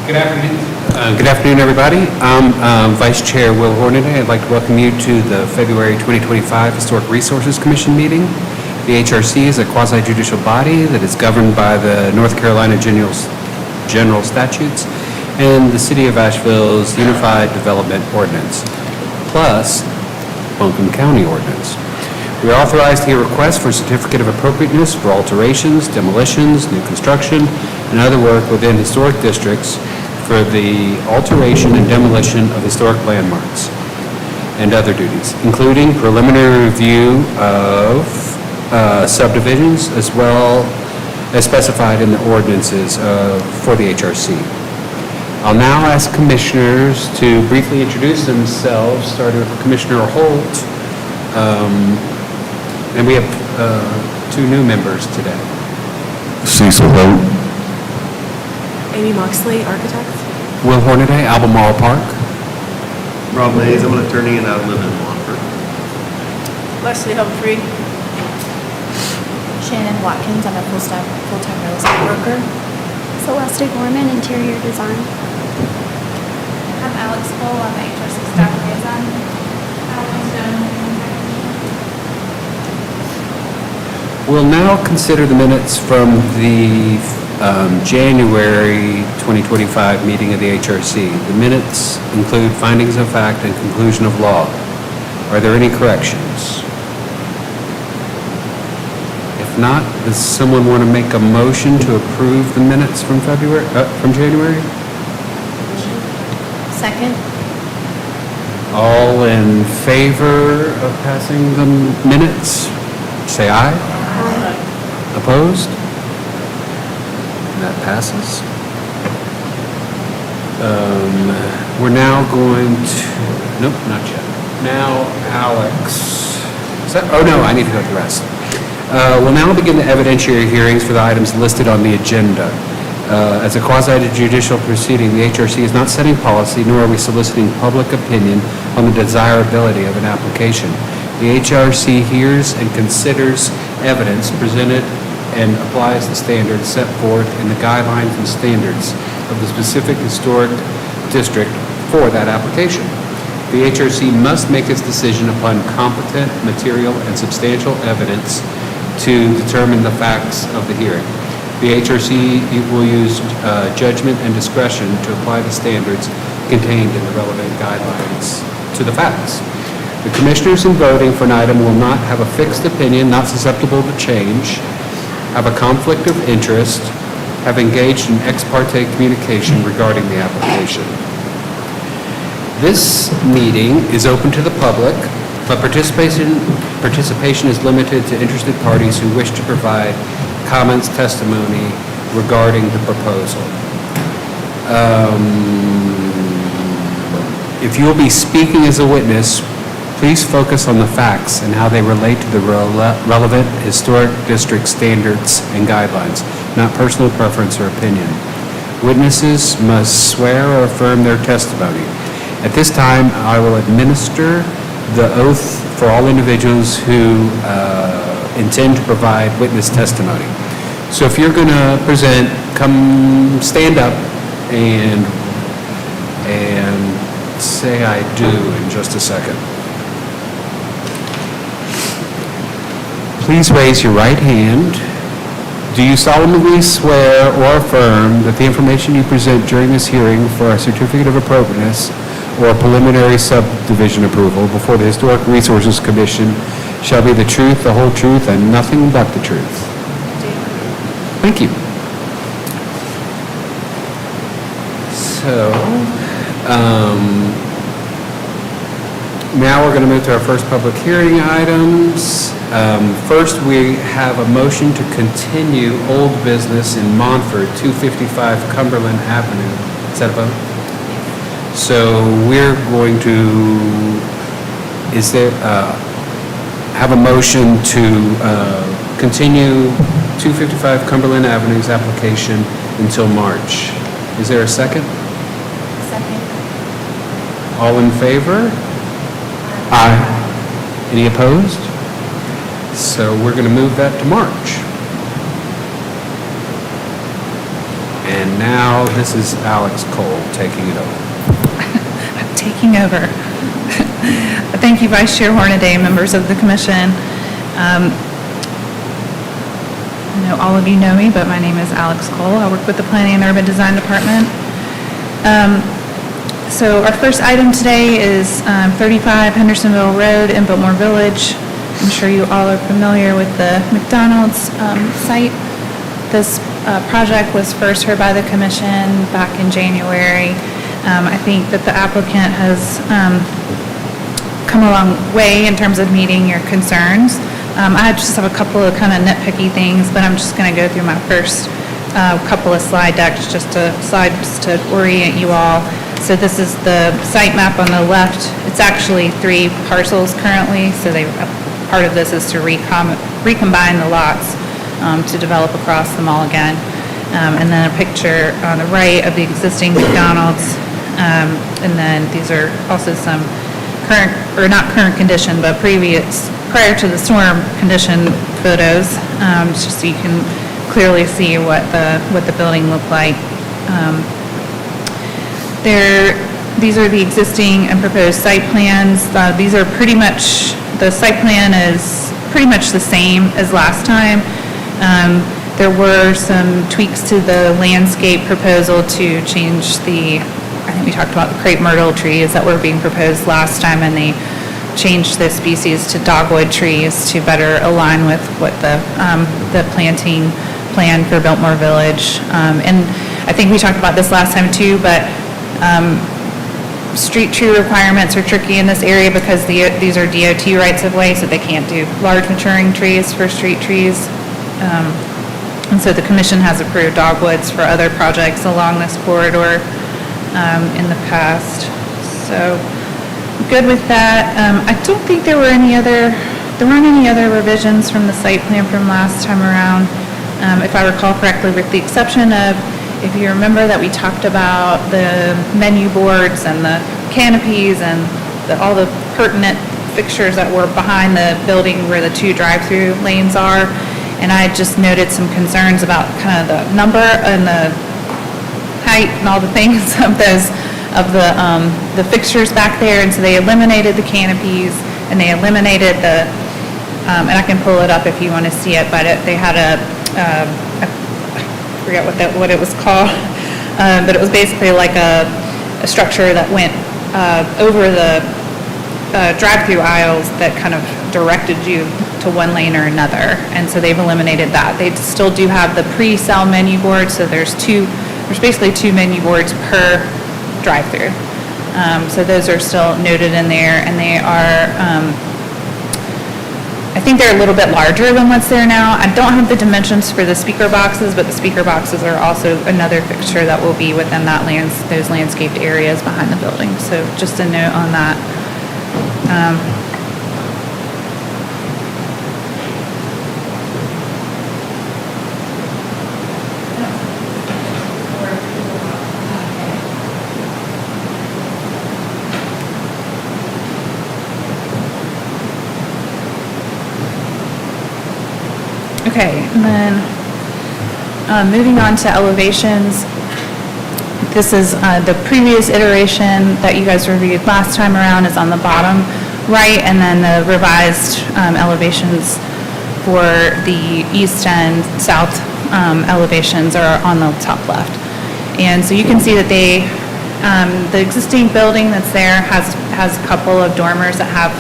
Good afternoon, everybody. I'm Vice Chair Will Hornaday. I'd like to welcome you to the February 2025 Historic Resources Commission meeting. The HRC is a quasi-judicial body that is governed by the North Carolina General Statutes and the City of Asheville's Unified Development Ordinance, plus Buncombe County Ordinance. We are authorized to hear requests for certificate of appropriateness for alterations, demolitions, new construction, and other work within historic districts for the alteration and demolition of historic landmarks and other duties, including preliminary review of subdivisions as well as specified in the ordinances for the HRC. I'll now ask commissioners to briefly introduce themselves, starting with Commissioner Holt. And we have two new members today. Cecil Holt. Amy Moxley, architect. Will Hornaday, Albemarle Park. Rob Mays, I'm an attorney and I live in Montfort. Leslie Humphrey. Shannon Watkins, I'm a full-time real estate broker. Celeste Gorman, interior design. I'm Alex Cole, I'm the HRC staff liaison. We'll now consider the minutes from the January 2025 meeting of the HRC. The minutes include findings of fact and conclusion of law. Are there any corrections? If not, does someone want to make a motion to approve the minutes from January? Second. All in favor of passing the minutes, say aye. Opposed? That passes. We're now going to, nope, not yet. Now, Alex, I need to go to the rest. We'll now begin the evidentiary hearings for the items listed on the agenda. As a quasi-judicial proceeding, the HRC is not setting policy, nor are we soliciting public opinion on the desirability of an application. The HRC hears and considers evidence presented and applies the standards set forth in the guidelines and standards of the specific historic district for that application. The HRC must make its decision upon competent, material, and substantial evidence to determine the facts of the hearing. The HRC will use judgment and discretion to apply the standards contained in the relevant guidelines to the facts. The commissioners in voting for an item will not have a fixed opinion, not susceptible to change, have a conflict of interest, have engaged in ex parte communication regarding the application. This meeting is open to the public, but participation is limited to interested parties who wish to provide comments, testimony regarding the proposal. If you will be speaking as a witness, please focus on the facts and how they relate to the relevant historic district standards and guidelines, not personal preference or opinion. Witnesses must swear or affirm their testimony. At this time, I will administer the oath for all individuals who intend to provide witness testimony. So if you're going to present, come stand up and say I do in just a second. Please raise your right hand. Do you solemnly swear or affirm that the information you present during this hearing for a certificate of appropriateness or preliminary subdivision approval before the Historic Resources Commission shall be the truth, the whole truth, and nothing but the truth? Thank you. So, now we're going to move to our first public hearing items. First, we have a motion to continue old business in Montfort, 255 Cumberland Avenue. Is that a vote? So we're going to, have a motion to continue 255 Cumberland Avenue's application until March. Is there a second? Second. All in favor? Aye. Any opposed? So we're going to move that to March. And now this is Alex Cole taking it over. Taking over. Thank you, Vice Chair Hornaday, members of the commission. I know all of you know me, but my name is Alex Cole. I work with the Planning and Urban Design Department. So our first item today is 35 Hendersonville Road in Biltmore Village. I'm sure you all are familiar with the McDonald's site. This project was first heard by the commission back in January. I think that the applicant has come a long way in terms of meeting your concerns. I just have a couple of kind of nitpicky things, but I'm just going to go through my first couple of slide decks just to orient you all. So this is the site map on the left. It's actually 3 parcels currently, so part of this is to recombine the lots to develop across them all again. And then a picture on the right of the existing McDonald's. And then these are also some current, or not current condition, but prior to the storm condition photos, just so you can clearly see what the building looked like. These are the existing and proposed site plans. These are pretty much, the site plan is pretty much the same as last time. There were some tweaks to the landscape proposal to change I think we talked about the crepe myrtle trees that were being proposed last time, and they changed the species to dogwood trees to better align with what the planting plan for Biltmore Village. And I think we talked about this last time too, but street tree requirements are tricky in this area because these are DOT rights of way, so they can't do large maturing trees for street trees. And so the commission has approved dogwoods for other projects along this corridor in the past. So good with that. I don't think there weren't any other revisions from the site plan from last time around. If I recall correctly, with the exception of, if you remember that we talked about the menu boards and the canopies and all the pertinent fixtures that were behind the building where the 2 drive-through lanes are. And I just noted some concerns about kind of the number and the height and all the things of the fixtures back there. And so they eliminated the canopies and they eliminated and I can pull it up if you want to see it, but they had I forget what it was called, but it was basically like a structure that went over the drive-through aisles that kind of directed you to one lane or another, and so they've eliminated that. They still do have the pre-sell menu board, so there's basically 2 menu boards per drive-through. So those are still noted in there, and they are, I think they're a little bit larger than what's there now. I don't have the dimensions for the speaker boxes, but the speaker boxes are also another fixture that will be within those landscaped areas behind the building. So just a note on that. Okay, and then moving on to elevations. This is the previous iteration that you guys reviewed last time around is on the bottom right, and then the revised elevations for the east and south elevations are on the top left. And so you can see that the existing building that's there has a couple of dormers that have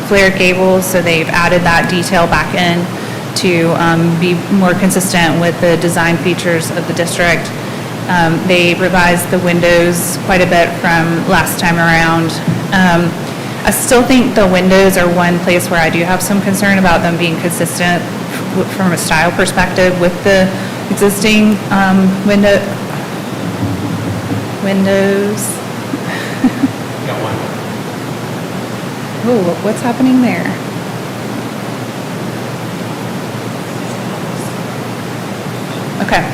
flared gables, so they've added that detail back in to be more consistent with the design features of the district. They revised the windows quite a bit from last time around. I still think the windows are one place where I do have some concern about them being consistent from a style perspective with the existing windows. Got one. Oh, what's happening there? Okay.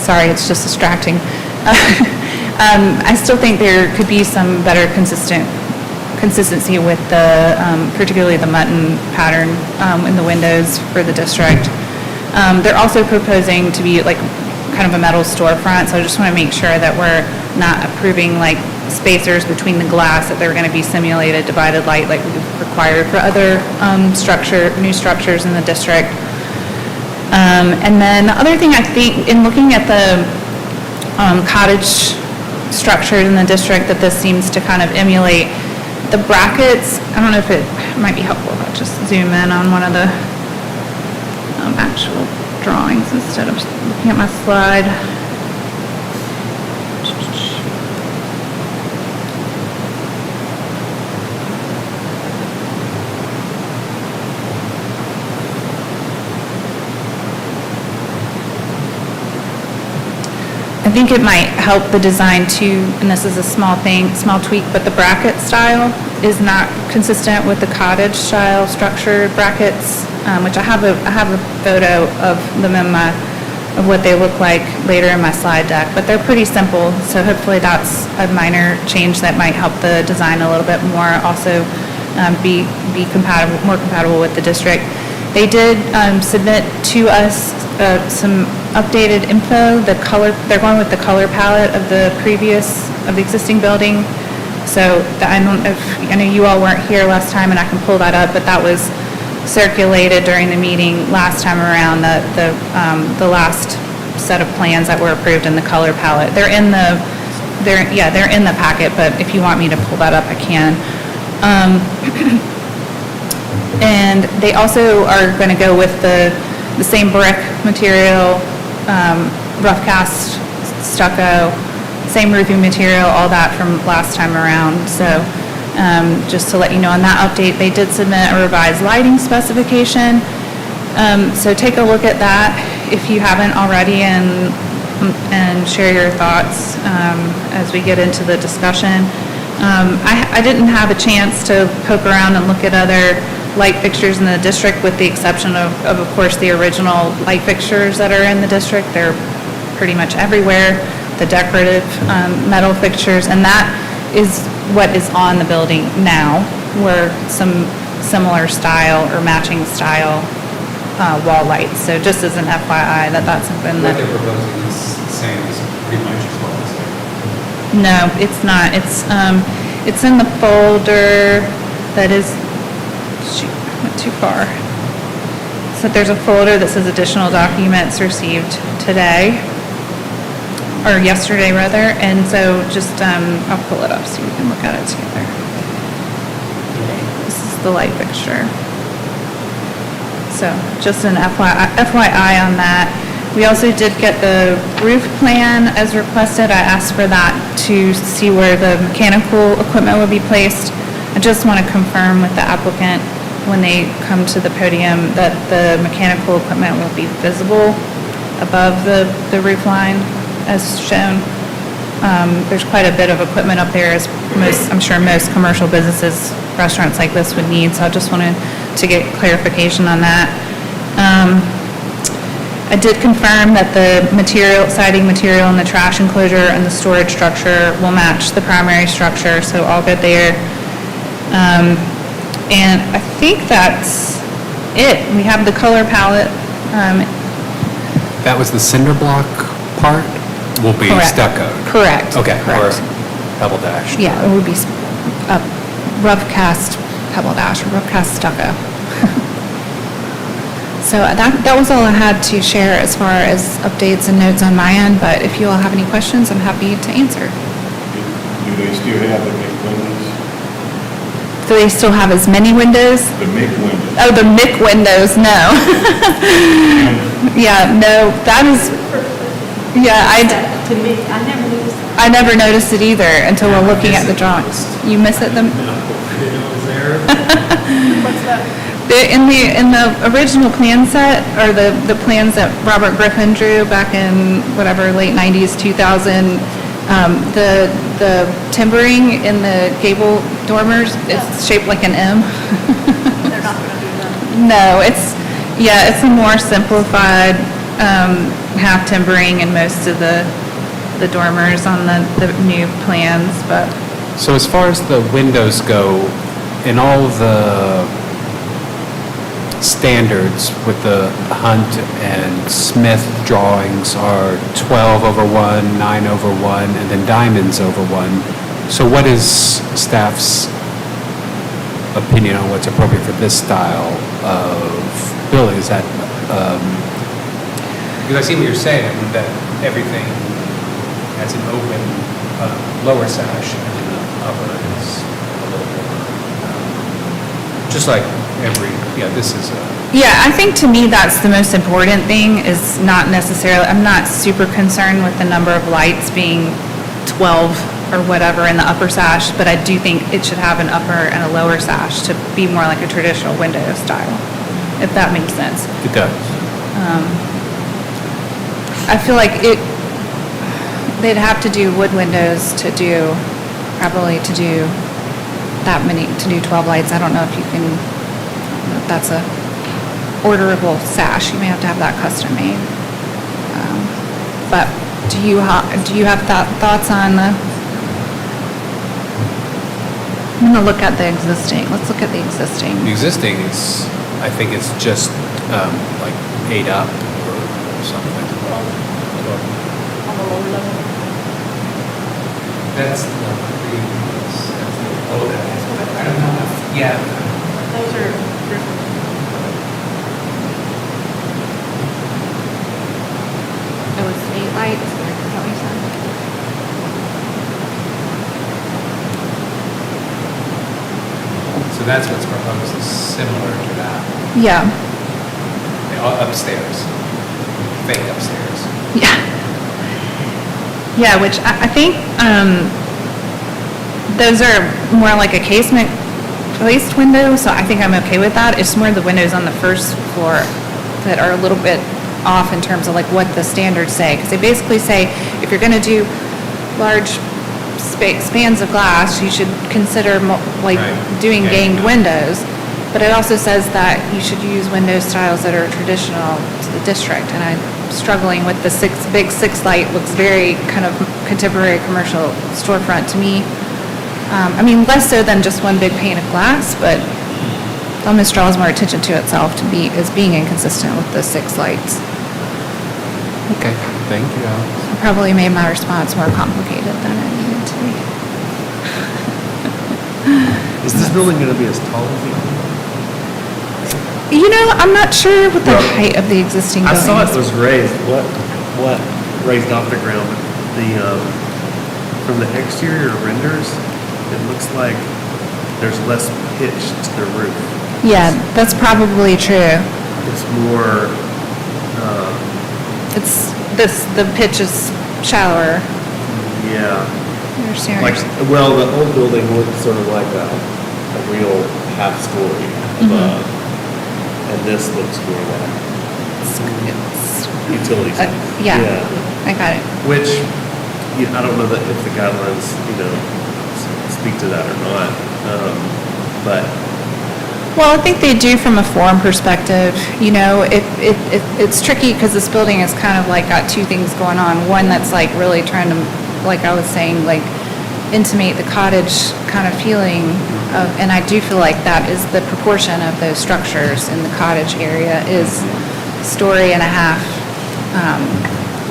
Sorry, it's just distracting. I still think there could be some better consistency with the, particularly the mutton pattern in the windows for the district. They're also proposing to be like kind of a metal storefront, so I just want to make sure that we're not approving like spacers between the glass, that they're going to be simulated divided light like we've required for other new structures in the district. And then the other thing I think, in looking at the cottage structures in the district that this seems to kind of emulate, the brackets, I don't know if it might be helpful if I just zoom in on one of the actual drawings instead of looking at my slide. I think it might help the design too, and this is a small thing, small tweak, but the bracket style is not consistent with the cottage style structure brackets, which I have a photo of them of what they look like later in my slide deck, but they're pretty simple, so hopefully that's a minor change that might help the design a little bit more, also be more compatible with the district. They did submit to us some updated info. They're going with the color palette of the existing building. So I don't know if, I know you all weren't here last time, and I can pull that up, but that was circulated during the meeting last time around, the last set of plans that were approved in the color palette. They're in the packet, but if you want me to pull that up, I can. And they also are going to go with the same brick material, rough cast stucco, same roofing material, all that from last time around. So just to let you know on that update, they did submit a revised lighting specification. So take a look at that if you haven't already, and share your thoughts as we get into the discussion. I didn't have a chance to poke around and look at other light fixtures in the district, with the exception of course, the original light fixtures that are in the district. They're pretty much everywhere, the decorative metal fixtures, and that is what is on the building now, were some similar style or matching style wall lights. So just as an FYI, that's something that... What they're proposing is the same as pretty much as well as there. No, it's not. It's in the folder that is... Shoot, I went too far. So there's a folder that says additional documents received today, or yesterday rather, and so just, I'll pull it up so we can look at it together. This is the light fixture. So just an FYI on that. We also did get the roof plan as requested. I asked for that to see where the mechanical equipment would be placed. I just want to confirm with the applicant when they come to the podium that the mechanical equipment will be visible above the roof line as shown. There's quite a bit of equipment up there, as I'm sure most commercial businesses, restaurants like this would need, so I just wanted to get clarification on that. I did confirm that the siding material and the trash enclosure and the storage structure will match the primary structure, so all good there. And I think that's it. We have the color palette. That was the cinder block part? Will be Correct. stucco? Correct. Okay, or Correct. pebble dash? Yeah, it would be a rough cast pebble dash or rough cast stucco. So that was all I had to share as far as updates and notes on my end, but if you all have any questions, I'm happy to answer. Do they still have the MIC windows? Do they still have as many windows? The MIC windows? Oh, the MIC windows, no. Yeah, no, that is, yeah, To me, I never noticed it either until we're looking at the drawings. You miss it, them? What's that? In the original plan set, or the plans that Robert Griffin drew back in whatever, late 90s, 2000, the timbering in the gable dormers is shaped like an M. They're not gonna do that. No, it's a more simplified half timbering in most of the dormers on the new plans, but So as far as the windows go, in all of the standards with the Hunt and Smith drawings are 12 over 1, 9 over 1, and then diamonds over 1. So what is staff's opinion on what's appropriate for this style of building? Is that, because I see what you're saying, that everything has an open lower sash and then the upper is a little more, just like this is a... Yeah, I think to me, that's the most important thing, is not necessarily, I'm not super concerned with the number of lights being 12 or whatever in the upper sash, but I do think it should have an upper and a lower sash to be more like a traditional window style, if that makes sense. It does. I feel like they'd have to do wood windows to do that many, to do 12 lights. I don't know if you can, if that's a orderable sash. You may have to have that custom made. But do you have thoughts on the, I'm gonna look at the existing. Let's look at the existing. The existing is, I think it's just like 8 up or something. On the lower level. That's the previous, I don't know if, yeah. Those are different. It was 8 lights, is that what you said? So that's what's proposed, is similar to that. Yeah. Upstairs, fake upstairs. Yeah. Yeah, which I think, those are more like a casement placed window, so I think I'm okay with that. It's more the windows on the first floor that are a little bit off in terms of like what the standards say. Because they basically say, if you're gonna do large spans of glass, you should consider Right. doing Ganged ganged windows. But it also says that you should use window styles that are traditional to the district. And I'm struggling with the big six light, looks very kind of contemporary commercial storefront to me. I mean, less so than just one big pane of glass, but almost draws more attention to itself to be, as being inconsistent with the 6 lights. Okay, thank you, Alex. I probably made my response more complicated than it needed to be. Is this building gonna be as tall as the other? You know, I'm not sure what the Well, height of the existing I building saw it is. was raised, what raised off the ground, the, from the exterior renders, it looks like there's less pitch to the roof. Yeah, that's probably true. It's more, It's, the pitch is shallower. yeah, You're staring. like, well, the old building looked sort of like a real half story above. And this looks more like It's- utility space. yeah, I got it. Which, I don't know that if the guidelines, speak to that or not, but Well, I think they do from a form perspective. You know, it's tricky because this building is kind of like got 2 things going on. One that's like really trying to, like I was saying, like intimate the cottage kind of feeling of, and I do feel like that is the proportion of those structures in the cottage area is 1.5 stories,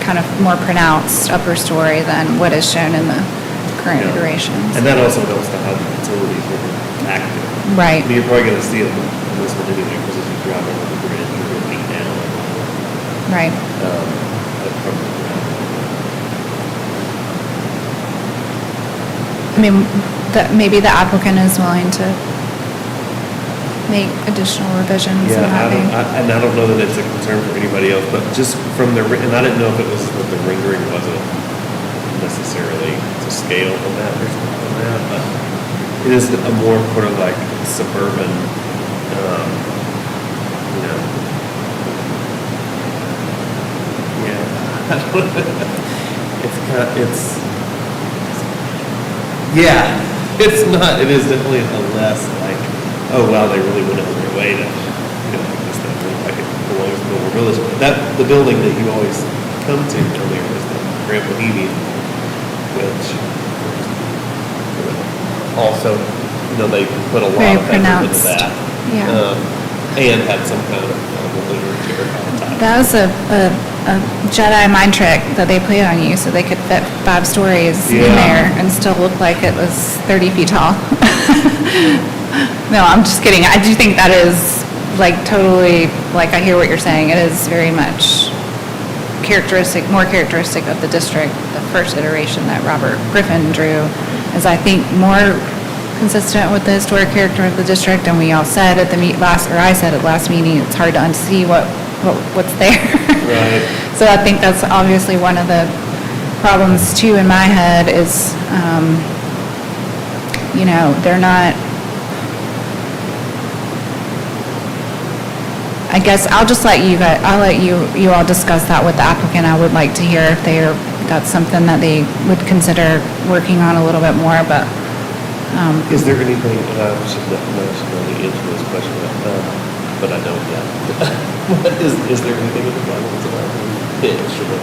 kind of more pronounced upper story than what is shown in the current Yeah. iterations. and that also helps to have the utilities that are active. Right. I mean, you're probably gonna see it in this one anyway, because as you drive over the bridge, you're looking down, Right. from the ground. I mean, maybe the applicant is willing to make additional revisions in Yeah, that vein. and I don't know that it's a concern for anybody else, but just from the, and I didn't know if it was that the rendering wasn't necessarily to scale on that or something like that, but it is a more sort of like suburban, it is definitely a less like, oh wow, they really went out of their way to, make this thing look like it belongs to Millville Village. But the building that you always come to down there is the Grand Bohemian, which also, they put a lot Very of effort into pronounced. that. Yeah. And had some kind of balloon chair on top. That was a Jedi mind trick that they played on you, so they could fit 5 stories in Yeah. there and still look like it was 30 feet tall. No, I'm just kidding. I do think that is like totally, like I hear what you're saying. It is very much more characteristic of the district. The first iteration that Robert Griffin drew is, I think, more consistent with the historic character of the district. And we all said at the I said at last meeting, it's hard to unsee what's there. Right. So I think that's obviously one of the problems too in my head is, they're not, I guess I'll just let you guys, I'll let you all discuss that with the applicant. I would like to hear if that's something that they would consider working on a little bit more, but, Is there anything, I should really answer this question, but I don't yet. Is there anything in the guidelines about pitch or?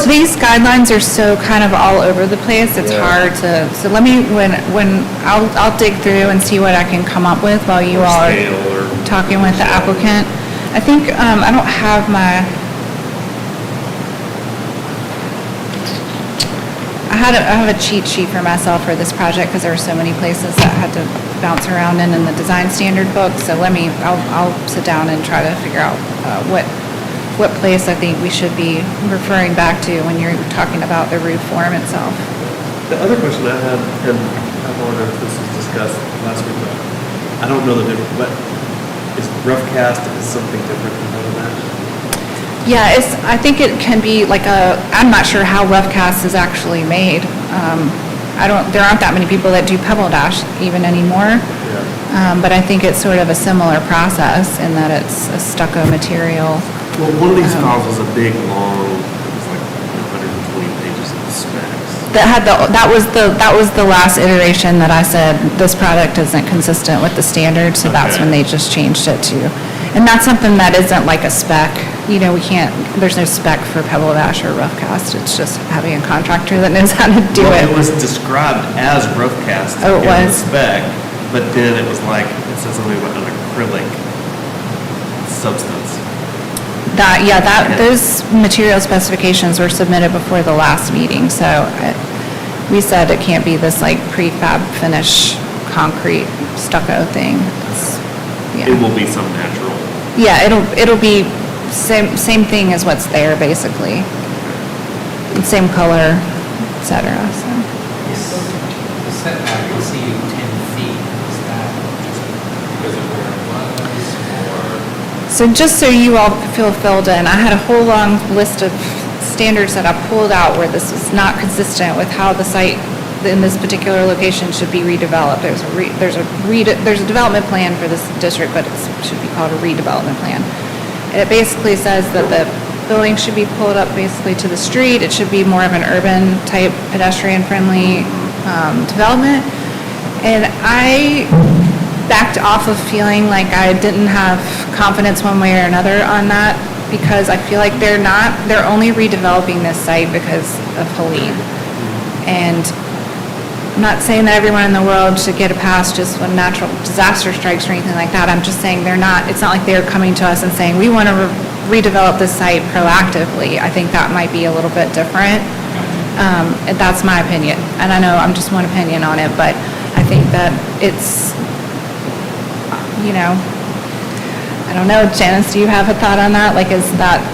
these guidelines are so kind of all over the place, it's Yeah. hard to, so let me, I'll dig through and see what I can come up with while you all are Scale or? talking with the applicant. I think, I don't have I have a cheat sheet for myself for this project because there were so many places that had to bounce around in the design standard book. So I'll sit down and try to figure out what place I think we should be referring back to when you're talking about the roof form itself. The other question I had, and I don't know if this was discussed last week, but I don't know the difference, but is rough cast is something different than metal match? Yeah, I think it can be like I'm not sure how rough cast is actually made. There aren't that many people that do pebble dash even anymore. Yeah. But I think it's sort of a similar process in that it's a stucco material. Well, one of these files was a big, long, it was like 120 pages of specs. That was the last iteration that I said, this product isn't consistent with the standard, so that's Okay. when they just changed it to. And that's something that isn't like a spec, there's no spec for pebble dash or rough cast, it's just having a contractor that knows how to do Well, it. it was described as rough cast Oh, it in the was? spec, but then it was like, it said something about an acrylic substance. Those material specifications were submitted before the last meeting, so we said it can't be this like prefab finish concrete stucco thing. It will be some natural. Yeah, it'll be same thing as what's there, basically. Same color, et cetera, so. The setback exceeding 10 feet, is that just because of where it was, or? So just so you all feel filled in, I had a whole long list of standards that I pulled out where this was not consistent with how the site in this particular location should be redeveloped. There's a development plan for this district, but it should be called a redevelopment plan. And it basically says that the building should be pulled up basically to the street. It should be more of an urban type pedestrian friendly development. And I backed off of feeling like I didn't have confidence one way or another on that because I feel like they're only redeveloping this site because of Helene. And I'm not saying that everyone in the world should get a pass just when natural disaster strikes or anything like that. I'm just saying it's not like they're coming to us and saying, we want to redevelop this site proactively. I think that might be a little bit different. And that's my opinion. And I know I'm just one opinion on it, but I think that it's, I don't know, Janice, do you have a thought on that? Like, is that?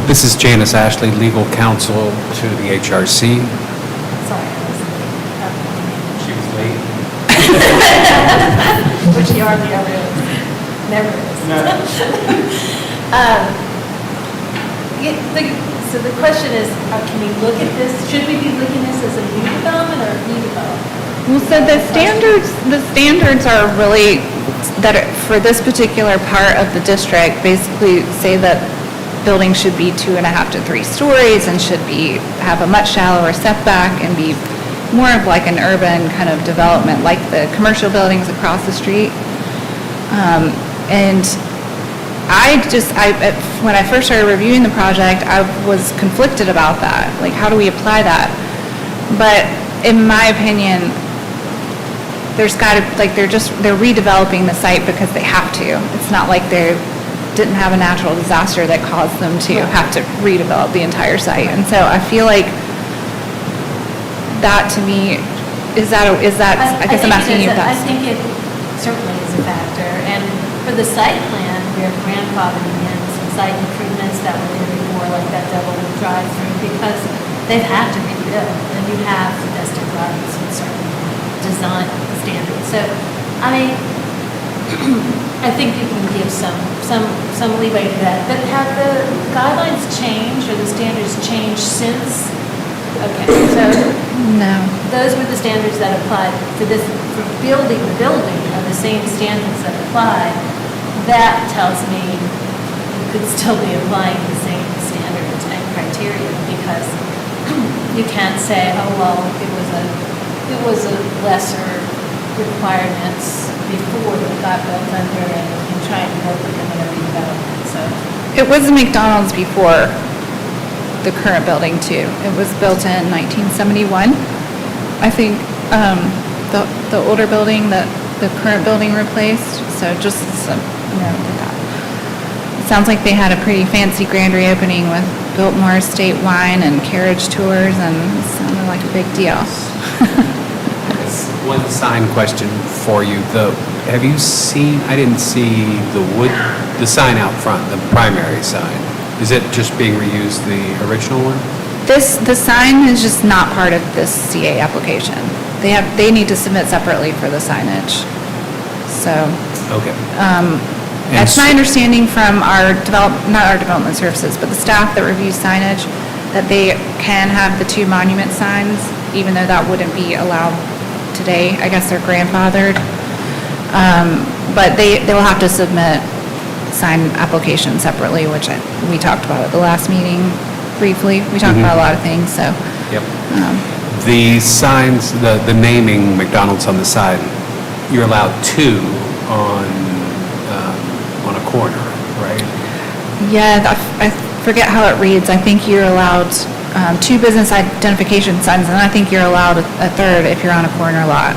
This is Janice Ashley, legal counsel to the HRC. Sorry, She was late. which you hardly ever is. Never is. So the question is, can we look at this, should we be looking at this as a new development or a redevelopment? Well, so the standards are really, for this particular part of the district, basically say that buildings should be 2.5 to 3 stories and should have a much shallower setback and be more of like an urban kind of development, like the commercial buildings across the street. And when I first started reviewing the project, I was conflicted about that. Like, how do we apply that? But in my opinion, there's gotta, like, they're redeveloping the site because they have to. It's not like they didn't have a natural disaster that caused them to have to redevelop the entire site. And so I feel like that to me, I guess I'm asking you if I that's. think it certainly is a factor, and for the site plan, we're grandfathering in some site improvements that were there before, like that double drive-through, because they've had to rebuild, and you have domestic rights and certain design standards. So, I mean, I think you can give some leeway to that. But have the guidelines changed or the standards changed since? Okay, so No. those were the standards that applied for this, for building the building are the same standards that apply. That tells me you could still be applying the same standards and criteria, because you can't say, oh, well, it was a lesser requirements before it got built under and trying to work with them in a redevelopment, so. It was a McDonald's before the current building too. It was built in 1971. I think the older building that the current building replaced, so just some note of that. It sounds like they had a pretty fancy grand reopening with Biltmore Estate wine and carriage tours, and it sounded like a big deal. It's one sign question for you. Have you seen, I didn't see the sign out front, the primary sign. Is it just being reused, the original one? The sign is just not part of this CA application. They need to submit separately for the signage. So, Okay. that's my understanding from not our development services, but the staff that reviews signage, that they can have the two monument signs, even though that wouldn't be allowed today. I guess they're grandfathered. But they'll have to submit sign application separately, which we talked about at the last meeting briefly. We talked about a lot of things, so. Yep. The signs, the naming McDonald's on the side, you're allowed two on a corner, right? Yeah, I forget how it reads. I think you're allowed two business identification signs, and I think you're allowed a third if you're on a corner lot.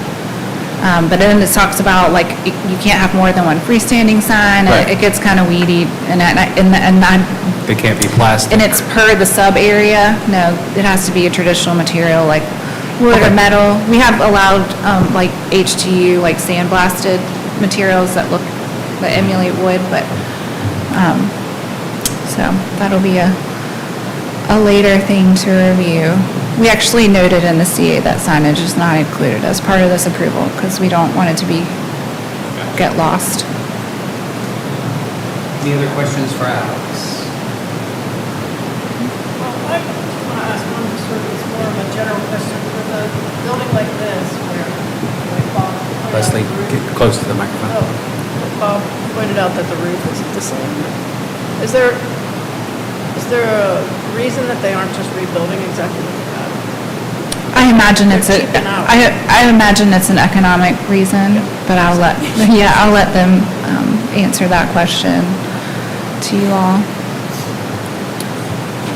But then it talks about, like, you can't have more than one freestanding sign. Right. It gets kind of weedy, and They can't be plastic. and it's per the sub area. No, it has to be a traditional material like wood or Okay. metal. We have allowed, like HTU, like sandblasted materials that emulate wood, but, so that'll be a later thing to review. We actually noted in the CA that signage is not included as part of this approval because we don't want it to get lost. Any other questions for Alex? Well, I want to ask one sort of more of a general question for the building like this where, like Bob pointed out, Leslie, the roof- get close to the microphone. Oh, Bob pointed out that the roof isn't the same. Is there a reason that they aren't just rebuilding exactly what they have? I imagine it's They're keeping out. I imagine it's an economic reason, but I'll let them answer that question to you all.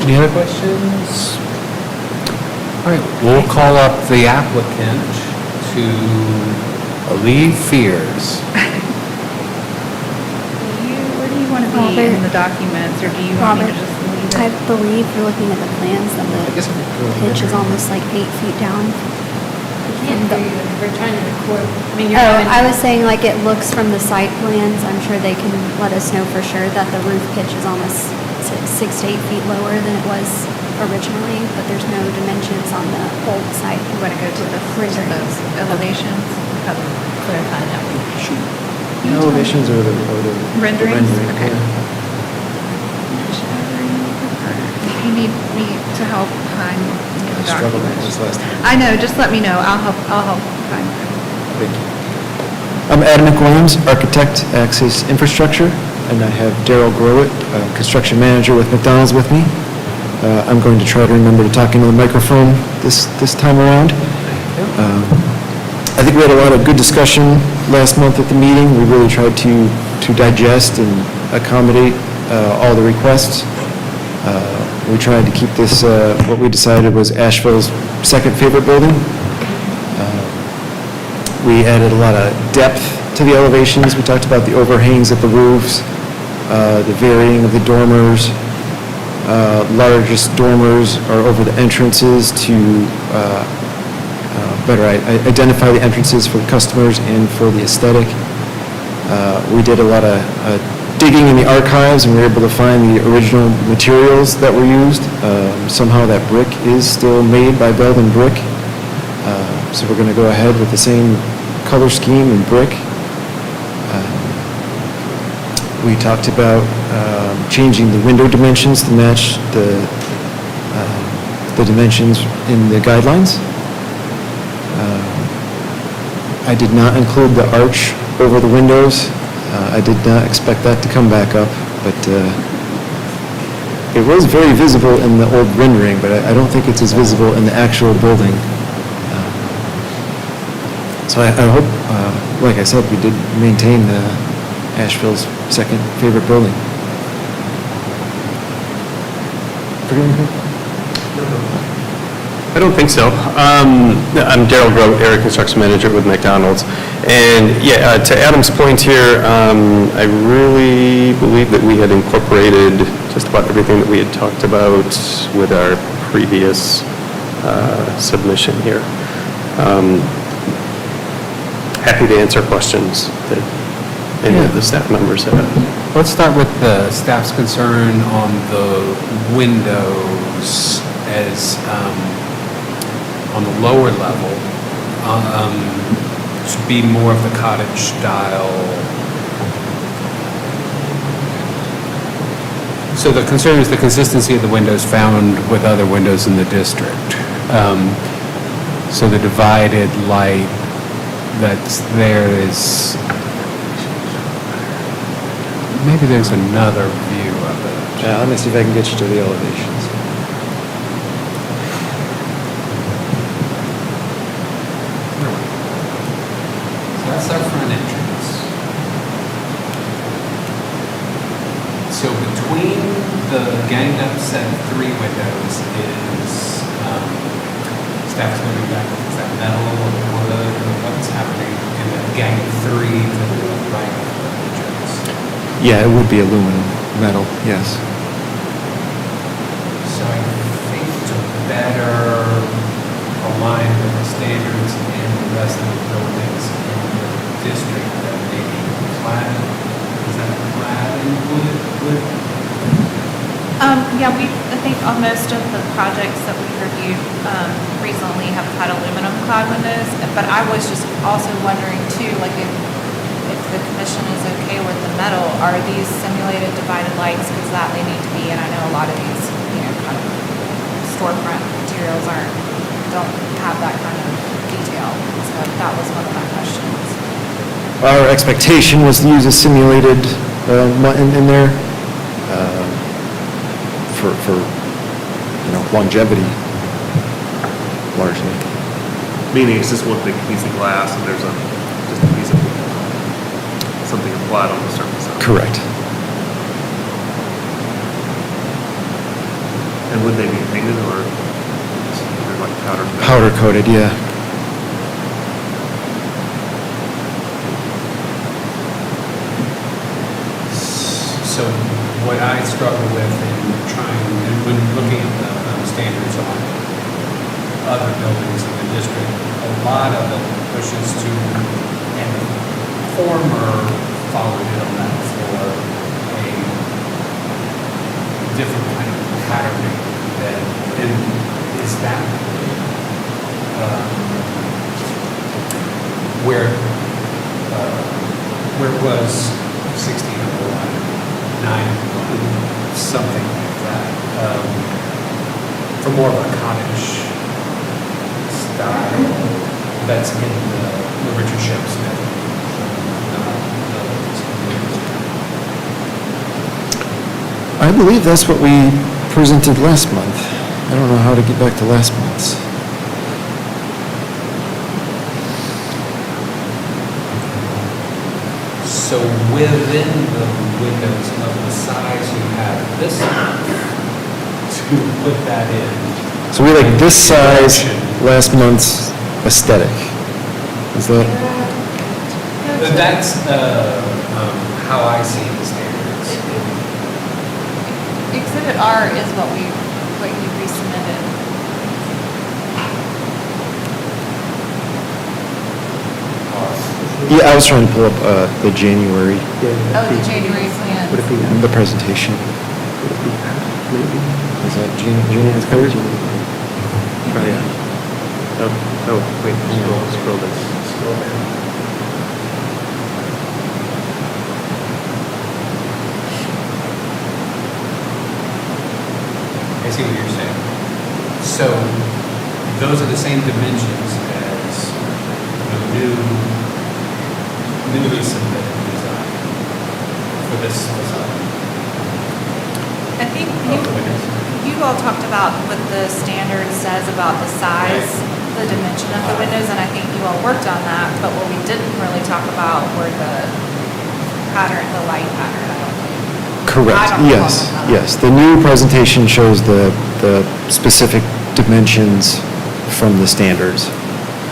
Any other questions? All right, we'll call up the applicant to alleviate fears. Where do you want to be Robert. in the documents, or do you want me to Robert, just leave I it? believe you're looking at the plans that guess the I could go pitch ahead. is almost like 8 feet down. We can't hear you, we're trying to record, I mean, you're Oh, having. I was saying like it looks from the site plans, I'm sure they can let us know for sure that the roof pitch is almost 6 to 8 feet lower than it was originally, but there's no dimensions on the old site. You want to go to those elevations? Clarify that. The elevations or the Renderings? rendering, Okay. yeah. You need me to help find the I struggled with documents. this last time. I know, just let me know, I'll help find them. Thank you. I'm Adam McWilliams, architect, Access Infrastructure, and I have Daryl Growit, construction manager with McDonald's with me. I'm going to try to remember to talk into the microphone this time around. I think we had a lot of good discussion last month at the meeting. We really tried to digest and accommodate all the requests. We tried to keep this, what we decided was Asheville's second favorite building. We added a lot of depth to the elevations. We talked about the overhangs at the roofs, the varying of the dormers. Largest dormers are over the entrances to better identify the entrances for the customers and for the aesthetic. We did a lot of digging in the archives, and we were able to find the original materials that were used. Somehow that brick is still made by Belden Brick. So we're going to go ahead with the same color scheme and brick. We talked about changing the window dimensions to match the dimensions in the guidelines. I did not include the arch over the windows. I did not expect that to come back up, but it was very visible in the old rendering, but I don't think it's as visible in the actual building. So I hope, like I said, we did maintain Asheville's second favorite building. Forget anything? I don't think so. I'm Daryl Grote, area construction manager with McDonald's. And yeah, to Adam's point here, I really believe that we had incorporated just about everything that we had talked about with our previous submission here. Happy to answer questions that any of the staff members have. Let's start with the staff's concern on the windows as, on the lower level, should be more of the cottage style. So the concern is the consistency of the windows found with other windows in the district. So the divided light that's there is, maybe there's another view of it. Let me see if I can get you to the elevations. So that's our front entrance. So between the ganged up set of 3 windows is, staff's going to be back, is that metal or wood or what's happening in the gang of 3 to the right of the entrance? Yeah, it would be aluminum, metal, yes. So I think to better align with the standards and the rest of the buildings in the district that may be clad, is that clad in wood? Yeah, I think on most of the projects that we've reviewed recently have had aluminum clad windows, but I was just also wondering too, like if the commission is okay with the metal, are these simulated divided lights, because that they need to be, and I know a lot of these, kind of storefront materials don't have that kind of detail, so that was one of my questions. Our expectation was to use a simulated in there for longevity, largely. Meaning it's just one big piece of glass and there's just a piece of something applied on the surface of it. Correct. And would they be painted or they're like powder coated? Powder coated, yeah. So what I struggle with in trying, and when looking at the standards on other buildings in the district, a lot of it pushes to, and the former followed it on that for a different kind of patterning than, and is that where it was 1601, 9, something like that, for more of a cottage style that's in the Richard Shep Smith. I believe that's what we presented last month. I don't know how to get back to last month's. So within the windows of the size you have this month, to put that in. So we like this size last month's aesthetic. Is that? But that's how I see the standards. Exhibit R is what you resubmitted. Yeah, I was trying to pull up the January, Oh, the January plan. the presentation. Is that January 3rd? Oh, yeah. Oh, wait, scroll down. Scroll down. I see what you're saying. So those are the same dimensions as the newly submitted design for this design. I think Of the windows. you all talked about what the standard says about the size, the dimension of the windows, and I think you all worked on that, but what we didn't really talk about were the pattern, the light pattern, I don't think. I Correct, don't recall yes, that. yes. The new presentation shows the specific dimensions from the standards,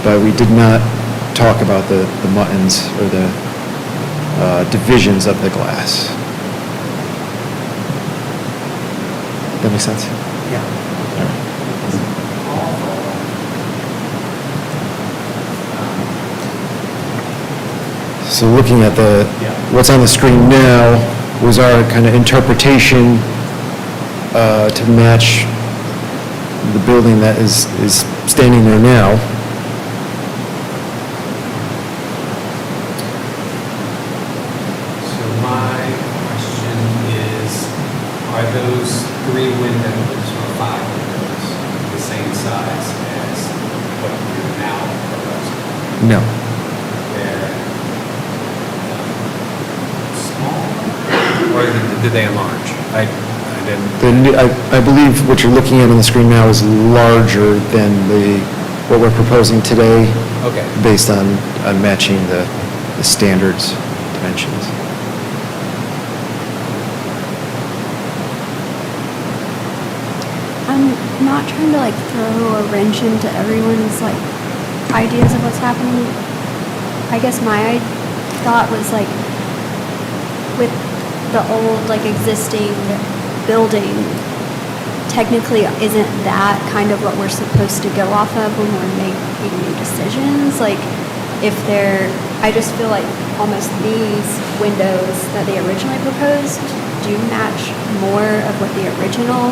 but we did not talk about the muttons or the divisions of the glass. That makes sense? Yeah. So looking at what's on the screen now was our kind of interpretation to match the building that is standing there now. So my question is, are those 3 windows or 5 windows the same size as what you're now proposing? No. They're small, or did they enlarge? I didn't. I believe what you're looking at on the screen now is larger than what we're proposing today. Okay. Based on matching the standards dimensions. I'm not trying to like throw a wrench into everyone's like ideas of what's happening. I guess my thought was like with the old like existing building, technically isn't that kind of what we're supposed to go off of when we're making new decisions? Like if I just feel like almost these windows that they originally proposed do match more of what the original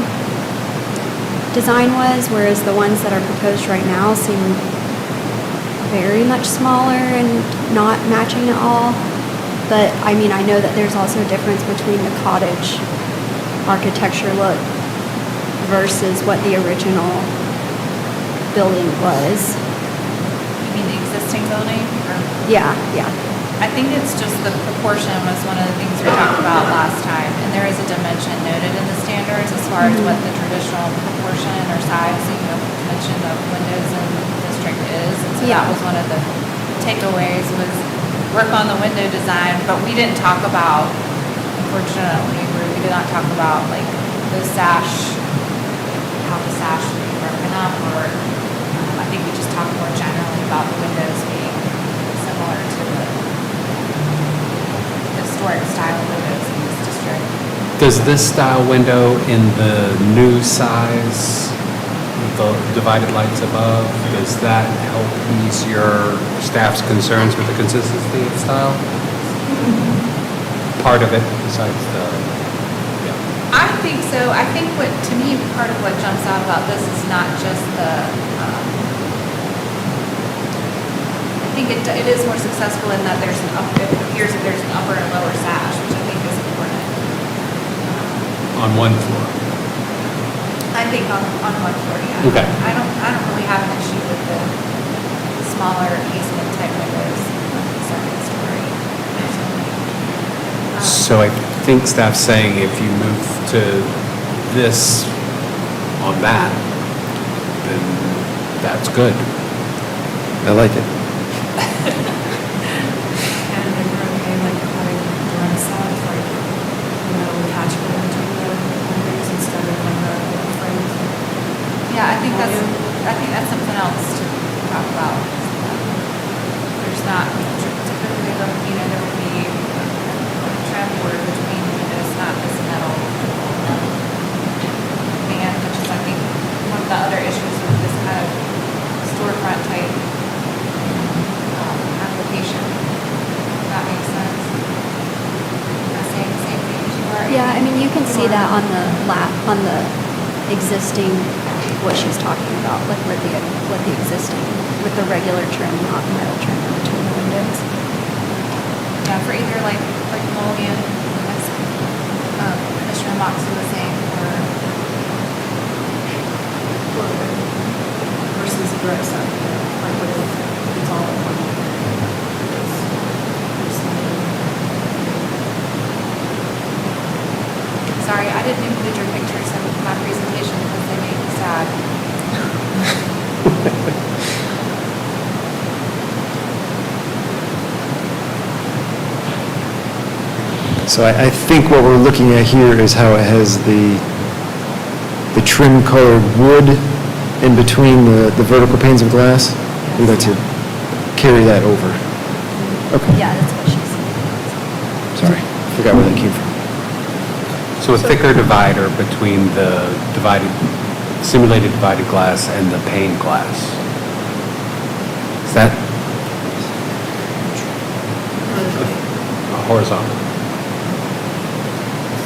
design was, whereas the ones that are proposed right now seem very much smaller and not matching at all. But I mean, I know that there's also a difference between the cottage architecture look versus what the original building was. You mean the existing building? Or? Yeah. I think it's just the proportion was one of the things we talked about last time, and there is a dimension noted in the standards as far as what the traditional proportion or size, dimension of windows in the district is. And so that was one of the takeaways was work on the window design, but we didn't talk about, unfortunately, we did not talk about like the sash, how the sash should be broken up, or I think we just talked more generally about the windows being similar to the historic style windows in this district. Does this style window in the new size, the divided lights above, does that help ease your staff's concerns with the consistency of style? Part of it, besides the, I think so. I think to me, part of what jumps out about this is not just the, I think it is more successful in that it appears that there's an upper and lower sash, which I think is important. on one floor. I think on one floor, yeah. Okay. I don't really have an issue with the smaller easement type windows on the second story. So I think staff's saying if you move to this on that, then that's good. I like it. And they were okay like having direct size, like, attachment between the windows instead of like the frames. Yeah, I think that's something else to talk about. There's not, typically they don't need board between the windows, not this metal band, which is, I think, one of the other issues with this kind of storefront type application. If that makes sense. Am I saying the same thing as you are? Yeah, I mean, you can see that on the on the existing, what she's talking about, like where what the existing, with the regular trim, not metal trim in between the windows. Yeah, for either like mullion, as Commissioner Moxley was saying, or Versus direct side, like what if it's all in one. sorry, I didn't include your pictures in my presentation because they made me sad. So I think what we're looking at here is how it has the trim colored wood in between the vertical panes of glass. We'd like to carry that over. Okay, Yeah, that's what she's saying. sorry, forgot where that came from. So a thicker divider between the simulated divided glass and the pane glass. Is that horizontal?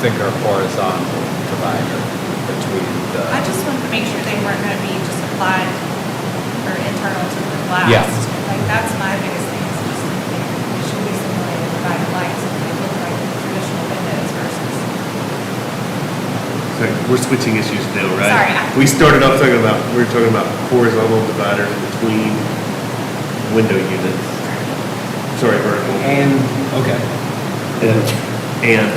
Thicker horizontal divider between the... I just wanted to make sure they weren't going to be just applied or internal to the glass. Yeah. Like, that's my biggest thing, is just it should be simulated divided lights, and they look like traditional windows versus. Sorry, we're switching issues now, right? Sorry. We started off talking about, we were talking about horizontal dividers between window units. Sorry, vertical. And, okay. And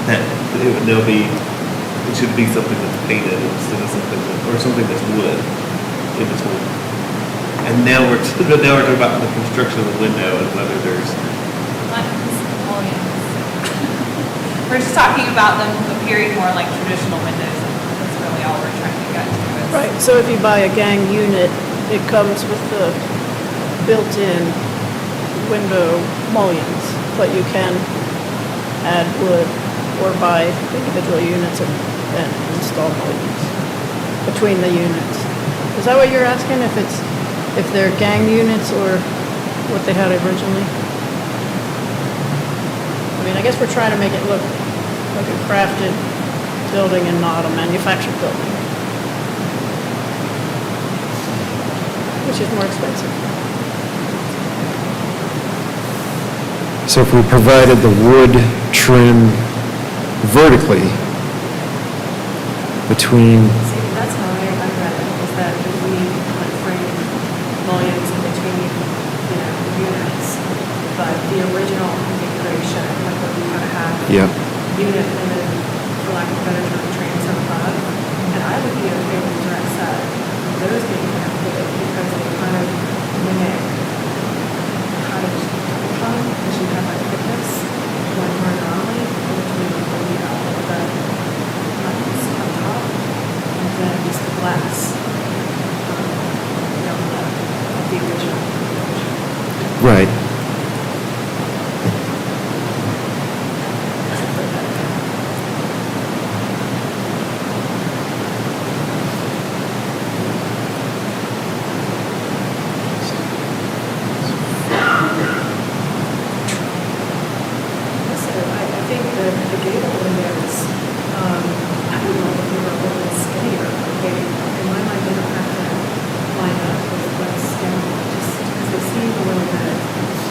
that it would now be, it should be something that's painted instead of something that, or something that's wood in between. And now we're talking about the construction of the window and whether there's, We're just talking about them appearing more like traditional windows, and that's really all we're trying to get to. is- Right, so if you buy a gang unit, it comes with the built-in window mullions, but you can add wood or buy individual units and install mullions between the units. Is that what you're asking, if they're gang units or what they had originally? I mean, I guess we're trying to make it look like a crafted building and not a manufactured building, which is more expensive. So if we provided the wood trim vertically between, See, that's how I read it, was that if we like frame mullions in between, units, but the original configuration, like what we kind of have. yeah, Unit and then, for lack of a better term, transom above, and I would be okay with direct set, those being kind of big, because they kind of mimic kind of double tone, because you have that thickness going horizontally in between when you got all the buttons on top, and then just the glass, of the original. right. So I think the gable windows, I don't know if they were a little bit skinnier. In my mind, they don't have to line up with what's down, just because they seem a little bit,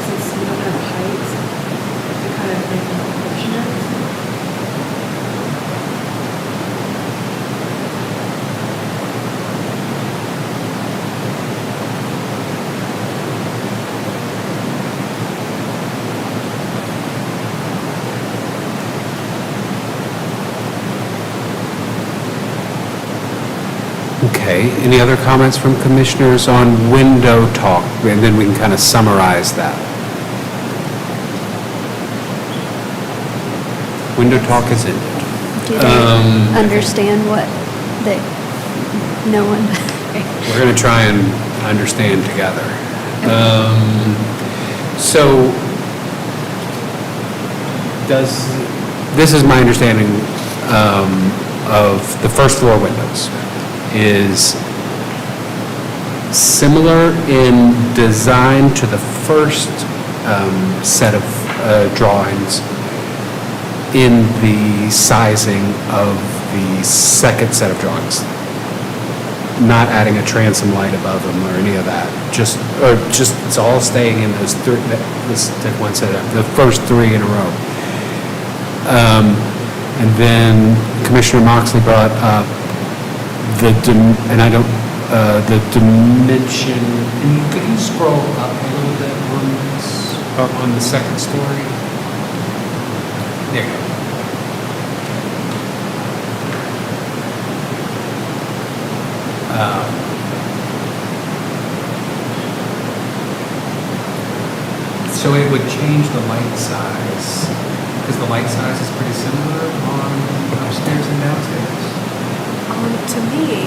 since you don't have height, to kind of make them proportionate. Okay, any other comments from commissioners on window talk? And then we can kind of summarize that. Window talk is ended. Do they understand what they, no one? We're going to try and understand together. So, this is my understanding of the first floor windows, is similar in design to the first set of drawings in the sizing of the second set of drawings. Not adding a transom light above them or any of that, just it's all staying in those three, let's take one set up, the first three in a row. And then Commissioner Moxley brought up the dimension, and could you scroll up a little bit on the second story? There you go. So it would change the light size, because the light size is pretty similar on upstairs and downstairs. To me,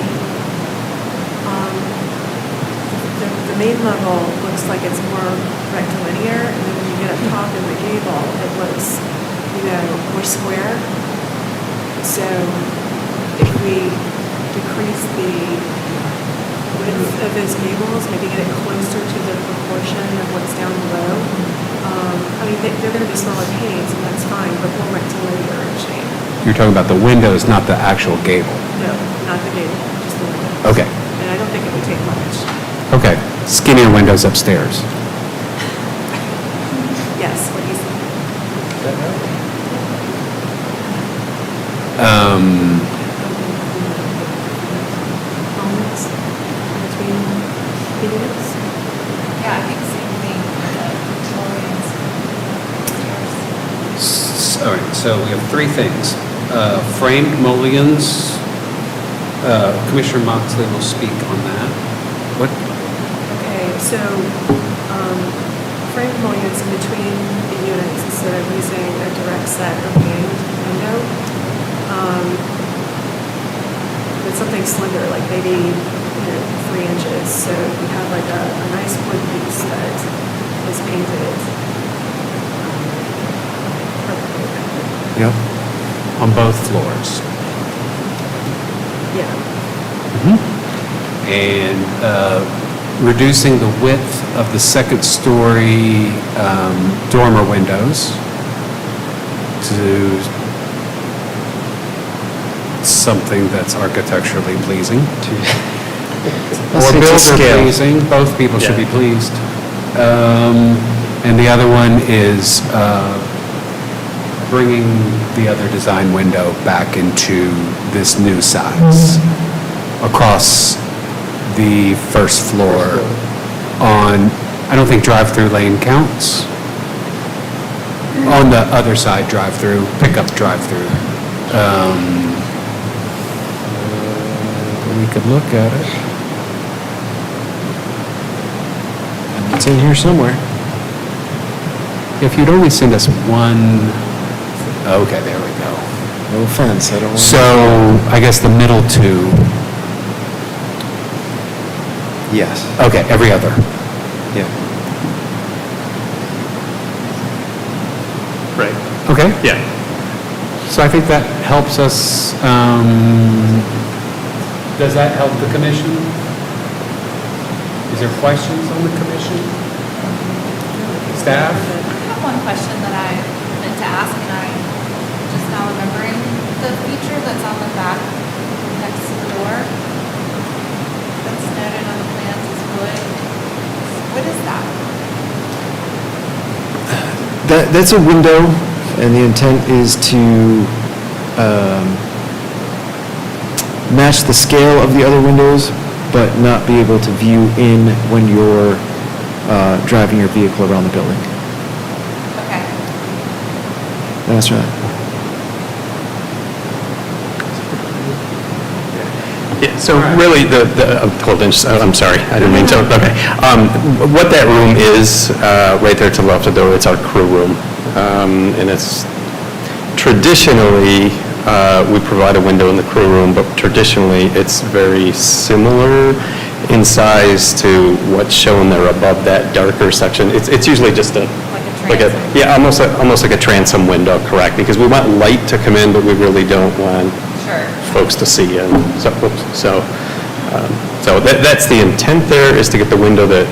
the main level looks like it's more rectilinear, and then when you get up top in the gable, it looks, more square. So if we decrease the width of those gables, maybe get it closer to the proportion of what's down below. They're going to be smaller panes, and that's fine, but more rectilinear in shape. You're talking about the windows, not the actual gable. No, not the gable, just the windows. Okay. And I don't think it would take much. Okay, skinnier windows upstairs. Yes, what do you think? Moments between units? Yeah, I think same thing for the mullions. All right, so we have three things. Framed mullions, Commissioner Moxley will speak on that. What? Okay, so framed mullions in between the units instead of using a direct set or hanged window. But something slender, like maybe 3 inches. So you have like a nice wood piece that is painted. Perfectly painted. Yep. On both floors. Yeah. And reducing the width of the second story dormer windows to something that's architecturally pleasing. Or builder pleasing, both people should be pleased. And the other one is bringing the other design window back into this new size across the first floor on, I don't think drive-through lane counts. On the other side, drive-through, pickup drive-through. We could look at it. It's in here somewhere. If you'd only send us one, okay, there we go. No offense, I don't want to... So, I guess the middle two, Yes, okay, every other. yeah. Right. Okay? Yeah. So I think that helps us, does that help the commission? Is there questions on the commission? Staff? I have one question that I meant to ask, and I just now remembering. The feature that's on the back next to the door, that's noted on the plans as wood, what is that? That's a window, and the intent is to match the scale of the other windows, but not be able to view in when you're driving your vehicle around the building. Okay. That's right. Yeah, so really, hold on, I'm sorry, I didn't mean to, okay. What that room is, right there to the left of the door, it's our crew room. And it's traditionally, we provide a window in the crew room, but traditionally, it's very similar in size to what's shown there above that darker section. It's usually just a Like a Like a, transom. yeah, almost like a transom window, correct? Because we want light to come in, but we really don't want Sure. folks to see in. So that's the intent there, is to get the window that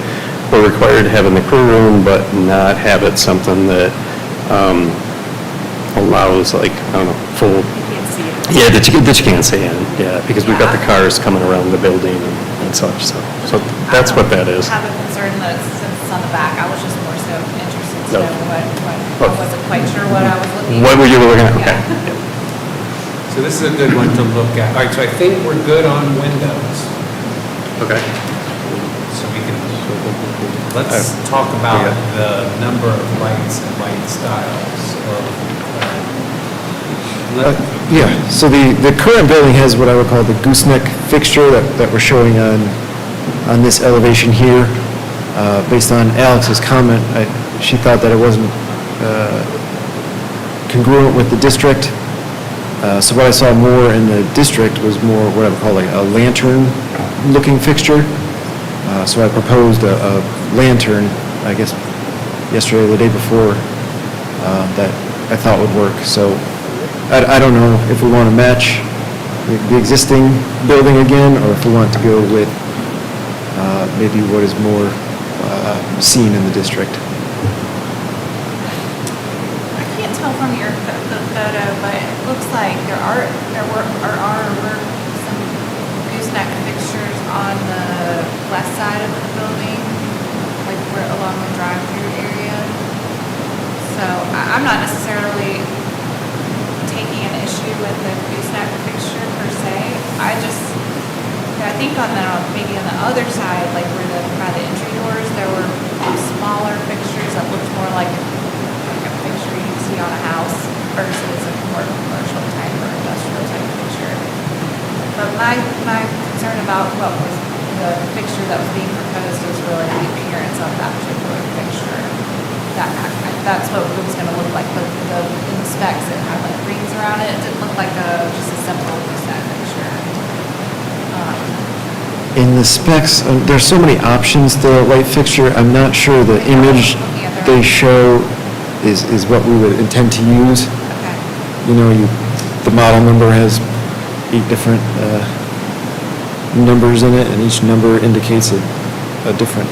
we're required to have in the crew room, but not have it something that allows, like, I don't know, full, You can't see it. yeah, that you can't see in, yeah, because we've got the cars coming around the building and such, so that's what that is. I have a concern that since it's on the back, I was just more so interested to No. know I wasn't quite sure what I was looking at. What were you looking at? Okay. Yeah. So this is a good one to look at. All right, so I think we're good on windows. Okay. So we can, let's talk about the number of lights and light styles of, Yeah, so the current building has what I would call the gooseneck fixture that we're showing on this elevation here. Based on Alex's comment, she thought that it wasn't congruent with the district. So what I saw more in the district was more what I would call like a lantern-looking fixture. So I proposed a lantern, I guess, yesterday or the day before, that I thought would work. So I don't know if we want to match the existing building again, or if we want to go with maybe what is more seen in the district. I can't tell from the photo, but it looks like there are some gooseneck fixtures on the west side of the building, like where along the drive-through area. So I'm not necessarily taking an issue with the gooseneck fixture per se. I think maybe on the other side, like by the entry doors, there were smaller fixtures that looked more like a picture you see on a house versus a more commercial type or industrial type picture. But my concern about what was the fixture that was being proposed was really the appearance of that particular fixture. That's what it was going to look like, but in the specs, it had like rings around it. It didn't look like just a simple gooseneck picture. In the specs, there's so many options to the light fixture. I'm not sure the image they show is what we would intend to use. Okay. You know, the model number has 8 different numbers in it, and each number indicates a different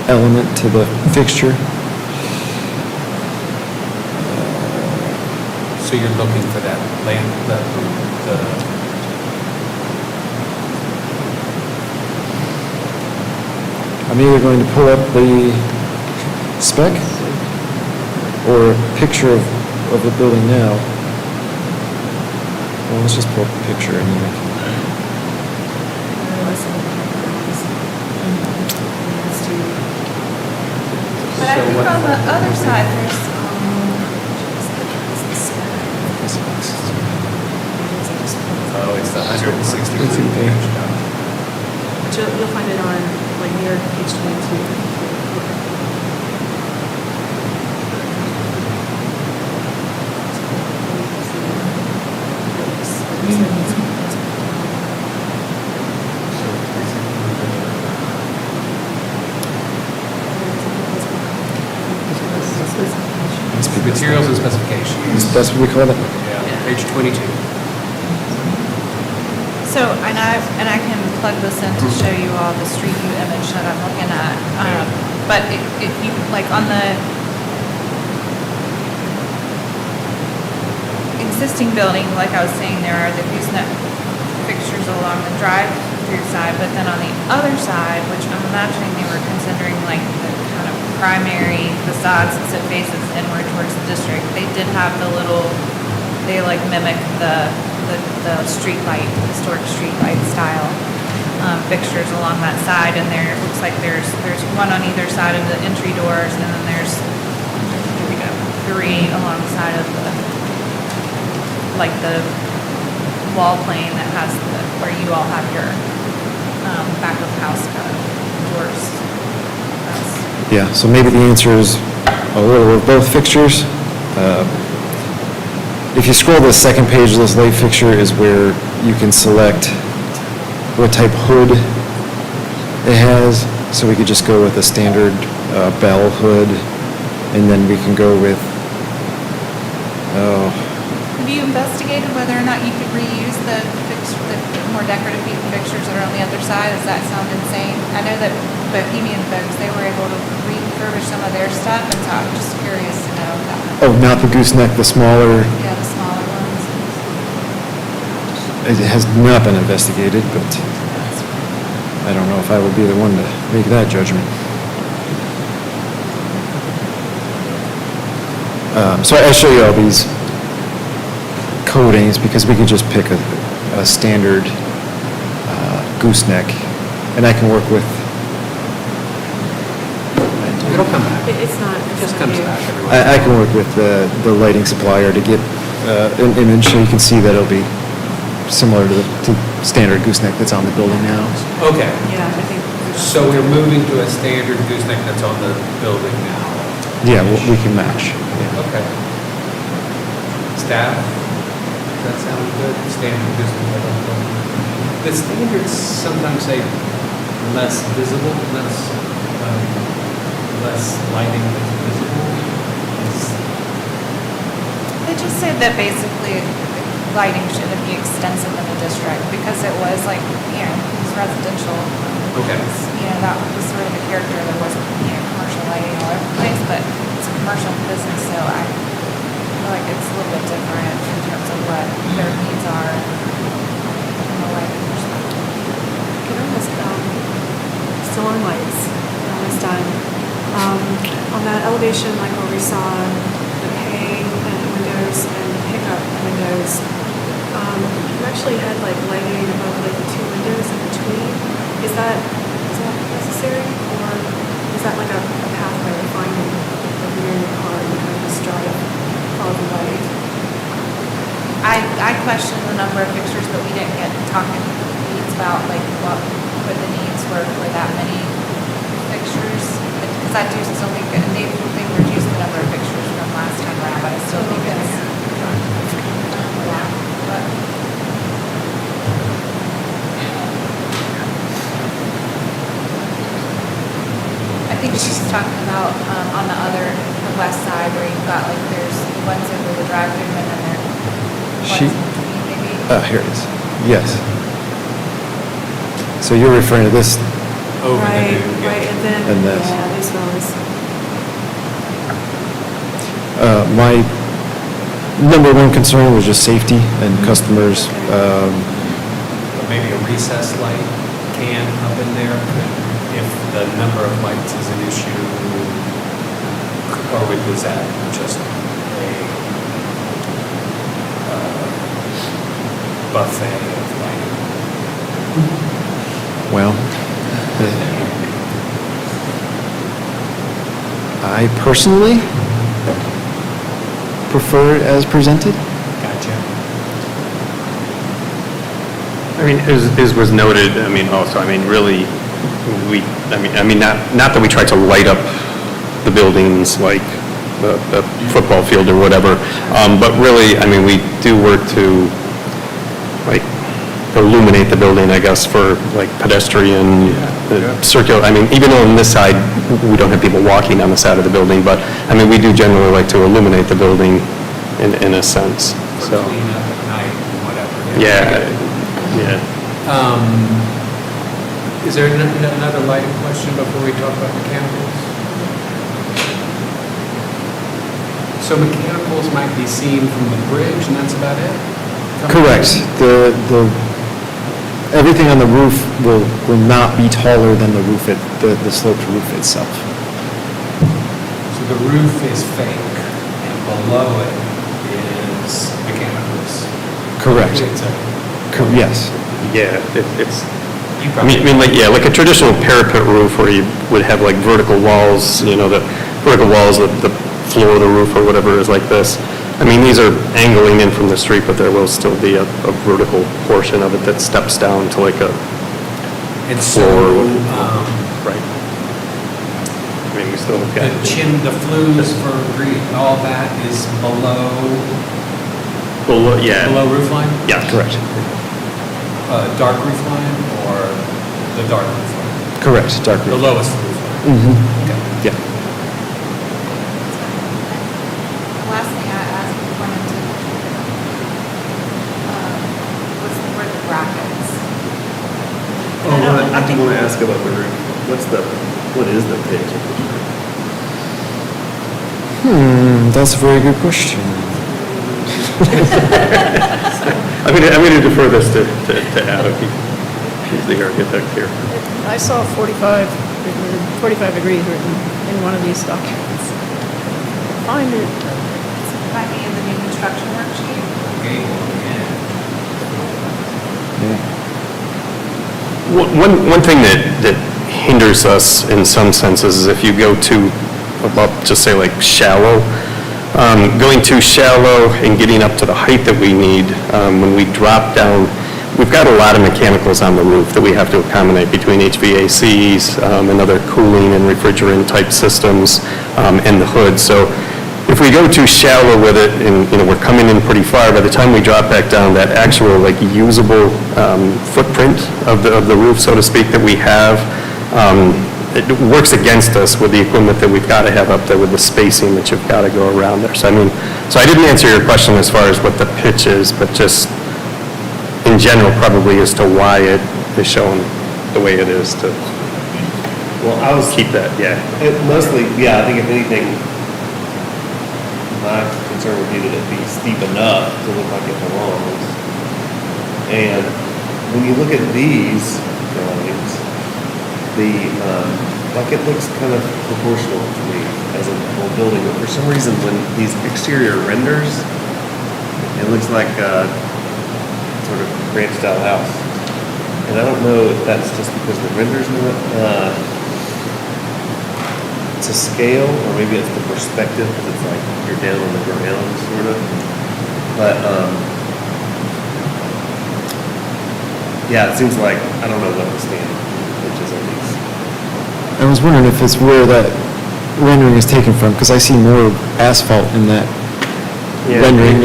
element to the fixture. so you're looking for that lamp, the I'm either going to pull up the spec or a picture of the building now. Well, let's just pull up the picture and then I can... But I think on the other side, there's, oh, it's the 160 It's in there. page. But you'll find it on, like, near page 22. Materials and specifications. That's what we call it? Yeah, page 22. so, and I can plug this in to show you all the street view image that I'm looking at. But if you, like, on the existing building, like I was saying, there are the gooseneck fixtures along the drive-through side, but then on the other side, which I'm imagining they were considering like the kind of primary facade since it faces inward towards the district, they did have they like mimic the street light, historic street light style fixtures along that side, and there, it looks like there's one on either side of the entry doors, and then there's, here we go, 3 along the side of the wall plane that has where you all have your back of house kind of doors. Yeah, so maybe the answer is a little of both fixtures. If you scroll to the second page, this light fixture is where you can select what type hood it has. So we could just go with a standard bell hood And then we can go with, Have you investigated whether or not you could reuse the more decorative fixtures that are on the other side? Does that sound insane? I know that Bohemian folks, they were able to refurbish some of their stuff, and so I'm just curious to know if that. oh, not the gooseneck, the smaller, Yeah, the smaller ones. it has not been investigated, but I don't know if I would be the one to make that judgment. So I'll show you all these coatings because we can just pick a standard gooseneck, and I can work with. It'll come back. It's not, It just comes back every once. I can work with the lighting supplier to get an image so you can see that it'll be similar to standard gooseneck that's on the building now. Okay, yeah, I think. so we're moving to a standard gooseneck that's on the building now. Yeah, we can match. Yeah. Okay. Staff, does that sound good? Standard gooseneck on the building. The standards sometimes say less visible, less lighting that's visible. They just said that basically lighting shouldn't be extensive in the district because it was like, it's residential. Okay. That was sort of the character. There wasn't, commercial lighting all over the place, but it's a commercial business, so I feel like it's a little bit different in terms of what their needs are from a lighting perspective. Can I ask, still on lights, we're almost done. On that elevation, like where we saw the pay and windows and the pickup windows, you actually had like lighting above like the two windows in between. Is that necessary, or is that like a pathway to finding like you're in your car and you kind of just drive, follow the light? I questioned the number of fixtures, but we didn't get talking needs about like what the needs were for that many fixtures. Because I do still think that they've reduced the number of fixtures from last time around, but I still think it's but I think she's talking about on the west side where you've got like there's ones over the drive-through and then there's ones in between maybe. Here it is. Yes. So you're referring to this, Over the Right, new, right, and then, And this. yeah, these ones. my number one concern was just safety and customers. maybe a recessed light can up in there, if the number of lights is an issue, or was that just a buffet of lighting? Well, I personally prefer it as presented. Gotcha. I mean, as was noted, really, not that we try to light up the buildings like the football field or whatever, but really, we do work to, like, illuminate the building, I guess, for, like, pedestrian, circular, even though on this side, we don't have people walking on the side of the building, but, we do generally like to illuminate the building in a sense, so. Clean up at night and whatever. Yeah. Is there another lighting question before we talk about mechanicals? So mechanicals might be seen from the bridge, and that's about it? Correct. Everything on the roof will not be taller than the sloped roof itself. So the roof is fake, and below it is mechanicals. Correct. Yes. Yeah, it's, You probably. like a traditional parapet roof where you would have like vertical walls, the vertical walls, the floor of the roof or whatever is like this. These are angling in from the street, but there will still be a vertical portion of it that steps down to like a And so, floor. Right. We still got. the flues for all that is Below, yeah. below roof line? Yeah, Correct. Dark roof line or the dark roof line? Correct. Dark The roof. lowest roof line? Mhm. Okay. Yeah. I do want to ask about the roof. What is the pitch of the roof? That's a very good question. I'm going to defer this to Adam. He's the architect here. I saw 45 degrees written in one of these documents. Find it. Might be in the new construction worksheet. One thing that hinders us in some senses is if you go too, about, just say like shallow, going too shallow and getting up to the height that we need, when we drop down, we've got a lot of mechanicals on the roof that we have to accommodate between HVACs and other cooling and refrigerant type systems and the hood. So if we go too shallow with it and, we're coming in pretty far, by the time we drop back down, that actual like usable footprint of the roof, so to speak, that we have, it works against us with the equipment that we've got to have up there with the spacing that you've got to go around there. So I didn't answer your question as far as what the pitch is, but just in general probably as to why it is shown the way it is to Well, I was, keep that, yeah. mostly, I think if anything, my concern would be that it be steep enough to look like it belongs. And when you look at these drawings, like it looks kind of proportional to me as a whole building, but for some reason when these exterior renders, it looks like a sort of branched out house. And I don't know if that's just because the renders not to scale, or maybe it's the perspective, because it's like you're down on the ground, sort of. But, it seems like, I don't know what the standard pitches are these. I was wondering if it's where that rendering is taken from, because I see more asphalt in that rendering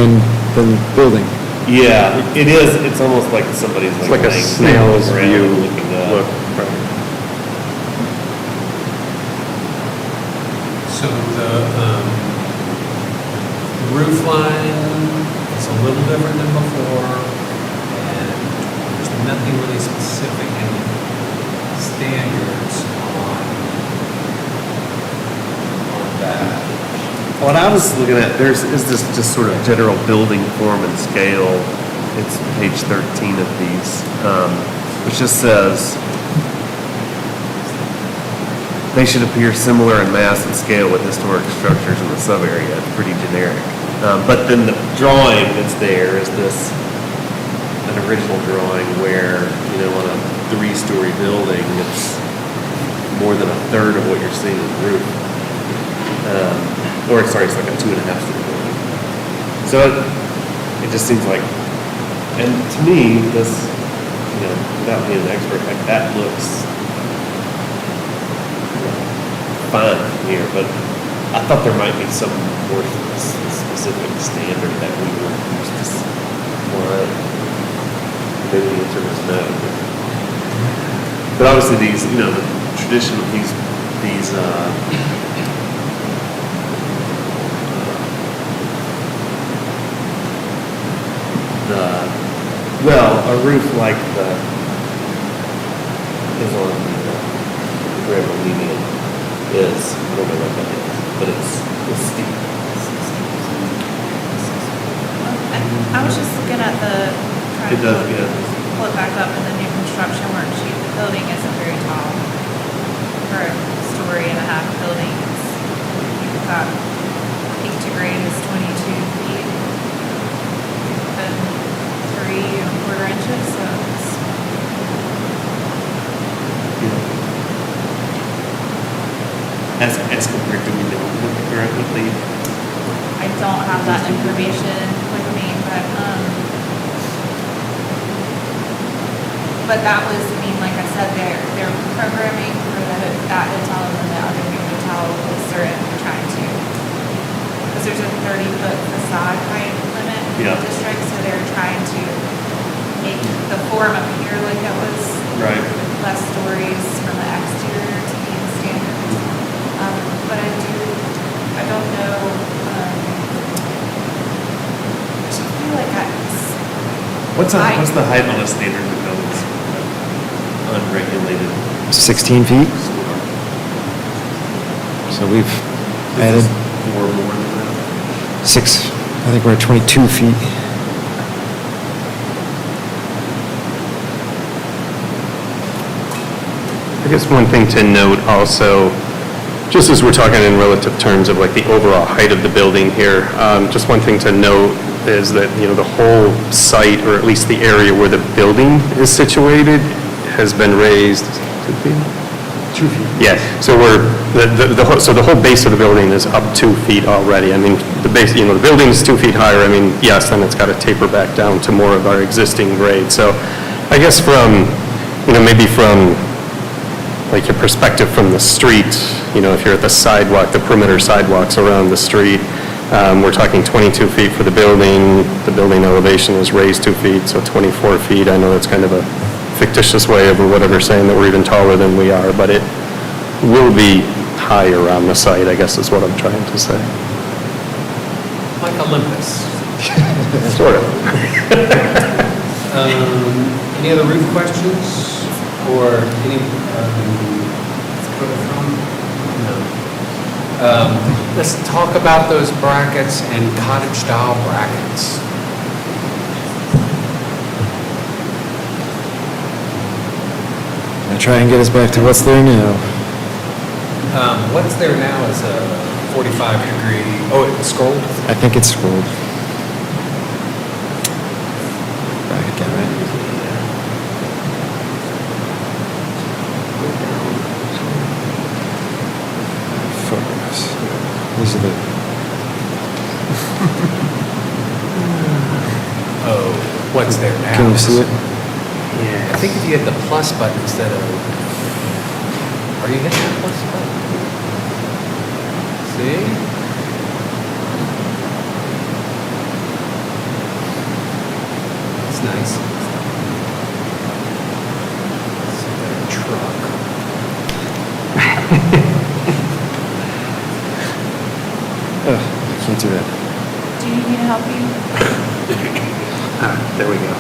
than building. Yeah, it is, it's almost like somebody's It's like a laying snail's around view and looking up. look. So the roof line is a little different than before, and there's nothing really specific in standards on that. What I was looking at, is this just sort of general building form and scale. It's page 13 of these, which just says, they should appear similar in mass and scale with historic structures in the sub-area. It's pretty generic. But then the drawing that's there is an original drawing where, on a 3-story building, it's more than a third of what you're seeing in the roof. It's like a 2.5-story building. So it just seems like, and to me, this, without being an expert, like that looks fine here, but I thought there might be some more specific standard that we would use to apply. Maybe the answer is no. But obviously these, the tradition of these a roof like is on the Grand Median is, I don't know what that is, but it's steep. I was just looking at trying It to does, pull it back up in the new construction worksheet. The building isn't very tall. For a 1.5-story building, you've got peak to grade is 22 feet. And 3¼ inches, so it's As compared to, with the, I don't have that information with me, but that was, like I said, their programming for that hotel and the other new hotel was certain, trying to, because there's a 30-foot facade height limit in the district, so they're trying to make the form appear like it was right. less stories from the exterior to be in standards. But I don't know, I just feel like What's the height on a standard that goes unread? regulated. 16 feet. So we've added Or more than that. 6, I think we're at 22 feet. I guess one thing to note also, just as we're talking in relative terms of like the overall height of the building here, just one thing to note is that, the whole site, or at least the area where the building is situated, has been raised 2 feet? 2 feet. Yeah, so the whole base of the building is up 2 feet already. I mean, the base, the building is 2 feet higher. I mean, yes, then it's got to taper back down to more of our existing grade. So I guess from, maybe from like your perspective from the street, if you're at the sidewalk, the perimeter sidewalks around the street, we're talking 22 feet for the building elevation is raised 2 feet, so 24 feet. I know that's kind of a fictitious way of whatever saying that we're even taller than we are, but it will be higher on the site, I guess is what I'm trying to say. Like Olympus. Sort of. Any other roof questions? Or any, no. Let's talk about those brackets and cottage-style brackets. I'll try and get us back to what's there now. What's there now is a 45-degree, it's scrolled? I think it's scrolled. Bracket again, right? Photographs. These are the... Oh, what's there now? Can you see it? Yeah, I think if you hit the plus button instead of, are you hitting the plus button? See? It's nice. It's like a truck. Ugh, I can't do that. Do you need me to help you? There we go.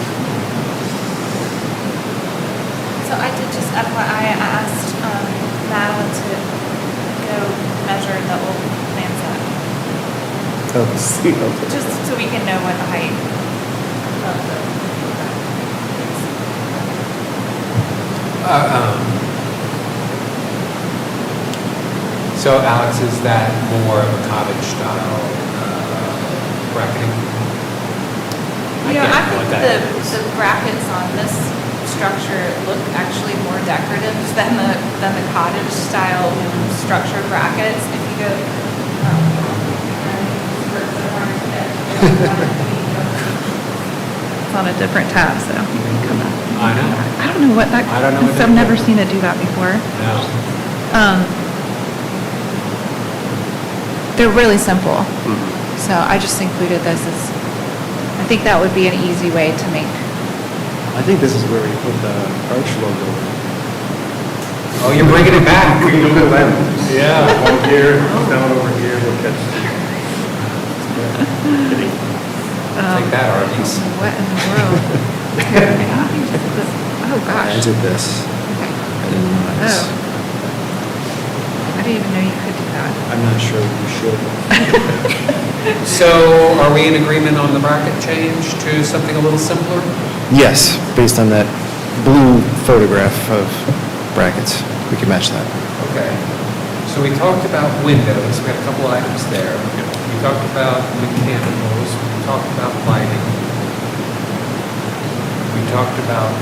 So I did just FYI, I asked Madeline to go measure the old plan set, Oh, just so we can know what the height of the. So Alex, is that more of a cottage style bracketing? I can't know think what that is. the brackets on this structure look actually more decorative than the cottage style structure brackets. If you go, It's on a different tab, so you can come back. I know. I don't know what that, I don't know what I've that never is. seen it do that before. No. They're really simple. So I just included this as, I think that would be an easy way to make. I think this is where we put the arch logo. Oh, you're bringing it back. We can Google them. Yeah. One here, down over here, we'll catch. Take that, Arby's. What in the world? Oh, I gosh. did this. Okay. I didn't know this. Oh. I didn't even know you could do that. I'm not sure you should. So are we in agreement on the bracket change to something a little simpler? Yes, based on that blue photograph of brackets. We can match that. Okay. So we talked about windows, we had a couple items there. We talked about mechanicals, we talked about lighting. We talked about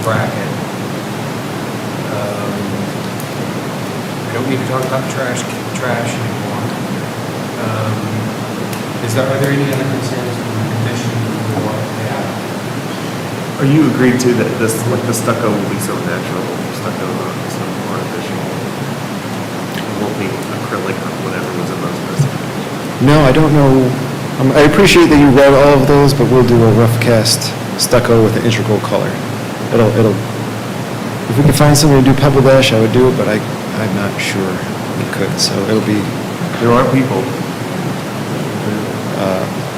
bracket. We don't need to talk about trash anymore. Are there any other concerns from the commission or the applicant? Are you agreed to that this, like the stucco will be so natural, stucco so artificial? It won't be acrylic or whatever was in those specifications? No, I don't know. I appreciate that you read all of those, but we'll do a rough cast stucco with an integral color. If we can find somebody to do pebble dash, I would do it, but I'm not sure we could, so it'll be There are people.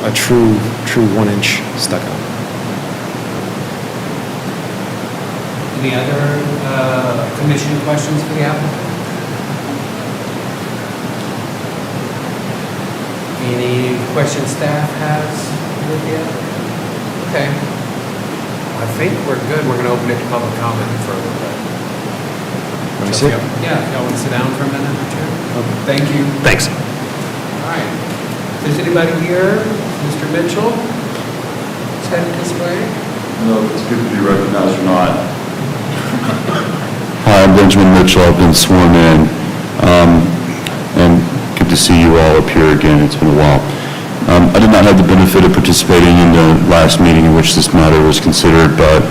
a true 1-inch stucco. Any other commission questions for the applicant? Any questions staff has with the applicant? Okay. I think we're good. We're going to open it to public comment for a little bit. Want to sit? Yeah, if y'all want to sit down for a minute or two. Thank you. Thanks. All right. If there's anybody here, Mr. Mitchell, is headed this way. No, it's good to be recognized or not. Hi, I'm Benjamin Mitchell. I've been sworn in. And good to see you all up here again. It's been a while. I did not have the benefit of participating in the last meeting in which this matter was considered, but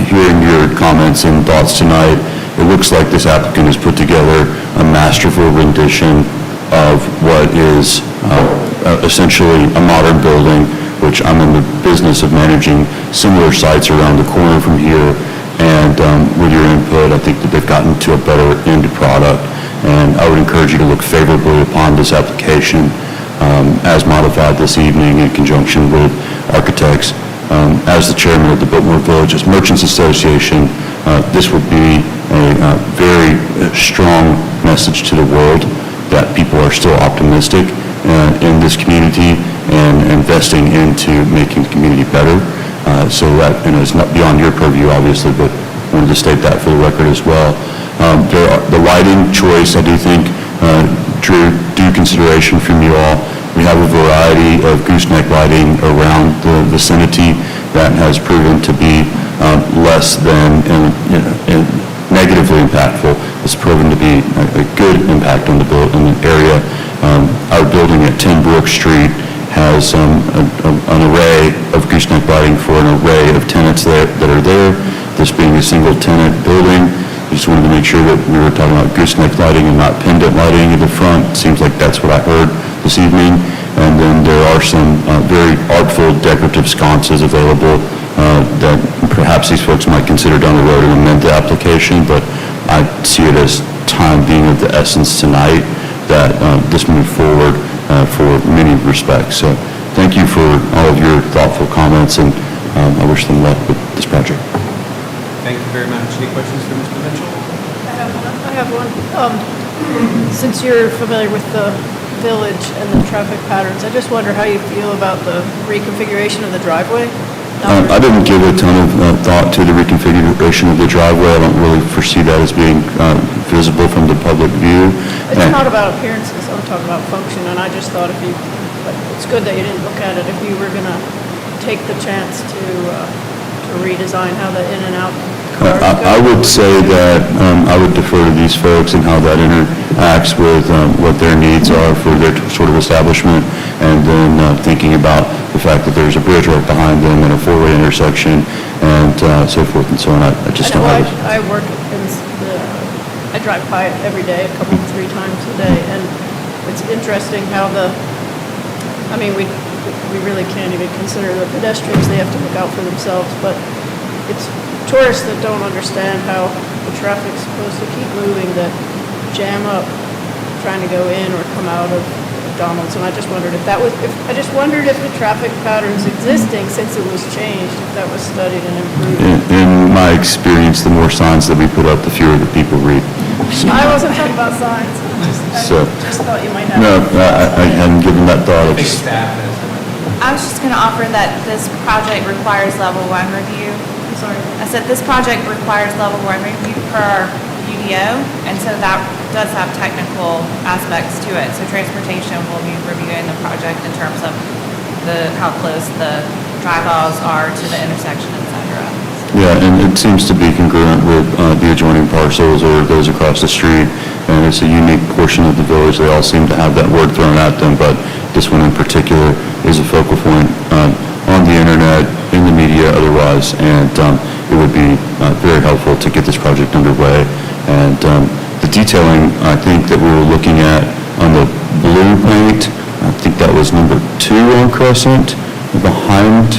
hearing your comments and thoughts tonight, it looks like this applicant has put together a masterful rendition of what is essentially a modern building, which I'm in the business of managing similar sites around the corner from here. And with your input, I think that they've gotten to a better end product. And I would encourage you to look favorably upon this application as modified this evening in conjunction with architects. As the chairman of the Biltmore Villages Merchants Association, this would be a very strong message to the world that people are still optimistic in this community and investing into making the community better. So that, it's not beyond your purview, obviously, but wanted to state that for the record as well. The lighting choice, I do think, drew due consideration from you all. We have a variety of gooseneck lighting around the vicinity that has proven to be less than negatively impactful. It's proven to be a good impact on the area. Our building at 10 Brook Street has an array of gooseneck lighting for an array of tenants that are there. This being a single tenant building, we just wanted to make sure that we were talking about gooseneck lighting and not pendant lighting at the front. Seems like that's what I heard this evening. And then there are some very artful decorative sconces available that perhaps these folks might consider down the road and amend the application, but I see it as time being of the essence tonight that this move forward for many respects. So thank you for all of your thoughtful comments, and I wish them luck with this project. Thank you very much. Any questions for Mr. Mitchell? I have one. Since you're familiar with the village and the traffic patterns, I just wonder how you feel about the reconfiguration of the driveway? I didn't give a ton of thought to the reconfiguration of the driveway. I don't really foresee that as being visible from the public view. It's not about appearances, I'm talking about function, and I just thought it's good that you didn't look at it, if you were gonna take the chance to redesign how the in and out cars go. I would say that I would defer to these folks and how that interacts with what their needs are for their sort of establishment, and then thinking about the fact that there's a bridge right behind them and a four-way intersection and so forth and so on. I just don't have it. I work in I drive by it every day, 3 times a day, and it's interesting how we really can't even consider the pedestrians, they have to look out for themselves, but it's tourists that don't understand how the traffic's supposed to keep moving, that jam up trying to go in or come out of McDonald's, and I just wondered if the traffic patterns existing since it was changed, if that was studied and improved. In my experience, the more signs that we put up, the fewer the people read. I wasn't talking about signs, I just thought you might have. No, I hadn't given that thought. I think staff has. I was just gonna offer that this project requires level 1 review. I'm sorry. I said this project requires level 1 review per our UDO, and so that does have technical aspects to it. So transportation will be reviewing the project in terms of how close the drive aisles are to the intersection, et cetera. Yeah, and it seems to be congruent with the adjoining parcels or those across the street, and it's a unique portion of the village. They all seem to have that word thrown at them, but this one in particular is a focal point on the internet, in the media, otherwise, and it would be very helpful to get this project underway. And the detailing, I think, that we were looking at on the blue paint, I think that was number 2 on Crescent, behind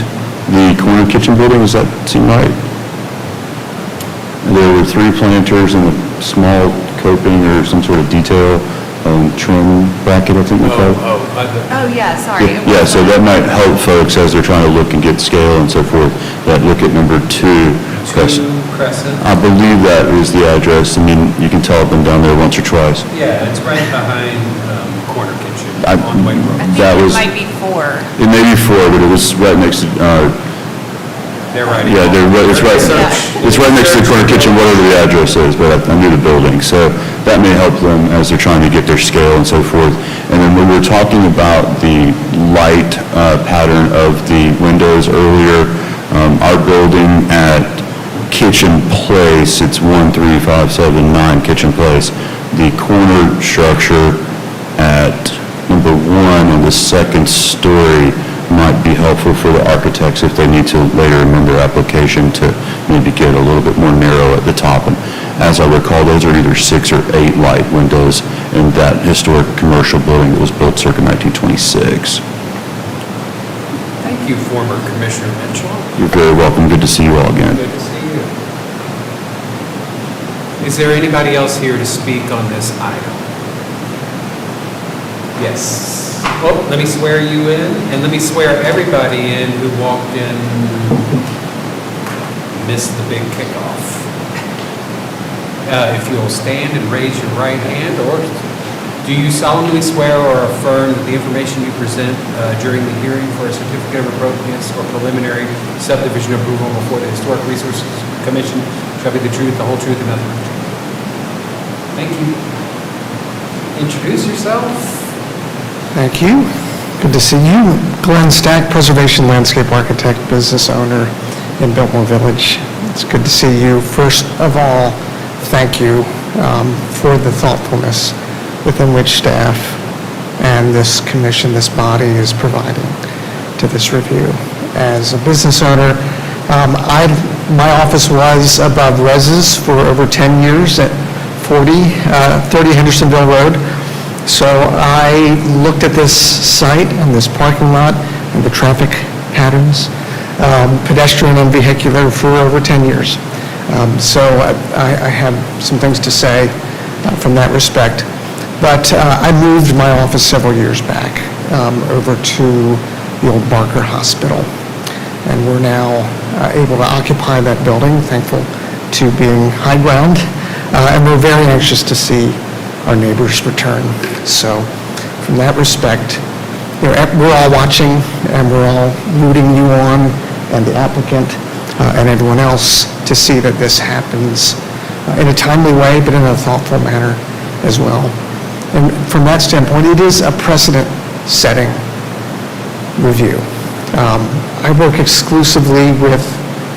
the corner kitchen building. Does that seem right? There were 3 planters and a small coping or some sort of detail trim bracket, I think we call it. Oh, yeah, sorry. Yeah, so that might help folks as they're trying to look and get scale and so forth, that look at number 2 Crescent. 2 Crescent. I believe that is the address. I mean, you can tell I've been down there once or twice. Yeah, it's right behind Corner Kitchen I- on White Road. I think That it was- might be 4. It may be 4, but it was right next to, They're right. yeah, it's right next to the Corner Kitchen, whatever the address is, but I knew the building. So that may help them as they're trying to get their scale and so forth. And then when we were talking about the light pattern of the windows earlier, our building at Kitchen Place, it's 13579 Kitchen Place, the corner structure at number 1 on the second story might be helpful for the architects if they need to later amend their application to maybe get a little bit more narrow at the top. And as I recall, those are either 6 or 8 light windows in that historic commercial building that was built circa 1926. Thank you, former Commissioner Mitchell. You're very welcome. Good to see you all again. Good to see you. Is there anybody else here to speak on this item? Yes. Oh, let me swear you in, and let me swear everybody in who walked in, missed the big kickoff. If you'll stand and raise your right hand, or do you solemnly swear or affirm that the information you present during the hearing for a certificate of appropriateness or preliminary subdivision approval before the Historic Resources Commission shall be the truth, the whole truth, and nothing but the truth? Thank you. Introduce yourself. Thank you. Good to see you. Glenn Stack, Preservation Landscape Architect, business owner in Biltmore Village. It's good to see you. First of all, thank you for the thoughtfulness within which staff and this commission, this body is providing to this review. As a business owner, my office was above Res's for over 10 years at 30 Hendersonville Road. So I looked at this site and this parking lot and the traffic patterns, pedestrian and vehicular, for over 10 years. So I have some things to say from that respect. But I moved my office several years back over to the old Barker Hospital. And we're now able to occupy that building, thankful to being high ground. And we're very anxious to see our neighbors return. So from that respect, we're all watching and we're all rooting you on, and the applicant and everyone else, to see that this happens in a timely way, but in a thoughtful manner as well. And from that standpoint, it is a precedent-setting review. I work exclusively with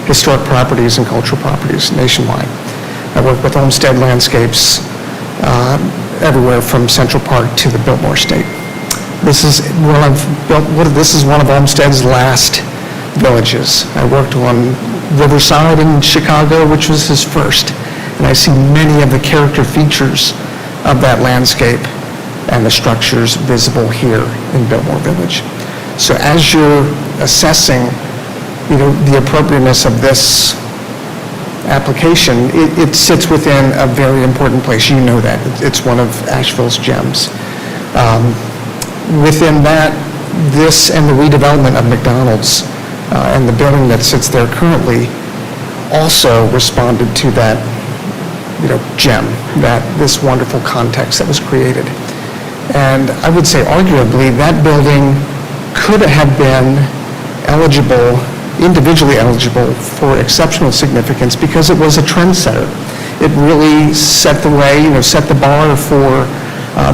historic properties and cultural properties nationwide. I work with Olmsted Landscapes everywhere from Central Park to the Biltmore Estate. This is one of Olmsted's last villages. I worked on Riverside in Chicago, which was his first, and I see many of the character features of that landscape and the structures visible here in Biltmore Village. So as you're assessing, the appropriateness of this application, it sits within a very important place. You know that. It's one of Asheville's gems. Within that, this and the redevelopment of McDonald's and the building that sits there currently also responded to that, gem, this wonderful context that was created. And I would say arguably that building could have been individually eligible for exceptional significance because it was a trendsetter. It really set the way, set the bar for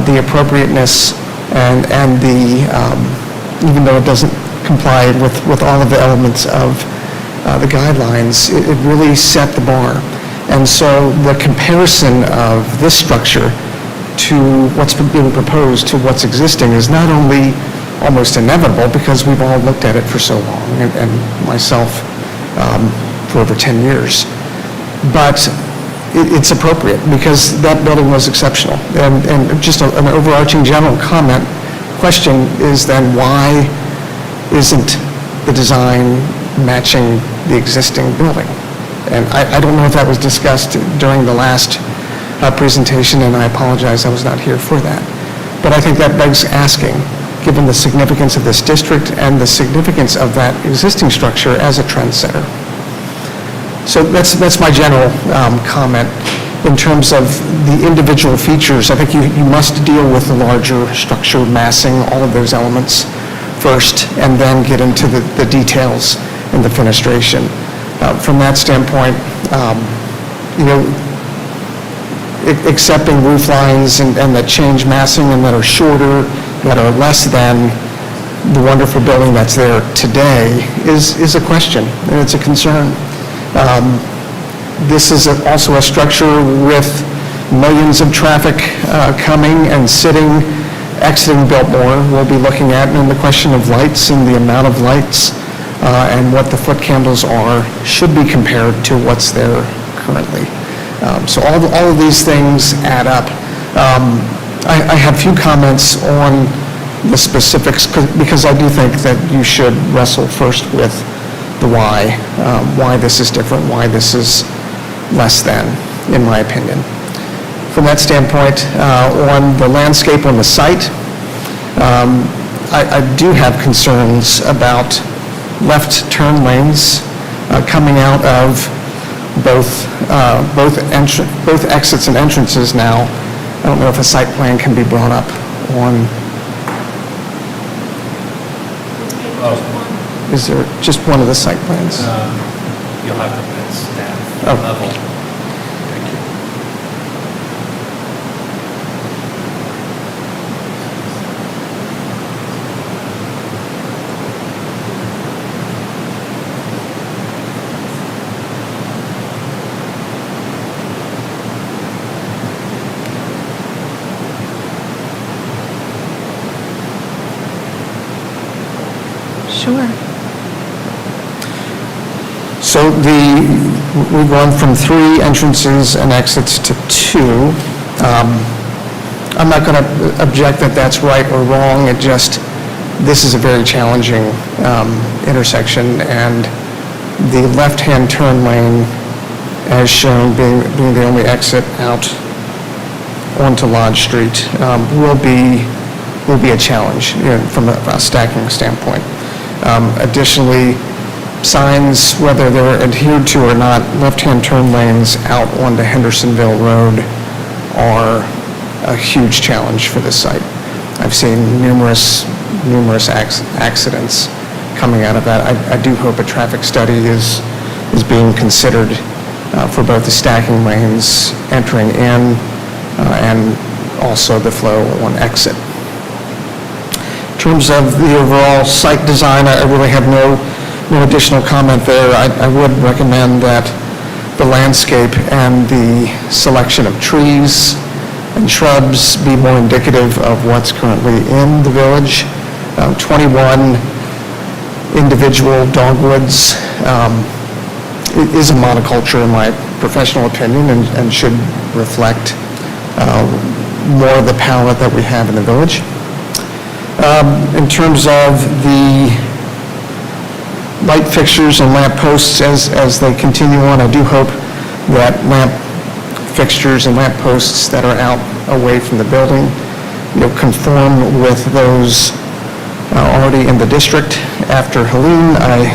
the appropriateness and the, even though it doesn't comply with all of the elements of the guidelines, it really set the bar. And so the comparison of this structure to what's being proposed to what's existing is not only almost inevitable, because we've all looked at it for so long, and myself for over 10 years, but it's appropriate because that building was exceptional. And just an overarching general question is then, why isn't the design matching the existing building? And I don't know if that was discussed during the last presentation, and I apologize, I was not here for that. But I think that begs asking, given the significance of this district and the significance of that existing structure as a trendsetter. So that's my general comment. In terms of the individual features, I think you must deal with the larger structure, massing, all of those elements first, and then get into the details and the fenestration. From that standpoint, accepting roof lines and that change massing and that are shorter, that are less than the wonderful building that's there today is a question, and it's a concern. This is also a structure with millions of traffic coming and sitting, exiting Biltmore. We'll be looking at, and the question of lights and the amount of lights and what the foot candles are should be compared to what's there currently. So all of these things add up. I have few comments on the specifics because I do think that you should wrestle first with the why this is different, why this is less than, in my opinion. From that standpoint, on the landscape on the site, I do have concerns about left turn lanes coming out of both exits and entrances now. I don't know if a site plan can be brought up on. Is there just one of the site plans? You'll have to put staff Oh. level. Sure. So we've gone from 3 entrances and exits to 2. I'm not going to object that that's right or wrong, this is a very challenging intersection, and the left-hand turn lane, as shown, being the only exit out onto Lodge Street, will be a challenge from a stacking standpoint. Additionally, signs, whether they're adhered to or not, left-hand turn lanes out onto Hendersonville Road are a huge challenge for this site. I've seen numerous accidents coming out of that. I do hope a traffic study is being considered for both the stacking lanes entering in and also the flow on exit. In terms of the overall site design, I really have no additional comment there. I would recommend that the landscape and the selection of trees and shrubs be more indicative of what's currently in the village. 21 individual dogwoods is a monoculture in my professional opinion and should reflect more of the palette that we have in the village. In terms of the light fixtures and lamp posts as they continue on, I do hope that lamp fixtures and lamp posts that are out away from the building conform with those already in the district. After Helene, I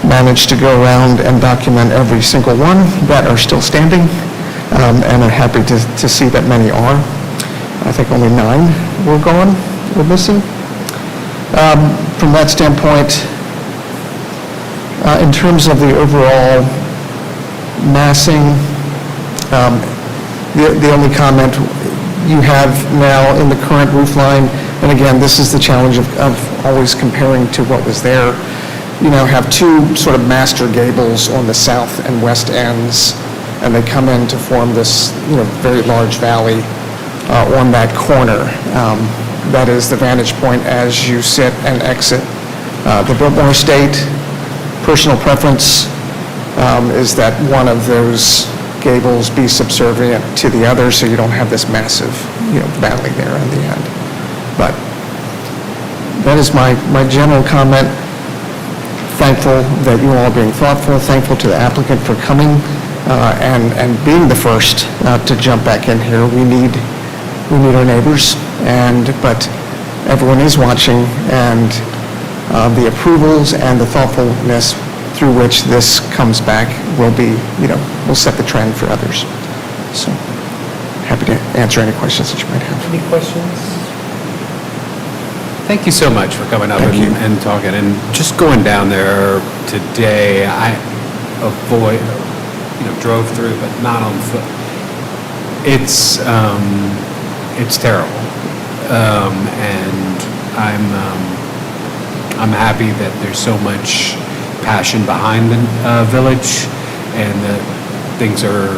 managed to go around and document every single one that are still standing, and I'm happy to see that many are. I think only 9 were gone. We're missing. From that standpoint, in terms of the overall massing, the only comment you have now in the current roof line, and again, this is the challenge of always comparing to what was there, you now have 2 sort of master gables on the south and west ends, and they come in to form this very large valley on that corner. That is the vantage point as you sit and exit the Biltmore Estate. Personal preference is that one of those gables be subservient to the other so you don't have this massive valley there in the end. But that is my general comment. Thankful that you all are being thoughtful, thankful to the applicant for coming and being the first to jump back in here. We need our neighbors, but everyone is watching, and the approvals and the thoughtfulness through which this comes back will be, will set the trend for others. So happy to answer any questions that you might have. Any questions? Thank you so much for coming up Thank you. and talking. And just going down there today, I drove through, but not on foot. It's terrible. And I'm happy that there's so much passion behind the village and that things are,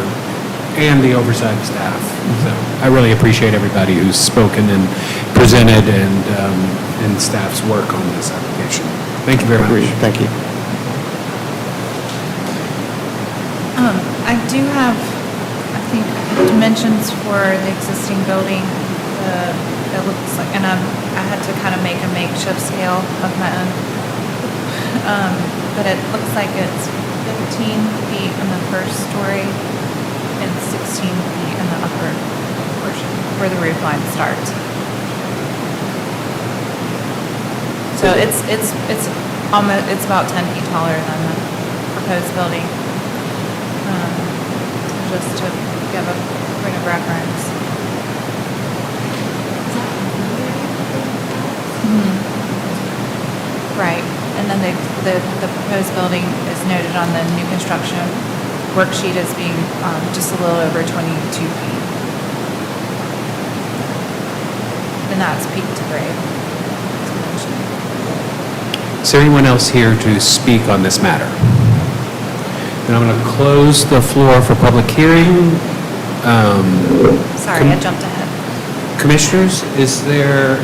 and the oversight of staff. So I really appreciate everybody who's spoken and presented and staff's work on this application. Thank you very much. Agreed. Thank you. I do have, I think, dimensions for the existing building. It looks like, and I had to kind of make a makeshift scale of my own. But it looks like it's 15 feet in the first story and 16 feet in the upper portion where the roof line starts. So it's almost, it's about 10 feet taller than the proposed building. Just to give a point of reference. Right, and then the proposed building is noted on the new construction worksheet as being just a little over 22 feet. And that's peak to grade. Is there anyone else here to speak on this matter? Then I'm going to close the floor for public hearing. Sorry, I jumped ahead. Commissioners, is there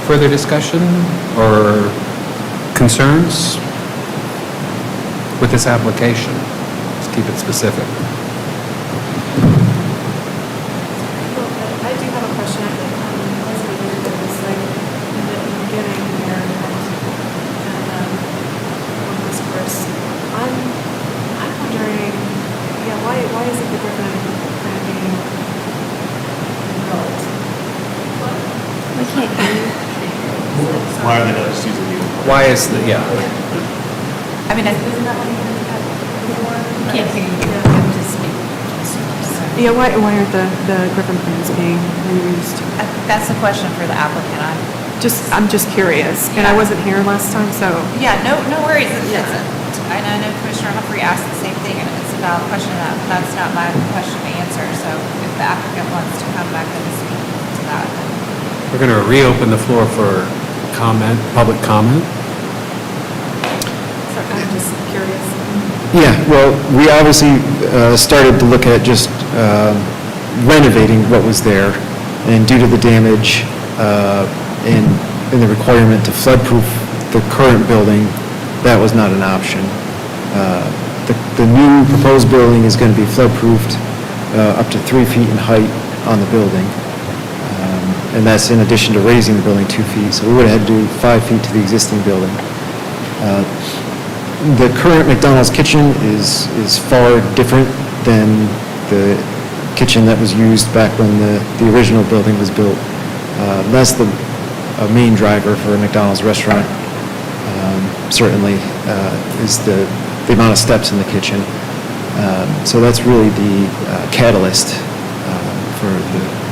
further discussion or concerns with this application? Let's keep it specific. Well, I do have a question. I think Leslie did this, like, in the beginning there, and one was Chris. I'm wondering, why is it the Griffin plan being built? We can't hear you. Why are they not just using uniform? Why is the, yeah. I mean, Isn't that what you had before? Can't hear you. You have to speak. Yeah, why aren't the Griffin plans being reused? that's the question for the applicant. I'm just curious, and I wasn't here last time, so. Yeah, no worries. Yeah. I know Commissioner Humphrey asked the same thing, and it's about a question that, that's not my question to answer. So if the applicant wants to come back and speak to that. We're going to reopen the floor for comment, public comment. So I'm just curious. Yeah, well, we obviously started to look at just renovating what was there, and due to the damage and the requirement to flood-proof the current building, that was not an option. The new proposed building is going to be flood-proofed up to 3 feet in height on the building, and that's in addition to raising the building 2 feet, so we would have had to do 5 feet to the existing building. The current McDonald's kitchen is far different than the kitchen that was used back when the original building was built. That's the main driver for a McDonald's restaurant, certainly, is the amount of steps in the kitchen. So that's really the catalyst for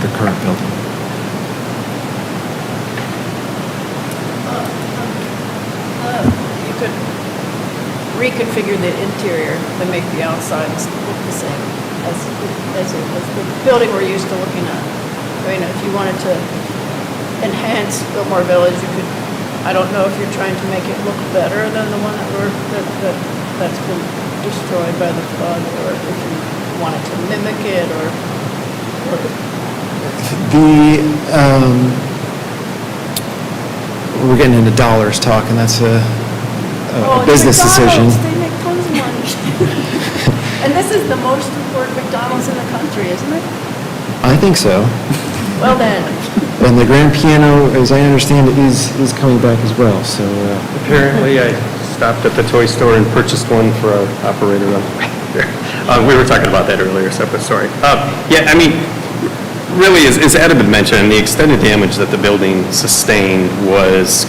the current building. You could reconfigure the interior to make the outsides look the same as the building we're used to looking at. I mean, if you wanted to enhance Biltmore Village, you could, I don't know if you're trying to make it look better than the one that's been destroyed by the flood, or if you wanted to mimic it, or We're getting into dollars talk, and that's a Oh, it's business decision. McDonald's. They make tons of money. And this is the most important McDonald's in the country, isn't it? I think so. Well then, And the grand piano, as I understand it, is coming back as well, so. Apparently, I stopped at the toy store and purchased one for our operator on the way here. We were talking about that earlier, so, but sorry. Yeah, I mean, really, as Adam had mentioned, the extended damage that the building sustained was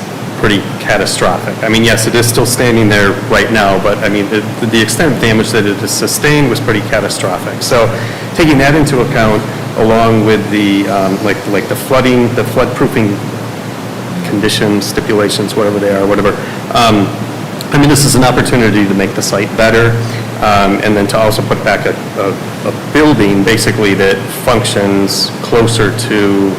pretty catastrophic. I mean, yes, it is still standing there right now, but I mean, the extent of damage that it has sustained was pretty catastrophic. So taking that into account, along with the, like the flooding, the flood-proofing conditions, stipulations, whatever they are, whatever, I mean, this is an opportunity to make the site better, and then to also put back a building, basically, that functions closer to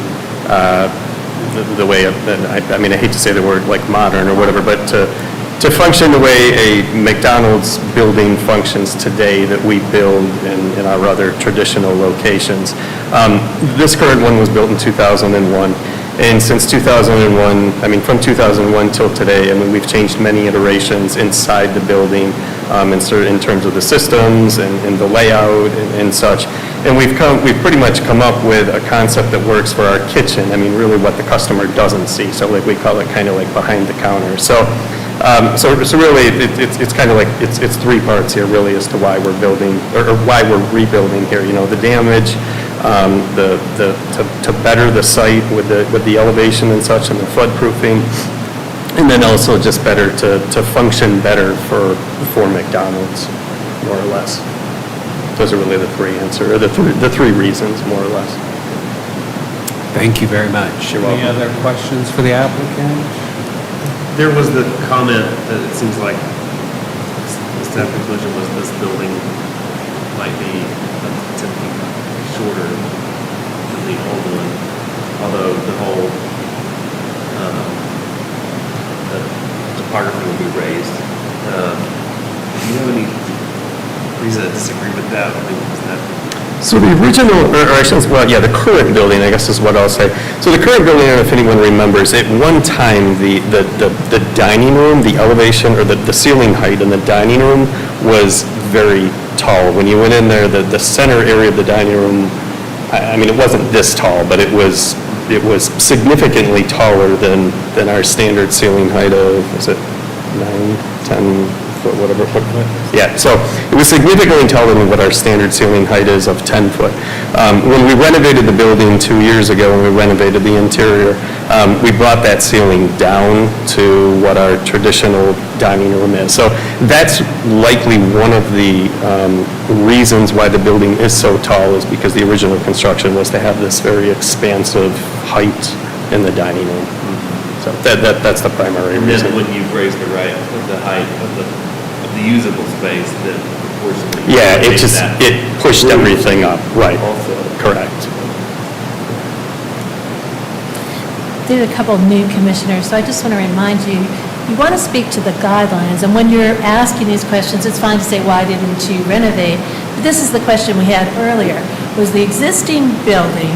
the way of, I mean, I hate to say the word like modern or whatever, but to function the way a McDonald's building functions today that we build in our other traditional locations. This current one was built in 2001. And since 2001, I mean, from 2001 till today, I mean, we've changed many iterations inside the building in terms of the systems and the layout and such. And we've pretty much come up with a concept that works for our kitchen. I mean, really what the customer doesn't see. So like we call it kind of like behind the counter. So really, it's kind of like, it's three parts here really as to why we're building, or why we're rebuilding here. You know, the damage, to better the site with the elevation and such and the floodproofing, and then also just better to function better for McDonald's, more or less. Those are really the three reasons, more or less. Thank you very much. You're welcome. Any other questions for the applicant? There was the comment that it seems like the staff conclusion was this building might be 10 feet shorter than the old one, although the whole the topography will be raised. Do you have any reason to disagree with that? I mean, is that... So the original, or I should say, well, yeah, the current building, I guess is what I'll say. So the current building, I don't know if anyone remembers, at one time, the dining room, the elevation, or the ceiling height in the dining room was very tall. When you went in there, the center area of the dining room, I mean, it wasn't this tall, but it was significantly taller than our standard ceiling height of, is it 9, 10 foot, whatever. Yeah, so it was significantly taller than what our standard ceiling height is of 10 foot. When we renovated the building 2 years ago, when we renovated the interior, we brought that ceiling down to what our traditional dining room is. So that's likely one of the reasons why the building is so tall, is because the original construction was to have this very expansive height in the dining room. So that's the primary And reason. then when you've raised the height of the usable space, then proportionally. Yeah, it pushed everything up, right. Also. Correct. There's a couple of new commissioners, so I just want to remind you, you want to speak to the guidelines, and when you're asking these questions, it's fine to say, why didn't you renovate? But this is the question we had earlier. Was the existing building,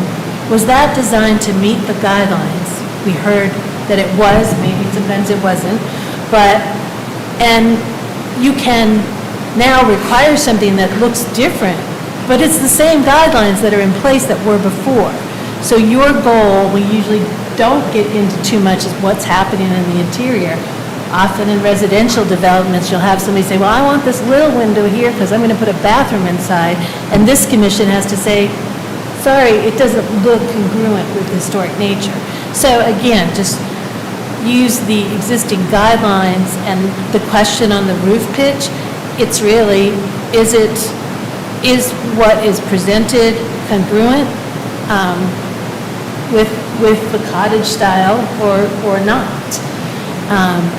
was that designed to meet the guidelines? We heard that it was, maybe sometimes it wasn't, and you can now require something that looks different, but it's the same guidelines that are in place that were before. So your goal, we usually don't get into too much, is what's happening in the interior. Often in residential developments, you'll have somebody say, well, I want this little window here because I'm going to put a bathroom inside, and this commission has to say, sorry, it doesn't look congruent with historic nature. So again, just use the existing guidelines, and the question on the roof pitch, it's really, is what is presented congruent with the cottage style or not?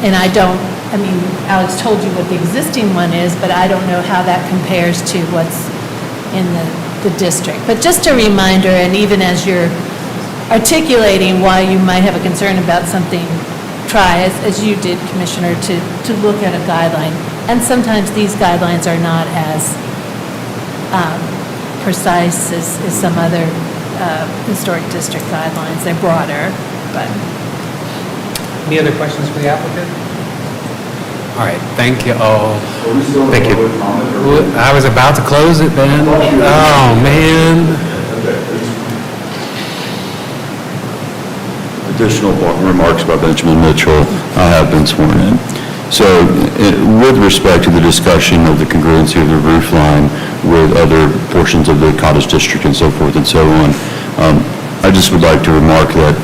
And I mean, Alex told you what the existing one is, but I don't know how that compares to what's in the district. But just a reminder, and even as you're articulating why you might have a concern about something, try, as you did, Commissioner, to look at a guideline. And sometimes these guidelines are not as precise as some other historic district guidelines. They're broader, but... Any other questions for the applicant? All right, thank you all. Thank you. I was about to close it, Ben. Oh, man. Additional remarks by Benjamin Mitchell. I have been sworn in. So with respect to the discussion of the congruency of the roof line with other portions of the cottage district and so forth and so on, I just would like to remark that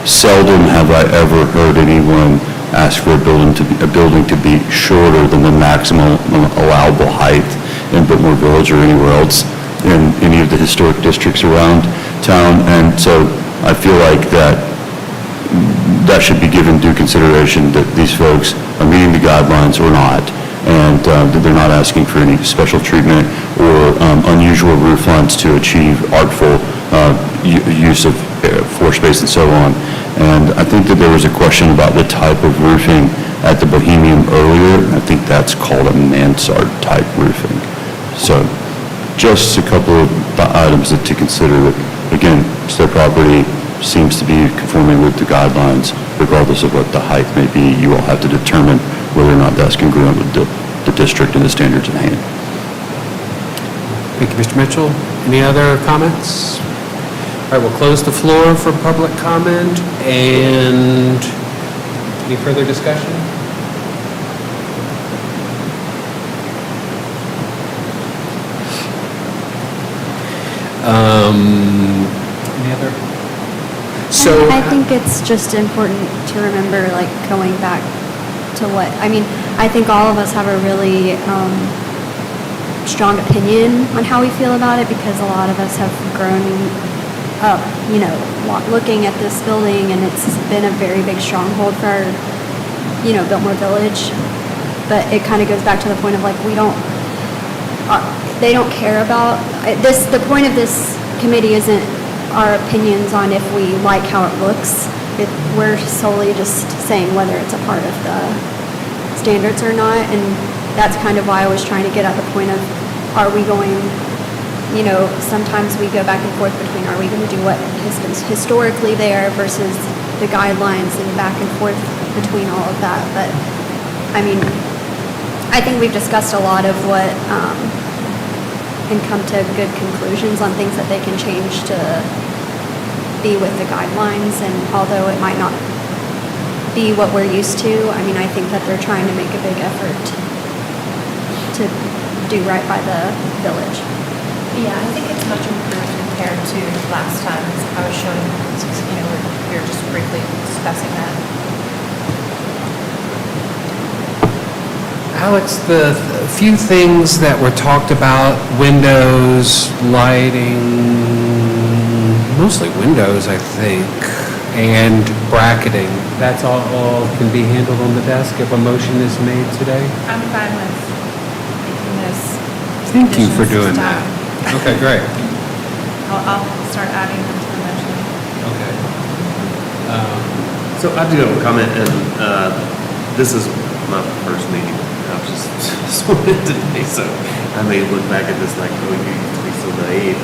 seldom have I ever heard anyone ask for a building to be shorter than the maximum allowable height in Biltmore Village or anywhere else in any of the historic districts around town. And so I feel like that should be given due consideration, that these folks are meeting the guidelines or not, and that they're not asking for any special treatment or unusual roof lines to achieve artful use of floor space and so on. And I think that there was a question about the type of roofing at the Bohemian earlier. I think that's called a mansard type roofing. So just a couple of items to consider. That, again, it's their property, seems to be conforming with the guidelines, regardless of what the height may be. You all have to determine whether or not that's congruent with the district and the standards in hand. Thank you, Mr. Mitchell. Any other comments? All right, we'll close the floor for public comment, and any further discussion? Any other? So I think it's just important to remember, like, going back to what, I mean, I think all of us have a really strong opinion on how we feel about it, because a lot of us have grown up, you know, looking at this building, and it's been a very big stronghold for our, you know, Biltmore Village. But it kind of goes back to the point of, like, they don't care about this. The point of this committee isn't our opinions on if we like how it looks. We're solely just saying whether it's a part of the standards or not. And that's kind of why I was trying to get at the point of, are we going, you know, sometimes we go back and forth between, are we going to do what has been historically there versus the guidelines, and back and forth between all of that. But I mean, I think we've discussed a lot of what, and come to good conclusions on things that they can change to be with the guidelines. And although it might not be what we're used to, I mean, I think that they're trying to make a big effort to do right by the village. Yeah, I think it's much improved compared to last time. I was showing, you know, we were just briefly discussing that. Alex, the few things that were talked about, windows, lighting, mostly windows, I think, and bracketing, that's all can be handled on the desk if a motion is made today? I'm fine with making this. Thank you for doing additions to that. time. Okay, great. I'll start adding them to the motion. Okay. So I do have a comment, and this is my first meeting. I was just sworn in today, so I may look back at this like, oh, you used to be so naive.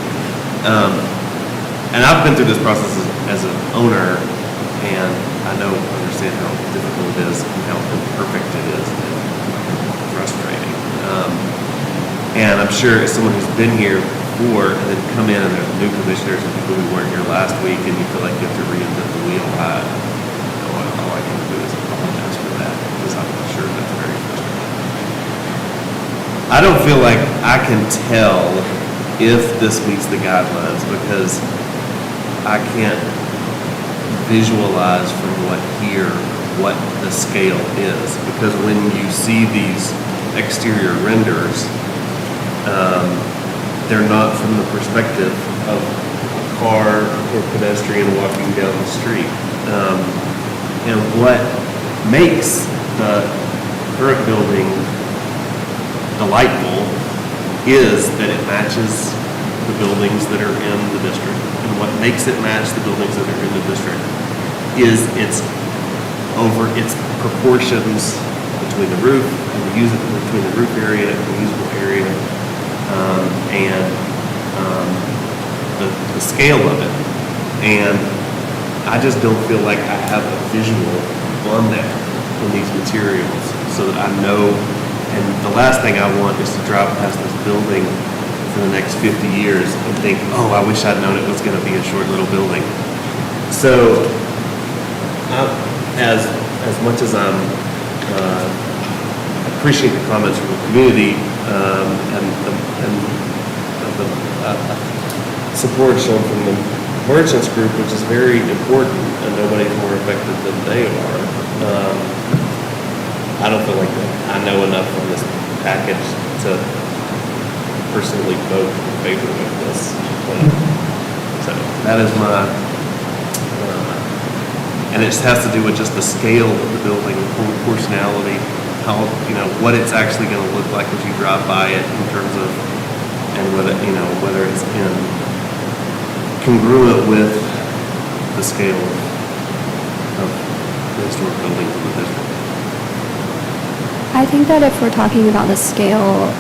And I've been through this process as an owner, and I understand how difficult it is and how imperfect it is and frustrating. And I'm sure as someone who's been here before and then come in and there's new commissioners and people who weren't here last week, and you feel like you have to reinvent the wheel, all I can do is apologize for that, because I'm sure that's very frustrating. I don't feel like I can tell if this meets the guidelines, because I can't visualize from what the scale is. Because when you see these exterior renders, they're not from the perspective of a car or pedestrian walking down the street. And what makes the current building delightful is that it matches the buildings that are in the district. And what makes it match the buildings that are in the district is its proportions between the roof and between the roof area and the usable area, and the scale of it. And I just don't feel like I have a visual on that in these materials, so that I know. And the last thing I want is to drive past this building for the next 50 years and think, oh, I wish I'd known it was going to be a short little building. So, as much as I appreciate the comments from the community and the support shown from the merchants group, which is very important, and nobody's more effective than they are. I don't feel like I know enough from this package to personally vote in favor of this plan. So that is my, and it just has to do with just the scale of the building, proportionality, how, what it's actually going to look like as you drive by it in terms of, and whether it's congruent with the scale of the historic buildings in the district. I think that if we're talking about the scale,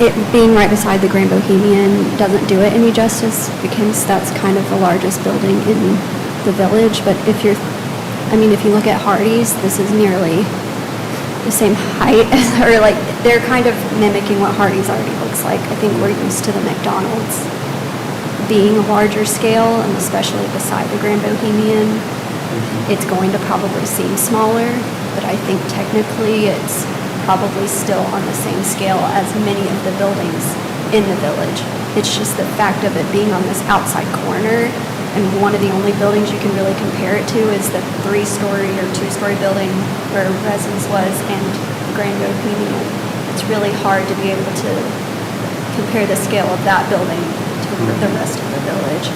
it being right beside the Grand Bohemian doesn't do it any justice because that's kind of the largest building in the village. But if you look at Hardee's, this is nearly the same height, or like they're kind of mimicking what Hardee's already looks like. I think we're used to the McDonald's being a larger scale, and especially beside the Grand Bohemian, it's going to probably seem smaller, but I think technically it's probably still on the same scale as many of the buildings in the village. It's just the fact of it being on this outside corner, and one of the only buildings you can really compare it to is the 3-story or 2-story building where Residence was and the Grand Bohemian. It's really hard to be able to compare the scale of that building to the rest of the village. I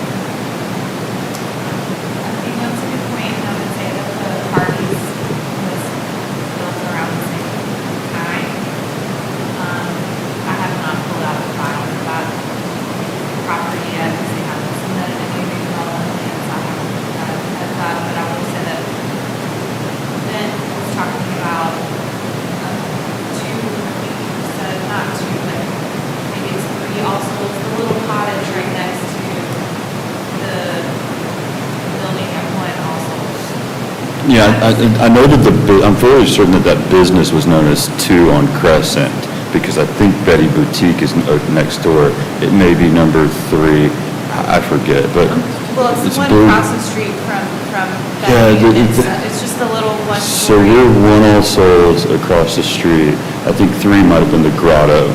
think that's a good point. I would say that the Hardee's was built around the same time. I have not pulled out the file for that property yet because they haven't submitted any redevelopment plans. I haven't looked at that, but I will say that Ben was talking about two, I think you said not two, but maybe it's 3 also. It's the little cottage right next to the building at 1 also. Yeah, I know that I'm fairly certain that that business was known as 2 on Crescent, because I think Betty Boutique is next door. It may be number 3, I forget, but. Well, it's one blue. across the street from Yeah, that. It's just a little one. So we're 1 All Souls across the street. I think 3 might have been the Grotto.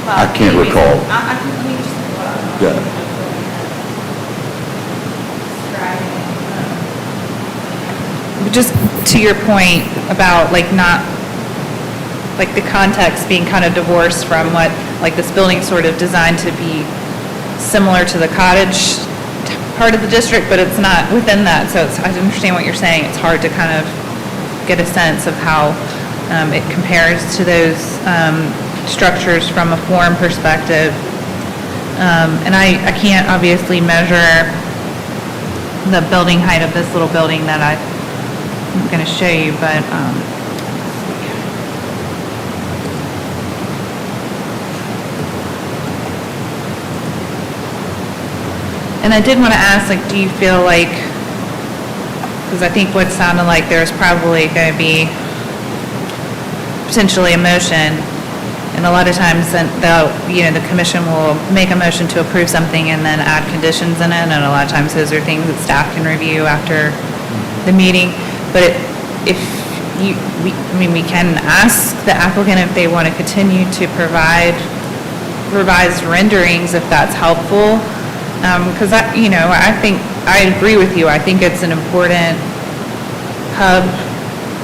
I can't recall. I can, let me just pull it up. Yeah. Just to your point about like not, like the context being kind of divorced from what, like this building's sort of designed to be similar to the cottage part of the district, but it's not within that. So I understand what you're saying. It's hard to kind of get a sense of how it compares to those structures from a form perspective. And I can't obviously measure the building height of this little building that I'm going to show you, but and I did want to ask, like, do you feel like, because I think what sounded like there's probably going to be potentially a motion, and a lot of times then the commission will make a motion to approve something and then add conditions in it, and a lot of times those are things that staff can review after the meeting. But if we can ask the applicant if they want to continue to provide revised renderings if that's helpful. Because I think, I agree with you. I think it's an important hub,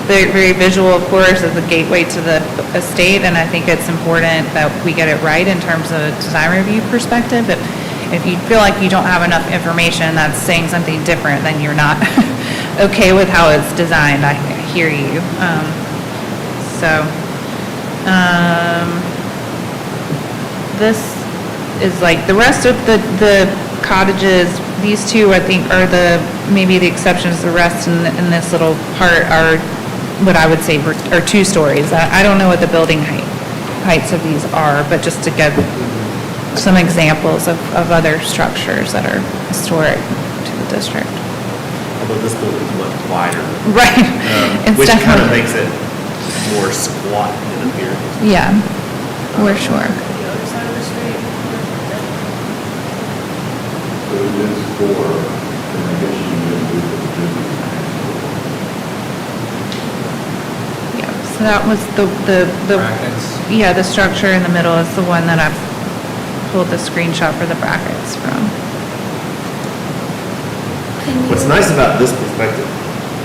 very, very visual, of course, as a gateway to the estate, and I think it's important that we get it right in terms of a design review perspective. But if you feel like you don't have enough information that's saying something different, then you're not okay with how it's designed. I hear you. This is like the rest of the cottages. These 2, I think, are maybe the exceptions. The rest in this little part are what I would say are 2 stories. I don't know what the building heights of these are, but just to give some examples of other structures that are historic to the district. Although this building is much wider. Right. Which kind of makes it more squat in appearance. Yeah, we're sure. The other side of the street. So it is 4, and I guess you would do the business. Yeah, so that was the Brackets. Yeah, the structure in the middle is the one that I've pulled the screenshot for the brackets from. What's nice about this perspective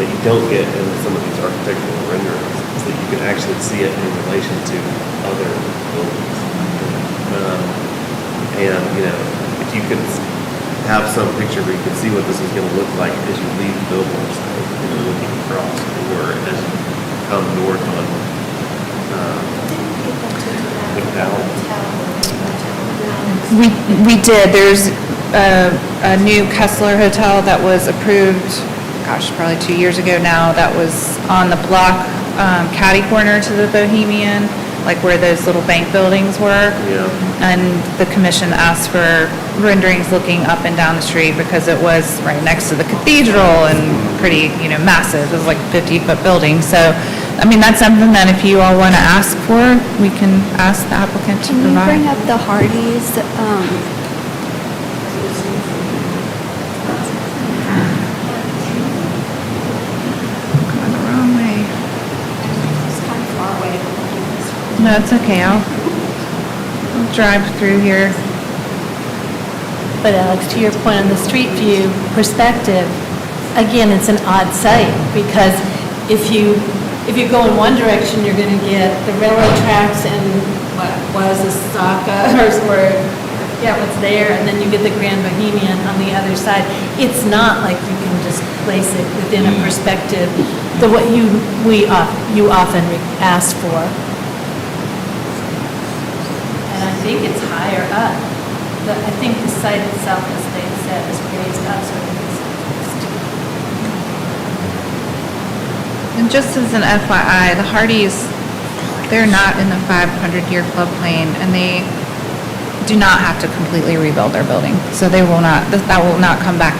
that you don't get in some of these architectural renderings is that you can actually see it in relation to other buildings. And, you know, if you could have some picture where you can see what this is gonna look like as you leave the billboard, you know, looking across, or as you come north on, We did, there's a new Kessler Hotel that was approved, gosh, probably 2 years ago now, that was on the block, catty corner to the Bohemian, like where those little bank buildings were. Yeah. And the commission asked for renderings looking up and down the street because it was right next to the cathedral and pretty, you know, massive. It was like a 50-foot building. So, I mean, that's something that if you all want to ask for, we can ask the applicant to Can you bring provide. up the Hardys? Going the wrong way. It's kind of far away. No, it's okay. I'll drive through here. But Alex, to your point on the street view perspective, again, it's an odd site because if you go in one direction, you're going to get the railroad tracks and what was a Saka or yeah, what's there, and then you get the Grand Bohemian on the other side. It's not like you can just place it within a perspective the way you often ask for. And I think it's higher up. I think the site itself, as they said, is raised up, so And just as an FYI, the Hardys, they're not in the 500-year floodplain, and they do not have to completely rebuild their building. So they will not, that will not come back,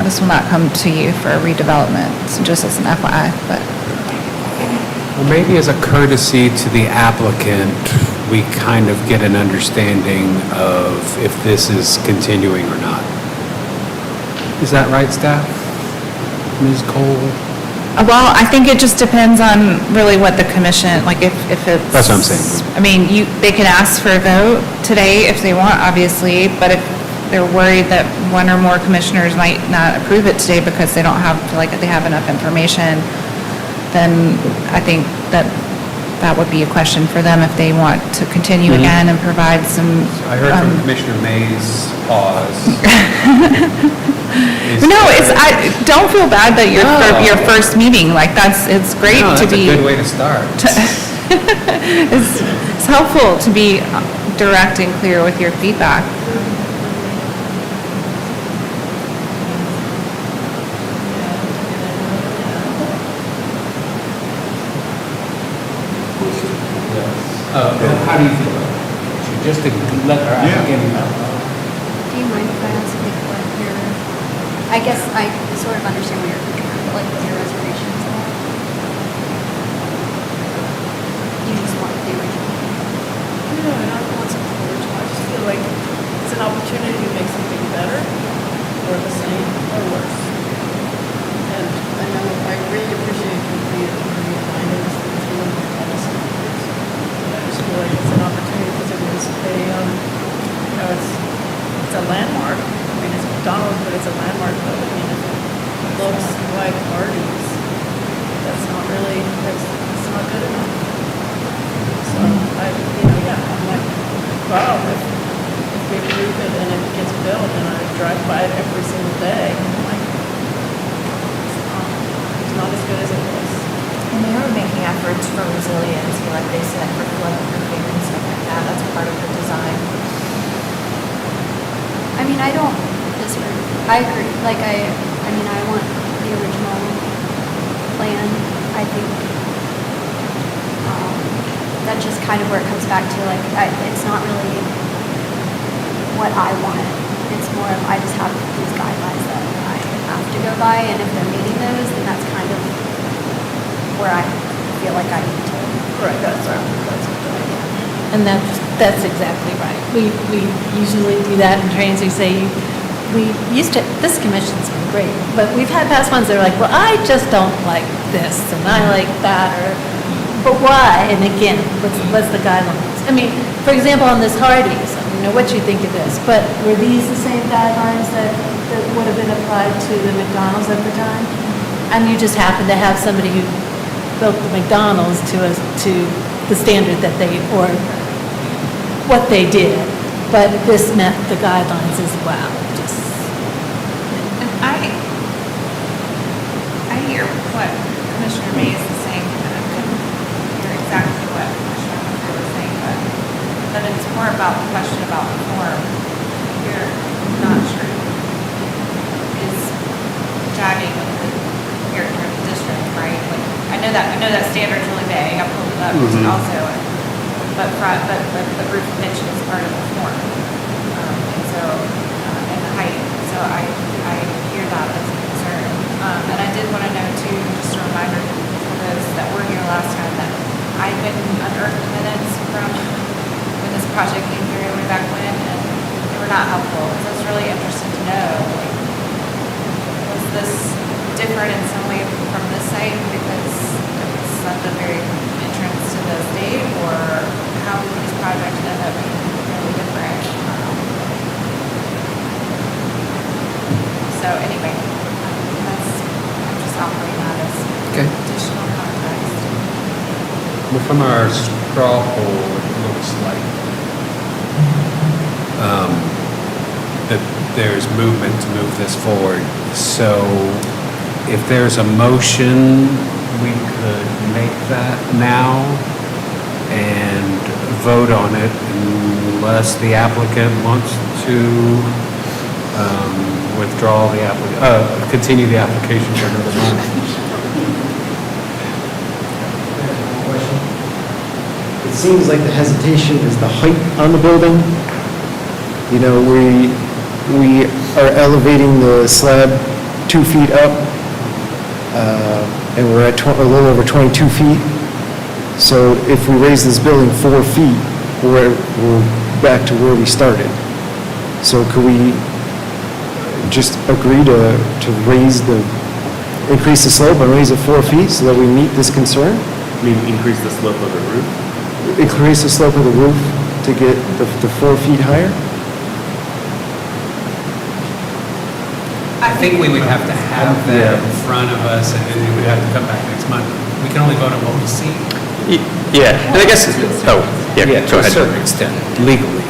this will not come to you for redevelopment, so just as an FYI, but. Well, maybe as a courtesy to the applicant, we kind of get an understanding of if this is continuing or not. Is that right, staff? Ms. Cole? Well, I think it just depends on really what the commission, like if it's. That's what I'm saying. I mean, they can ask for a vote today if they want, obviously, but if they're worried that one or more commissioners might not approve it today because they don't have, like, they have enough information, then I think that would be a question for them if they want to continue again and provide some. I heard from Commissioner May's pause. No, don't feel bad that your first meeting, like it's great No, to that's be. a good way to start. It's helpful to be direct and clear with your feedback. How do you feel about it? Just to let our applicant know. Do you mind if I ask like what your, I guess I sort of understand what you're thinking, but like what your reservations are? You just want the original? No, and I don't want something original. I just feel like it's an opportunity to make something better, or the same, or worse. And I know, I really appreciate you being findings that you and all this. I just feel like it's an opportunity because it was a, you know, it's a landmark. I mean, it's McDonald's, but it's a landmark building. And if it looks like Arby's, that's not really, that's not good enough. So I'm like, wow, if we approve it and it gets built and I drive by it every single day, I'm like, it's not as good as it was. And they are making efforts for resiliency, like they said, for floodproofing and stuff like that. That's part of the design. I mean, I don't disagree. I agree. Like, I mean, I want the original plan. I think that's just kind of where it comes back to, like, it's not really what I want. It's more of I just have these guidelines that I have to go by, and if they're meeting those, then that's kind of where I feel like I need to. Right, that's a good idea. And that's exactly right. We usually do that in trainings. We say, this commission's been great, but we've had past ones that are like, well, I just don't like this, and I like that, but why? And again, what's the guidelines? I mean, for example, on this Hardee's, don't know what you think of this, but were these the same guidelines that would have been applied to the McDonald's at the time? And you just happened to have somebody who built the McDonald's to the standard that they, or what they did, but this met the guidelines as well, just. And I hear what Commissioner Mays is saying, and I couldn't hear exactly what Commissioner Hunter was saying, but it's more about the question about form. You're not sure is driving with the character of the district, right? Like, I know that standard's really vague, I pulled it up also, but the roof pitch is part of the form. And so, and the height, so I hear that as a concern. And I did want to know too, just a reminder for those that were here last time, that I went and unearthed minutes from when this project came through way back when, and they were not helpful. So I was really interested to know, like, was this different in some way from this site because it's at the very entrance to the state, or how did these projects end up being really different? So anyway, I'm just offering that as additional context. Well, from our straw poll, it looks like that there's movement to move this forward. So if there's a motion, we could make that now and vote on it unless the applicant wants to withdraw the continue the application for another month. It seems like the hesitation is the height on the building. You know, we are elevating the slab 2 feet up, and we're at a little over 22 feet. So if we raise this building 4 feet, we're back to where we started. So could we just agree to increase the slope and raise it 4 feet so that we meet this concern? I mean, increase the slope of the roof? Increase the slope of the roof to get the 4 feet higher? I think we would have to have that in front of us, and then we would have to come back next month. We can only vote on what we see. Yeah, and I guess, To go a ahead. certain extent, legally.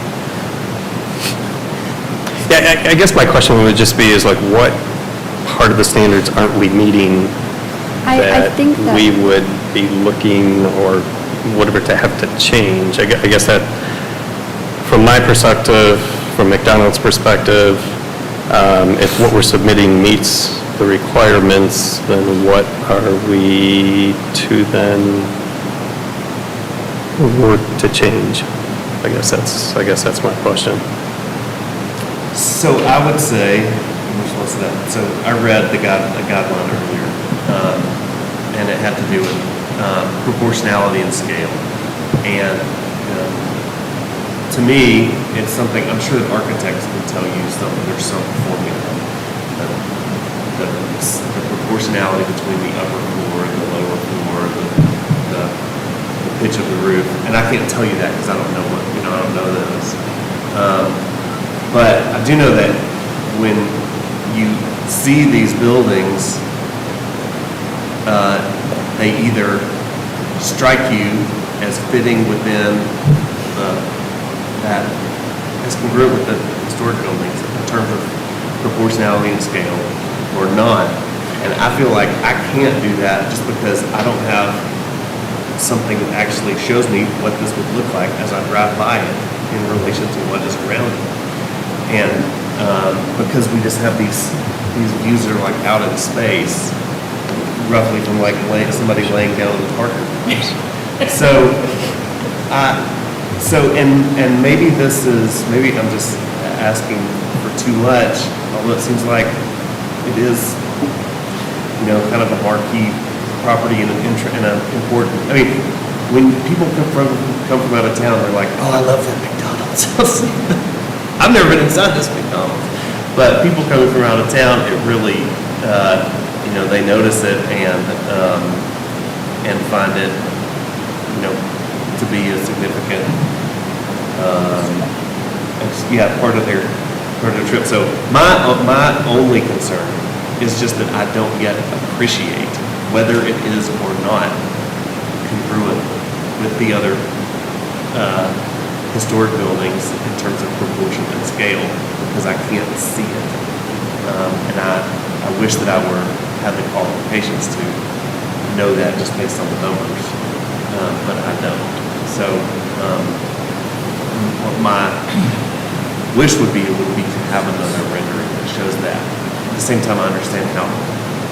Yeah, I guess my question would just be is like, what part of the standards aren't we meeting I think that. we would be looking or whatever to have to change? I guess that, from my perspective, from McDonald's perspective, if what we're submitting meets the requirements, then what are we to then work to change? I guess that's my question. So I would say, in response to that, so I read the guideline earlier, and it had to do with proportionality and scale. And to me, it's something, I'm sure that architects can tell you there's some formula. The proportionality between the upper floor and the lower floor, the pitch of the roof. And I can't tell you that because I don't know I don't know those. But I do know that when you see these buildings, they either strike you as fitting within that as congruent with the historic buildings in terms of proportionality and scale, or not. And I feel like I can't do that just because I don't have something that actually shows me what this would look like as I drive by it in relation to what is around it. And because we just have these views that are like out in space, roughly from like somebody laying down in the parking lot. And maybe maybe I'm just asking for too much, although it seems like it is, kind of a marquee property and an important. I mean, when people come from out of town, they're like, "Oh, I love that McDonald's." I've never been inside this McDonald's, but people coming from out of town, it really, they notice it and find it, to be a significant part of their trip. So my only concern is just that I don't yet appreciate whether it is or not congruent with the other historic buildings in terms of proportion and scale, because I can't see it. And I wish that I had the qualifications to know that just based on the numbers, but I don't. So what my wish would be to have another rendering that shows that. At the same time, I understand how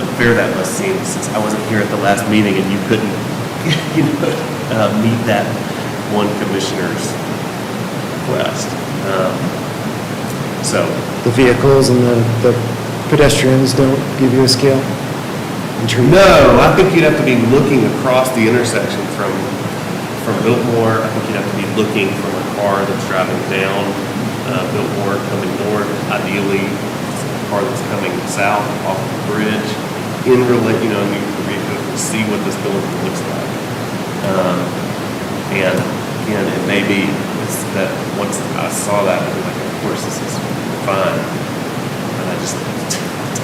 unfair that must seem, since I wasn't here at the last meeting and you couldn't, meet that one commissioner's request. So The vehicles and the pedestrians don't give you a scale? no, I think you'd have to be looking across the intersection from Biltmore. I think you'd have to be looking from a car that's driving down Biltmore coming north. Ideally, it's a car that's coming south off the bridge. And you could see what this building looks like. And again, it may be that once I saw that, I'd be like, of course, this is fine. And I just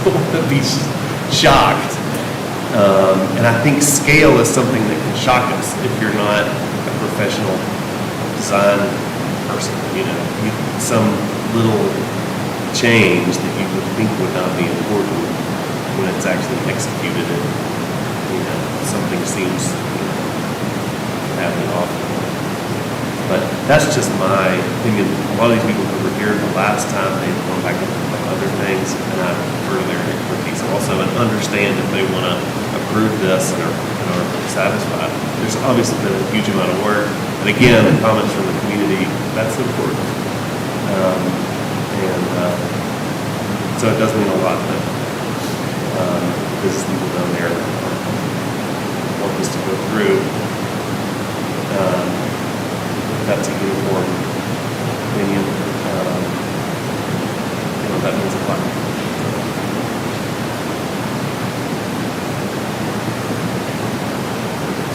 don't want to be shocked. And I think scale is something that can shock us if you're not a professional design person. Some little change that you would think would not be important when it's actually executed, and something seems badly off. But that's just my opinion. A lot of these people who were here the last time, they've gone back and looked at other things, and I refer to their expertise also and understand if they want to approve this and are satisfied. There's obviously been a huge amount of work, and again, the comments from the community, that's important. So it does mean a lot that business people down there want this to go through. That's a uniform opinion. That means a lot.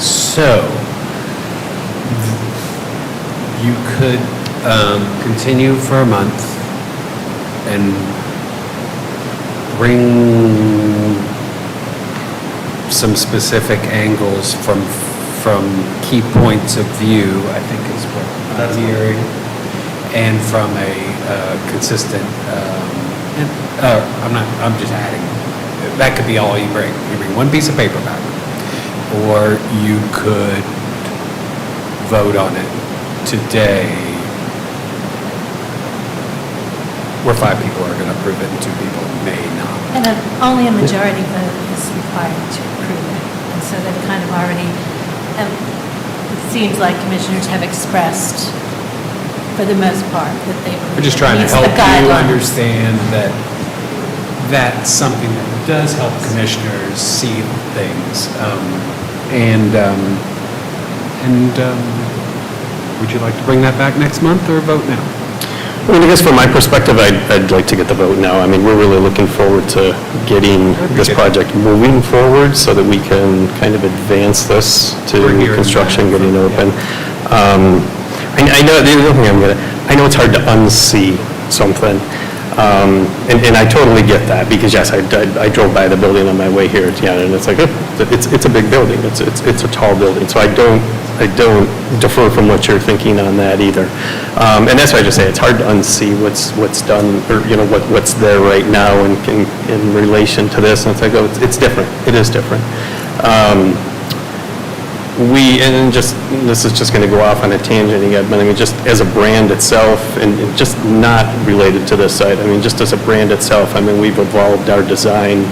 So, you could continue for a month and bring some specific angles from key points of view, I think is what I'm hearing, and from a consistent, I'm just adding, that could be all you bring. You bring one piece of paper back, or you could vote on it today, where 5 people are going to approve it and 2 people may not. And only a majority vote is required to approve it. And so they've kind of already, it seems like commissioners have expressed, for the most part, that they believe We're just it trying to meets help the you guidelines. understand that that's something that does help commissioners see things. Would you like to bring that back next month or vote now? I mean, I guess from my perspective, I'd like to get the vote now. I mean, we're really looking forward to getting this project moving forward so that we can kind of advance this to construction, getting open. I know, the other thing I know it's hard to unsee something. And I totally get that, because yes, I drove by the building on my way here, and it's like, it's a big building, it's a tall building, so I don't defer from what you're thinking on that either. And that's why I just say it's hard to unsee what's done, or what's there right now in relation to this, and it's like, it's different, it is different. This is just going to go off on a tangent again, but I mean, just as a brand itself, and just not related to this site, I mean, just as a brand itself, I mean, we've evolved our design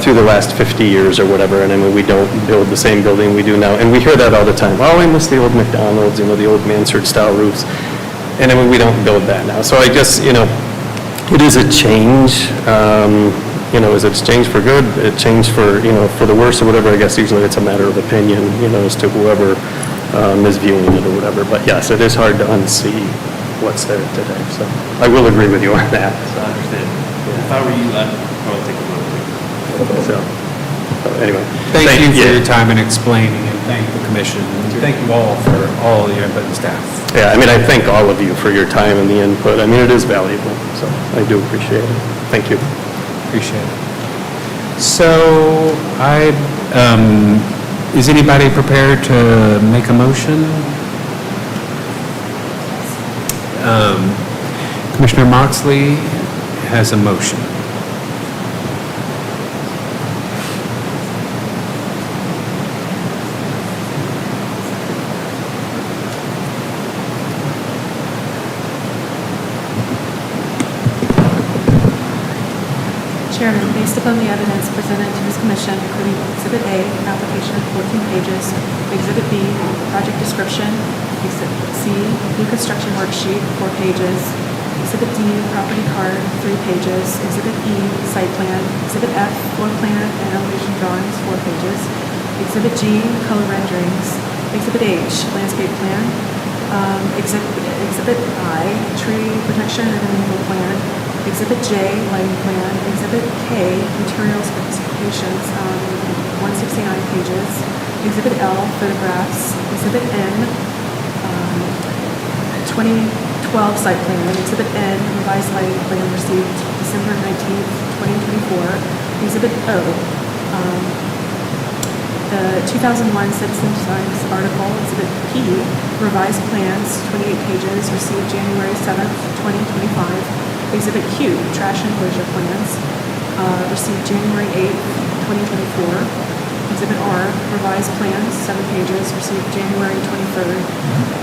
through the last 50 years or whatever, and I mean, we don't build the same building we do now, and we hear that all the time. Oh, I miss the old McDonald's, the old mansard-style roofs, and I mean, we don't build that now. So I guess, it is a change. Is it changed for good? It changed for the worse or whatever? I guess usually it's a matter of opinion, as to whoever is viewing it or whatever. But yes, it is hard to unsee what's there today. So I will agree with you on that. So I understand. If I were you, I'd probably take a vote. So anyway. Thank you for your time and explaining. And thank the commission, and thank you all for all your input and staff. Yeah, I mean, I thank all of you for your time and the input. I mean, it is valuable, so I do appreciate it. Thank you. Appreciate it. So is anybody prepared to make a motion? Commissioner Moxley has a motion. Chairman, based upon the evidence presented to this commission, including Exhibit A, an application of 14 pages, Exhibit B, project description, Exhibit C, new construction worksheet, 4 pages, Exhibit D, property card, 3 pages, Exhibit E, site plan, Exhibit F, floor plan and elevation drawings, 4 pages, Exhibit G, color renderings, Exhibit H, landscape plan, Exhibit I, tree protection and removal plan, Exhibit J, lighting plan, Exhibit K, material specifications, 169 pages, Exhibit L, photographs, Exhibit N, 2012 site plan, Exhibit N, revised lighting plan received December 19th, 2024, Exhibit O, the 2001 citizen science article, Exhibit P, revised plans, 28 pages, received January 7th, 2025, Exhibit Q, trash enclosure plans, received January 8th, 2024. Exhibit R, revised plans, 7 pages, received January 23rd,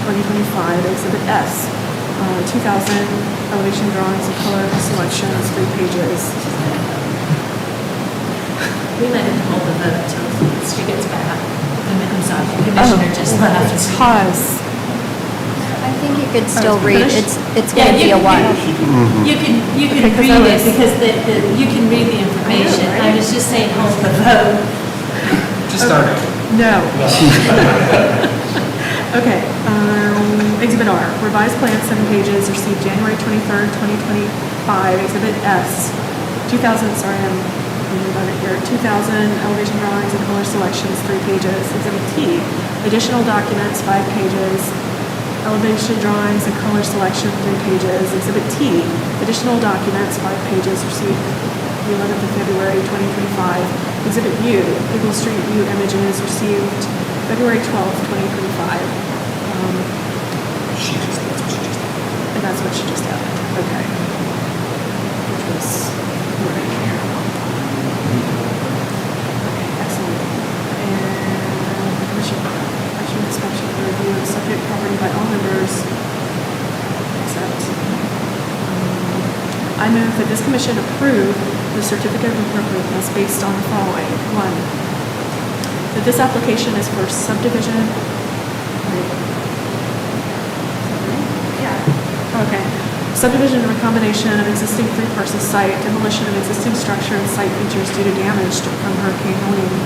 2025. Exhibit S, 2000 elevation drawings and color selections, 3 pages. We might have to hold the vote until she gets back. I'm sorry, the commissioner just left. Pause. I think you could still read, finished? it's going to be a while. You can Okay, 'cause I read it was- because you can read the information. I was just saying hold the vote. Just start it. No. Okay, Exhibit R, revised plans, 7 pages, received January 23rd, 2025. Exhibit S, 2000, sorry, I'm reading about it here, 2000 elevation drawings and color selections, 3 pages. Exhibit T, additional documents, 5 pages, elevation drawings and color selection, 3 pages. Exhibit T, additional documents, 5 pages, received the 11th of February, 2025. Exhibit U, Google Street View images, received February 12th, 2025. And that's what she just had. Okay. Which was right here. Okay, excellent. And commission inspection and review of subject property by all members, except, I move that this commission approve the certificate of appropriateness based on the following. 1, that this application is for subdivision. Yeah. Okay. Subdivision and recombination of existing 3-parcel site, demolition of existing structure and site features due to damage from Hurricane Helene.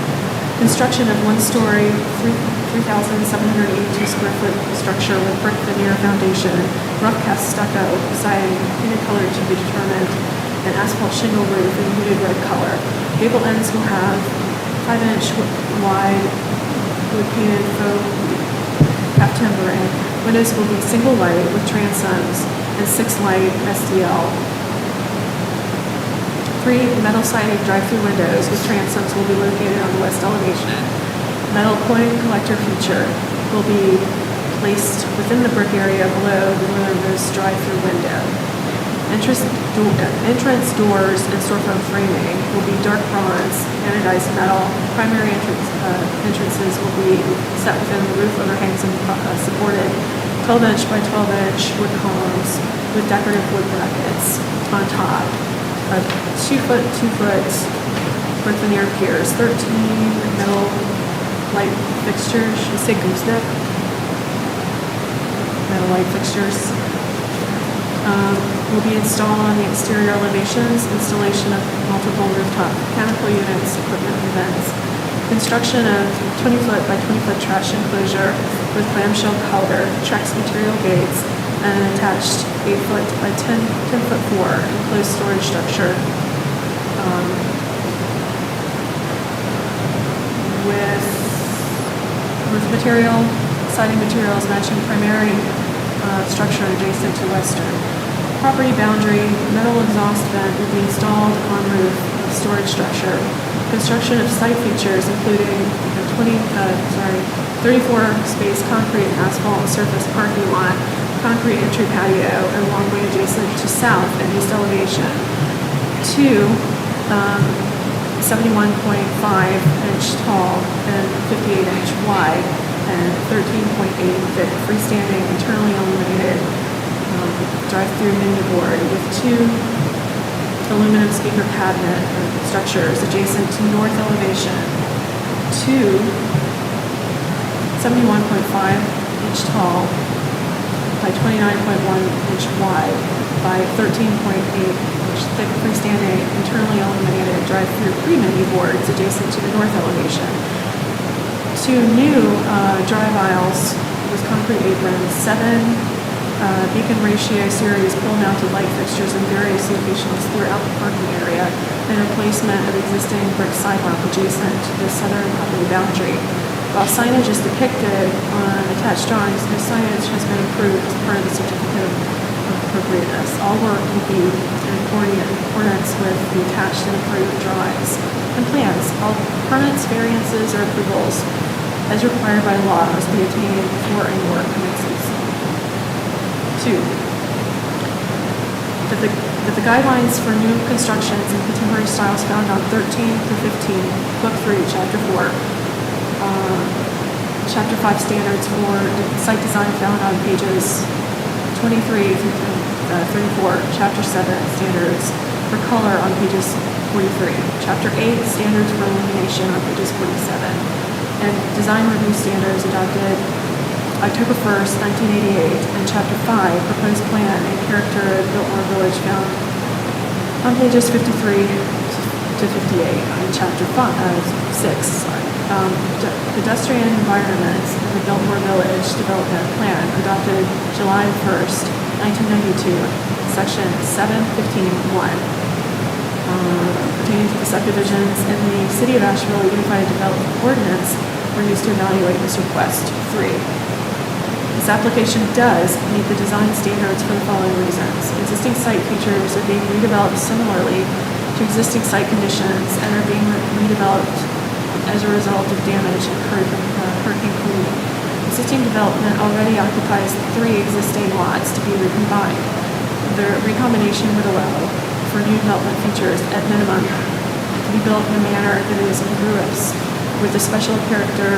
Construction of 1-story, 3,782 square foot structure with brick veneer foundation, rough cast stucco, siding, painted color to be determined, and asphalt shingle roof in muted red color. Gable ends will have 5-inch wide wood painted faux half timber, and windows will be single light with transoms and 6 light SDL. 3 metal sided drive-through windows with transoms will be located on the west elevation. Metal coin collector feature will be placed within the brick area below the northernmost drive-through window. Entrance doors and storefront framing will be dark bronze, anodized metal. Primary entrances will be set within the roof overhangs and supported 12-inch by 12-inch wood columns with decorative wood brackets on top. 2-foot, 2-foot brick veneer piers, 13 metal light fixtures, should we say gooseneck? Metal light fixtures will be installed on the exterior elevations, installation of multiple rooftop mechanical units, equipment and vents. Construction of 20-foot by 20-foot trash enclosure with clamshell color, Trex material gates, and an attached 8-foot by 10-foot 4 enclosed storage structure with Roof material, siding materials matching primary structure adjacent to western. Property boundary, metal exhaust vent will be installed on roof of storage structure. Construction of site features including a 34 space concrete and asphalt surface parking lot, concrete entry patio, and walkway adjacent to south and east elevation. 2, 71.5-inch tall and 58-inch wide and 13.8 thick freestanding internally illuminated drive-through menu board with 2 aluminum speaker cabinet structures adjacent to north elevation. 2 71.5-inch tall by 29.1-inch wide by 13.8-inch thick freestanding internally illuminated drive-through pre-menu boards adjacent to the north elevation. 2 new drive aisles with concrete aprons, 7 beacon ratio series pole-mounted light fixtures in various locations throughout the parking area, and replacement of existing brick sidewalk adjacent to the southern property boundary. While signage is depicted on attached drawings, no signage has been approved as part of the certificate of appropriateness. All work will be in accordance with the attached and approved drawings and plans. All permits, variances, or approvals as required by law must be obtained before any work commences. 2, that the guidelines for new constructions and contemporary styles found on 13 through 15, Book 3, Chapter 4, Chapter 5 standards for site design found on pages 23 through 34, Chapter 7 standards for color on pages 43, Chapter 8 standards for illumination on pages 47, and design review standards adopted October 1st, 1988, and Chapter 5 proposed plan and character of Biltmore Village found on pages 53 to 58, and Chapter 6. Pedestrian environments in the Biltmore Village Development Plan adopted July 1st, 1992, Section 715.1, pertaining to the subdivisions in the City of Asheville Unified Development Ordinance were used to evaluate this request. 3. This application does meet the design standards for the following reasons. Existing site features are being redeveloped similarly to existing site conditions and are being redeveloped as a result of damage incurred from Hurricane Helene. Existing development already occupies 3 existing lots to be recombined. The recombination would allow for new development features at minimum to be built in a manner that is incongruous with the special character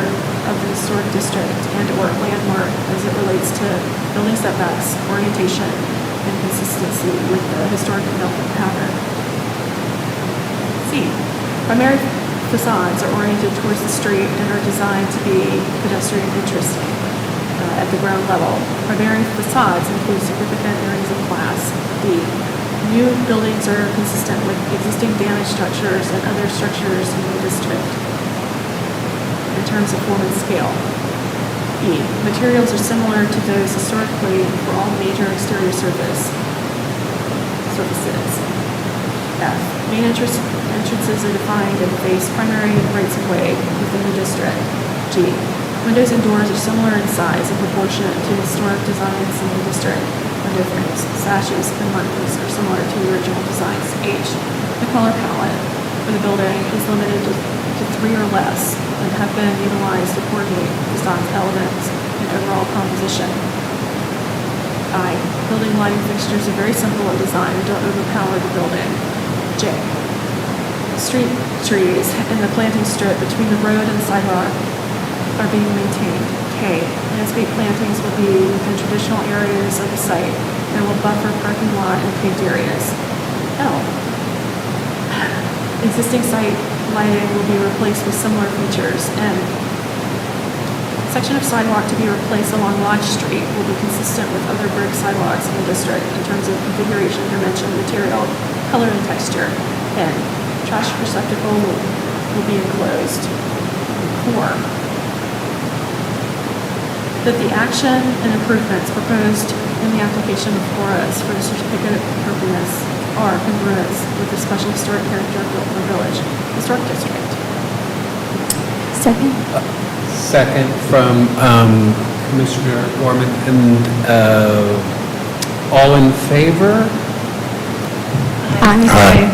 of the historic district and or landmark as it relates to building setbacks, orientation, and consistency with the historic development pattern. C. Primary facades are oriented towards the street and are designed to be pedestrian interesting at the ground level. Primary facades include significant areas of class. D. New buildings are consistent with existing damaged structures and other structures in the district in terms of form and scale. E. Materials are similar to those historically for all major exterior surfaces. F. Main entrances are defined and face primary rights of way within the district. G. Windows and doors are similar in size and proportionate to historic designs in the district. Window frames, sashes, and buttons are similar to the original designs. H. The color palette for the building is limited to 3 or less and have been utilized to coordinate facade elements and overall composition. I. Building lighting fixtures are very simple in design and don't overpower the building. J. Street trees in the planting strip between the road and the sidewalk are being maintained. K. Landscape plantings will be within traditional areas of the site and will buffer parking lot and paved areas. L. Existing site lighting will be replaced with similar features. N. Section of sidewalk to be replaced along Lodge Street will be consistent with other brick sidewalks in the district in terms of configuration, dimension, material, color, and texture. N. Trash receptacle will be enclosed. 4. That the action and improvements proposed in the application before us for the certificate of appropriateness are congruent with the special historic character of Biltmore Village Historic District. Second. Second from Commissioner Gorman. And all in favor? Aye.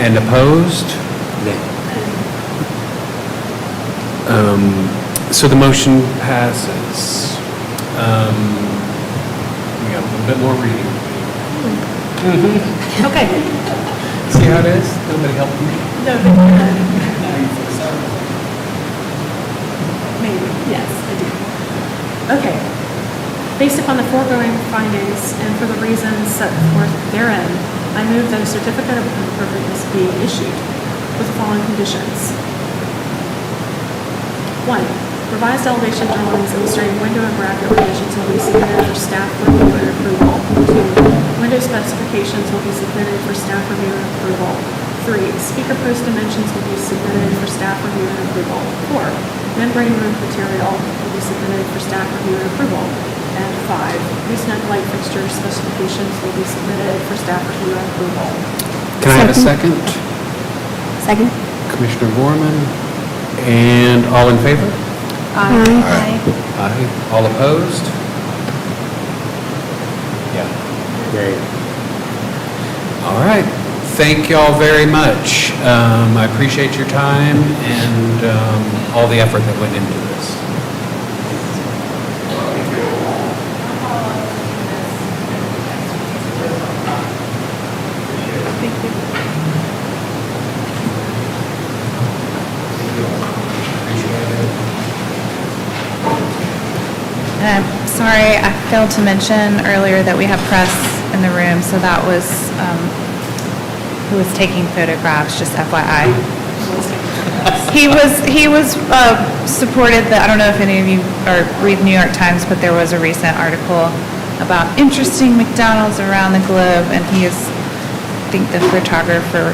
And opposed? Nay. So the motion passes. We got a little bit more reading. Okay. See how it is? Nobody helped me. No, maybe, yes, I do. Okay. Based upon the foregoing findings and for the reasons set forth therein, I move that a certificate of appropriateness be issued with the following conditions. 1, revised elevation drawings illustrating window and bracket revisions will be submitted for staff review and approval. 2, window specifications will be submitted for staff review and approval. 3, speaker post dimensions will be submitted for staff review and approval. 4, membrane roof material will be submitted for staff review and approval. And 5, gooseneck light fixture specifications will be submitted for staff review and approval. Can I have a second? Second? Commissioner Gorman. And all in favor? Aye. Aye. All opposed? Yeah. Great. All right. Thank you all very much. I appreciate your time and all the effort that went into this. And I'm sorry, I failed to mention earlier that we have press in the room, so that was who was taking photographs, just FYI. He was supported, I don't know if any of you read New York Times, but there was a recent article about interesting McDonald's around the globe, and he is, I think, the photographer,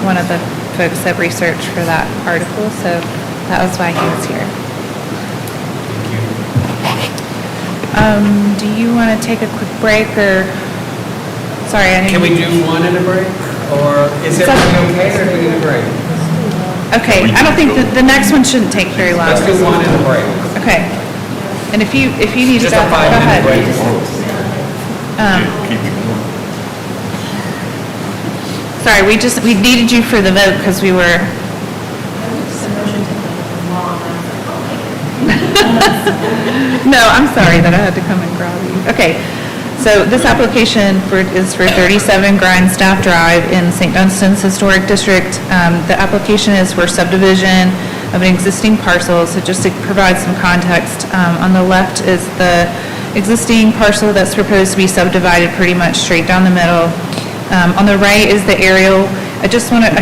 one of the folks that researched for that article, so that was why he was here. Do you want to take a quick break, or, sorry, I Can we do one in a break? Or is everything okay, or do we need a break? Okay, I don't think the next one shouldn't take very long. Let's do one in a break. Okay. And if you need to Just go, a go 5-minute ahead. break. Sorry, we needed you for the vote because we were. No, I'm sorry that I had to come and grab you. Okay, so this application is for 37 Grindstaff Drive in St. Dunstan's Historic District. The application is for subdivision of an existing parcel, so just to provide some context, on the left is the existing parcel that's proposed to be subdivided pretty much straight down the middle. On the right is the aerial. I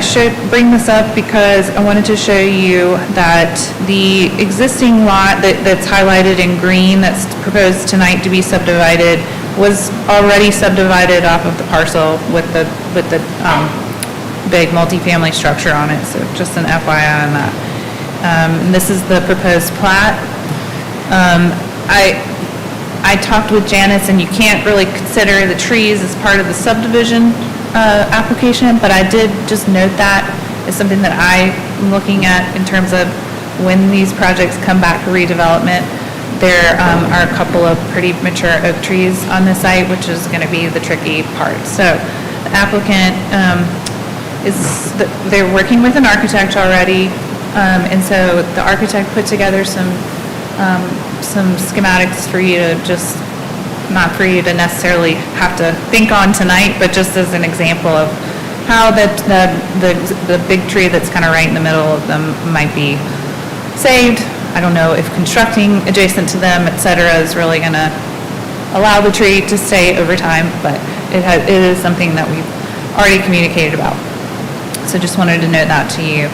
should bring this up because I wanted to show you that the existing lot that's highlighted in green that's proposed tonight to be subdivided was already subdivided off of the parcel with the big multifamily structure on it, so just an FYI on that. And this is the proposed plat. I talked with Janice, and you can't really consider the trees as part of the subdivision application, but I did just note that as something that I'm looking at in terms of when these projects come back for redevelopment. There are a couple of pretty mature oak trees on the site, which is going to be the tricky part. So the applicant they're working with an architect already, and so the architect put together some schematics for you to just, not for you to necessarily have to think on tonight, but just as an example of how the big tree that's kind of right in the middle of them might be saved. I don't know if constructing adjacent to them, et cetera, is really going to allow the tree to stay over time, but it is something that we've already communicated about. So just wanted to note that to you.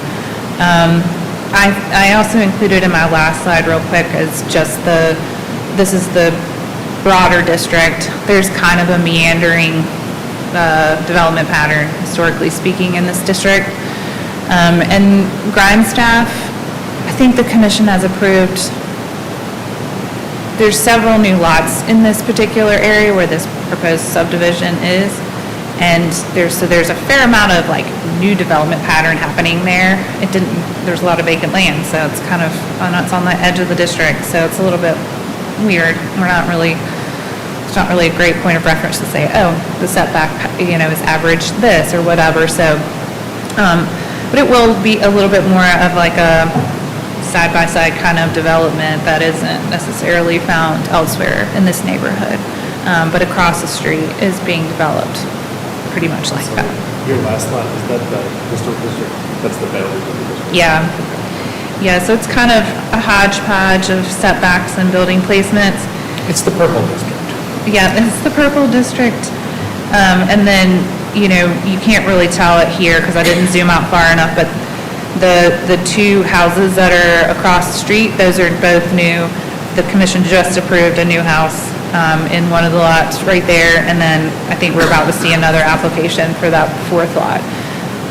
I also included in my last slide real quick is just this is the broader district. There's kind of a meandering development pattern, historically speaking, in this district. And Grindstaff, I think the commission has approved, there's several new lots in this particular area where this proposed subdivision is, And there's a fair amount of like new development pattern happening there. There's a lot of vacant land, so it's kind of, it's on the edge of the district, so it's a little bit weird. It's not really a great point of reference to say, oh, the setback, is average this or whatever, so, but it will be a little bit more of like a side-by-side kind of development that isn't necessarily found elsewhere in this neighborhood, but across the street is being developed pretty much like that. Your last lot, is that the historic district? That's the boundary of the district? Yeah. Yeah, so it's kind of a hodgepodge of setbacks and building placements. It's the purple district. Yeah, it's the purple district. And then, you can't really tell it here because I didn't zoom out far enough, but the two houses that are across the street, those are both new. The commission just approved a new house in one of the lots right there, and then I think we're about to see another application for that fourth lot.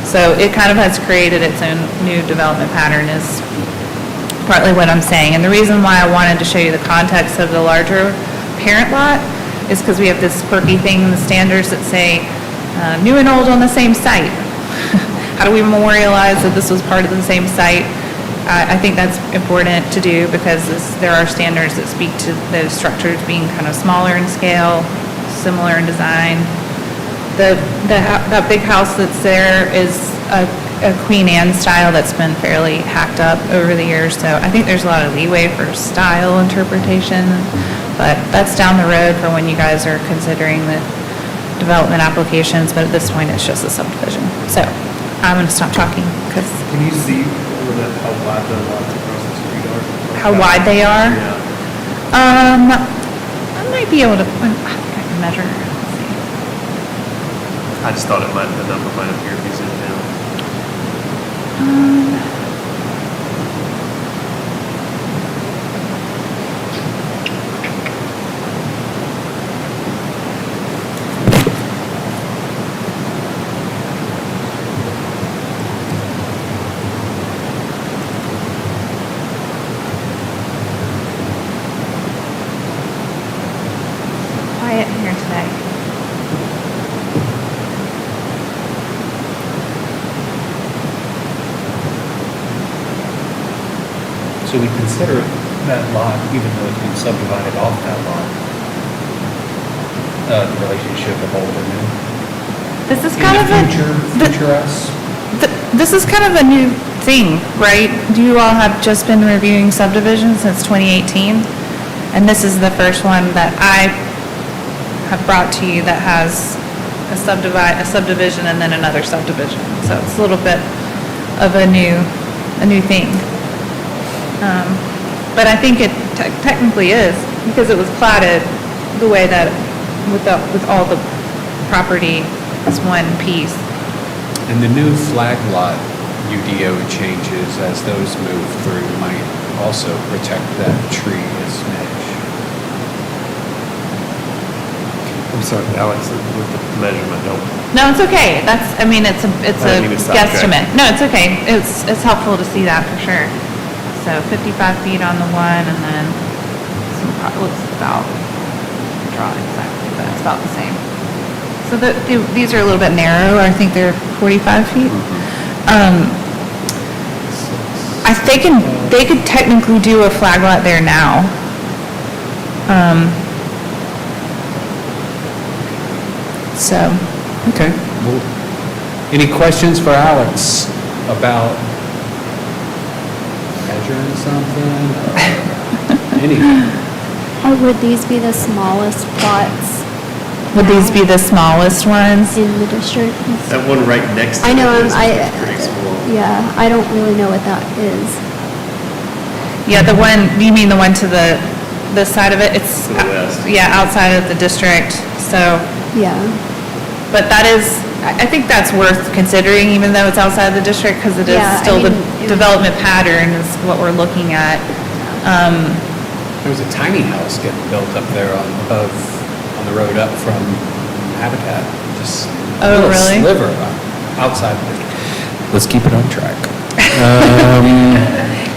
So it kind of has created its own new development pattern is partly what I'm saying. And the reason why I wanted to show you the context of the larger parent lot is because we have this quirky thing in the standards that say new and old on the same site. How do we memorialize that this was part of the same site? I think that's important to do because there are standards that speak to those structures being kind of smaller in scale, similar in design. That big house that's there is a Queen Anne style that's been fairly hacked up over the years, so I think there's a lot of leeway for style interpretation, but that's down the road for when you guys are considering the development applications, but at this point, it's just a subdivision. So I'm going to stop talking because... Can you see how wide the lots across the street are? How wide they are? Yeah. I might be able to, I think I can measure. Let's see. I just thought the number might appear if you zoom down. Quiet here today. So we consider that lot, even though it's been subdivided off that lot, the relationship of old and new. This is In kind the of a... future us, This is kind of a new thing, right? You all have just been reviewing subdivisions since 2018, and this is the first one that I have brought to you that has a subdivision and then another subdivision. So it's a little bit of a new thing. But I think it technically is because it was platted the way that with all the property as one piece. And the new flag lot UDO changes as those move through might also protect that tree as hedge. I'm sorry, Alex, with the measurement, don't. No, it's okay. It's a I didn't mean to stop you. guesstimate. No, it's okay. It's helpful to see that for sure. So 55 feet on the one, and then looks about, draw it exactly, but it's about the same. So these are a little bit narrow. I think they're 45 feet. They could technically do a flag lot there now. So. Okay. Well, any questions for Alex about measuring something? Anything? Or would these be the smallest plots Would these be the smallest ones? in the district? That one right next to I know, it is pretty small. yeah, I don't really know what that is. Yeah, you mean the one to the side of it? It's, To the west. yeah, outside of the district, so, Yeah, but that is, I think that's worth considering, even though it's outside of the district, because it is Yeah, I still the mean, development pattern is what we're looking at. There was a tiny house getting built up there on the road up from Habitat, just a Oh, little really? sliver outside of it. Let's keep it on track.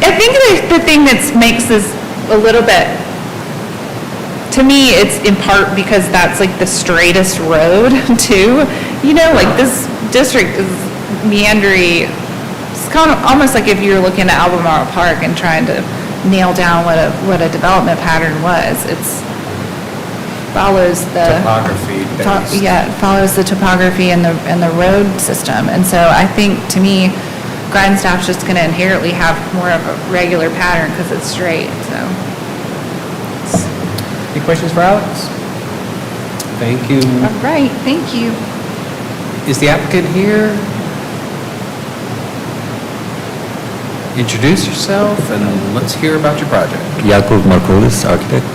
I think the thing that makes this a little bit to me, it's in part because that's like the straightest road too. Like this district is meandering. It's kind of almost like if you're looking at Albemarle Park and trying to nail down what a development pattern was. It's follows the Topography based. yeah, it follows the topography and the road system. And so I think, to me, Grindstaff's just going to inherently have more of a regular pattern because it's straight, so. Any questions for Alex? Thank you. All right, thank you. Is the applicant here? Introduce yourself and let's hear about your project. Yakov Markoulis, architect.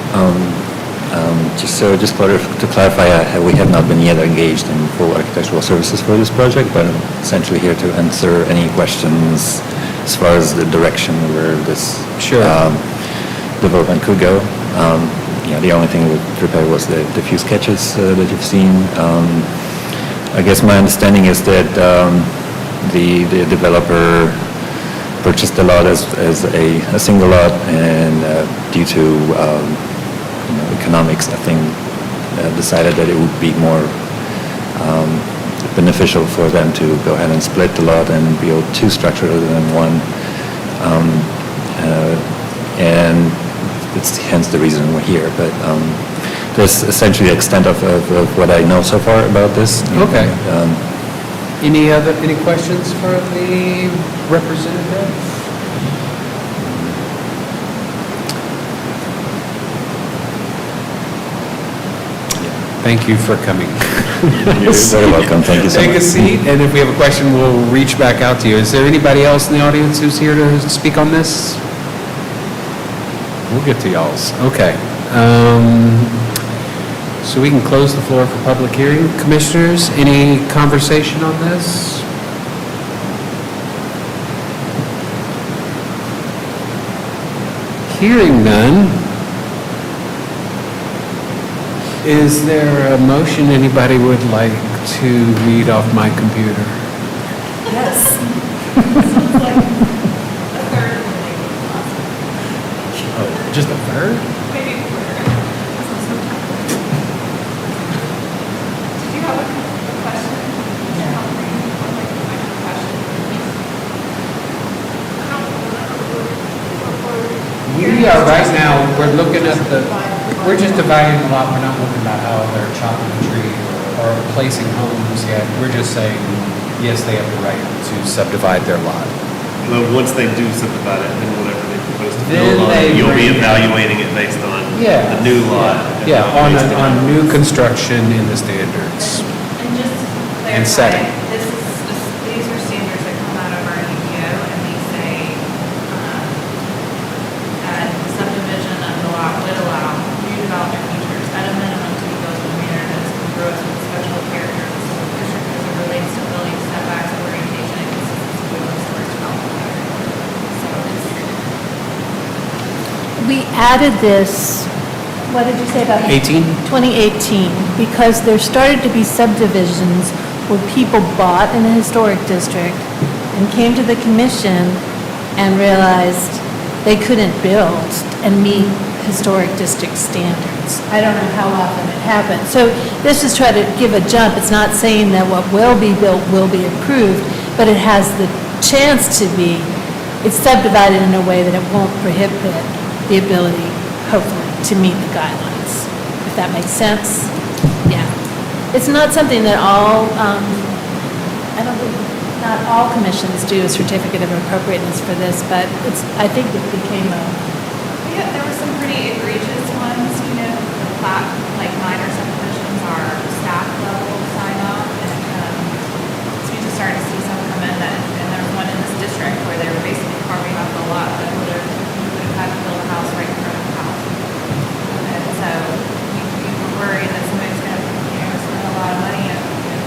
To clarify, we have not been yet engaged in full architectural services for this project, but I'm essentially here to answer any questions as far as the direction where this development could go. The only thing we prepared was the few sketches that you've seen. I guess my understanding is that the developer purchased the lot as a single lot, and due to economics, I think, decided that it would be more beneficial for them to go ahead and split the lot and build two structures rather than one. And it's hence the reason we're here. But that's essentially the extent of what I know so far about this. Okay. Any questions for the representative? Thank you for coming. You're very welcome. Thank you so much. Take a seat, and if we have a question, we'll reach back out to you. Is there anybody else in the audience who's here to speak on this? We'll get to y'all's. Okay. So we can close the floor for public hearing. Commissioners, any conversation on this? Hearing none. Is there a motion anybody would like to read off my computer? Yes. Oh, just a third? Maybe a quarter. Did you have a question? We are right now, we're looking at we're just dividing the lot, we're not looking at how they're chopping the tree or placing homes yet. We're just saying, yes, they have the right to subdivide their lot. Well, once they do subdivide it, then whatever they propose to Then build on they it, you'll be bring it. evaluating it based on Yeah. the new lot. Yeah, and not based on new construction in the standards. And just to And setting. clarify, these are standards that come out of our UPO, and they say that subdivision of the lot would allow new development features at a minimum to be built in a manner that is congruous with special character of the school district as it relates to building setbacks, orientation, and consistency with the historic development pattern. So it's, We added this, what did you say about? 18? 2018, because there started to be subdivisions where people bought in a historic district and came to the commission and realized they couldn't build and meet historic district standards. I don't know how often it happens. So this is trying to give a jump. It's not saying that what will be built will be approved, but it has the chance to be, it's subdivided in a way that it won't prohibit the ability, hopefully, to meet the guidelines, if that makes sense. Yeah. It's not something that all, I don't think, not all commissions do a certificate of appropriateness for this, but it's, I think it became a, yeah, there were some pretty egregious ones, the plat, like minor subdivisions are staff level sign off, and so we just started to see some come in that, and there was one in this district where they were basically carving off the lot that would have had to build a house right in front of the house. And so we were worried that somebody's gonna, spend a lot of money and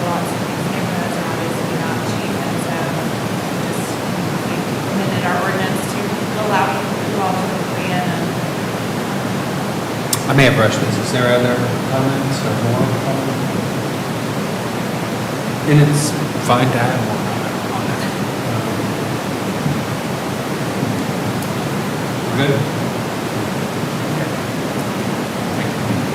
lots of these neighborhoods are obviously not cheap, and so just, we amended our ordinance to allow you all to agree in and I may have rushed this. Is there other comments or more comments? And it's fine to have more comment on it. We're good? Okay. Thank you.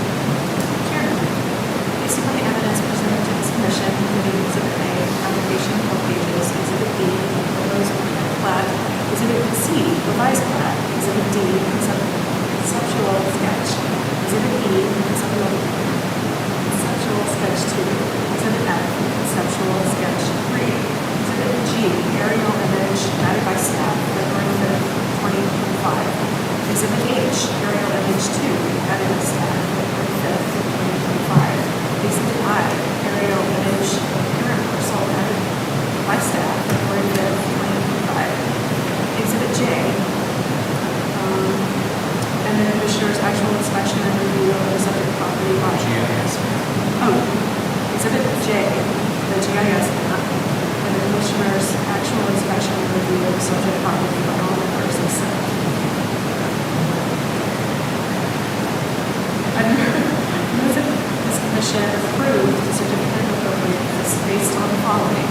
and approve the certificate of appropriateness based on the following.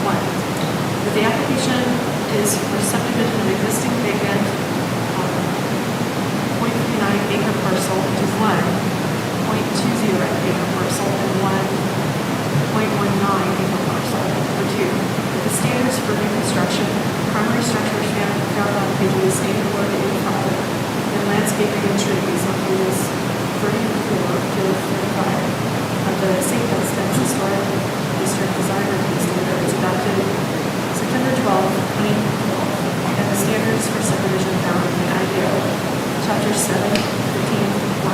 One, that the application is for subdivision of existing vacant 0.39 acre parcel into 1.20 acre parcel and 1.19 acre parcel. Number two, that the standards for new construction, primary structures found on pages 84 to 85, and landscaping and trees on pages 34 to 35 of the St. Dunstan's Historic District Design Review Standards adopted September 12, 2012, and the standards for subdivision found in the IDO, Chapter 7, 15.1,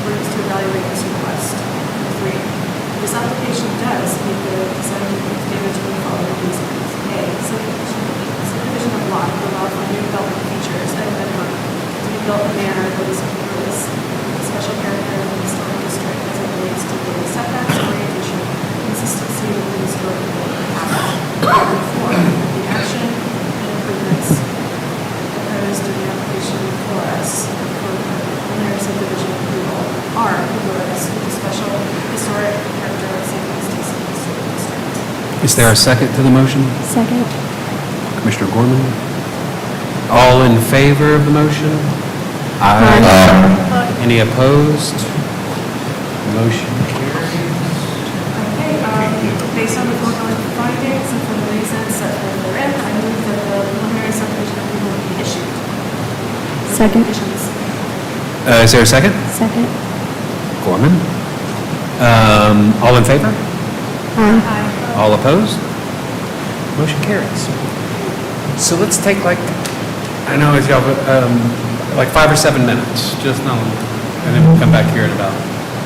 rooms to evaluate this request. Number three, this application does meet the design review standards for the following reasons. A, subdivision of lot will allow for new development features at a minimum to be built in a manner that is includes the special character of the historic district as it relates to the setbacks, orientation, consistency with the historic development pattern. Number four, the action and improvements proposed in the application for us for preliminary subdivision approval are congruous with the special historic character of St. Louis Historic District. Is there a second to the motion? Second. Commissioner Gorman? All in favor of the motion? Aye. Any opposed? Motion carries. Okay, based on the foregoing findings and for the reasons set forth therein, I move that the preliminary subdivision approval be issued. Second. Conditions. Is there a second? Second. Gorman? All in favor? Aye. All opposed? Motion carries. So let's take like, I know it's y'all, like 5 or 7 minutes, just no, and then we'll come back here at about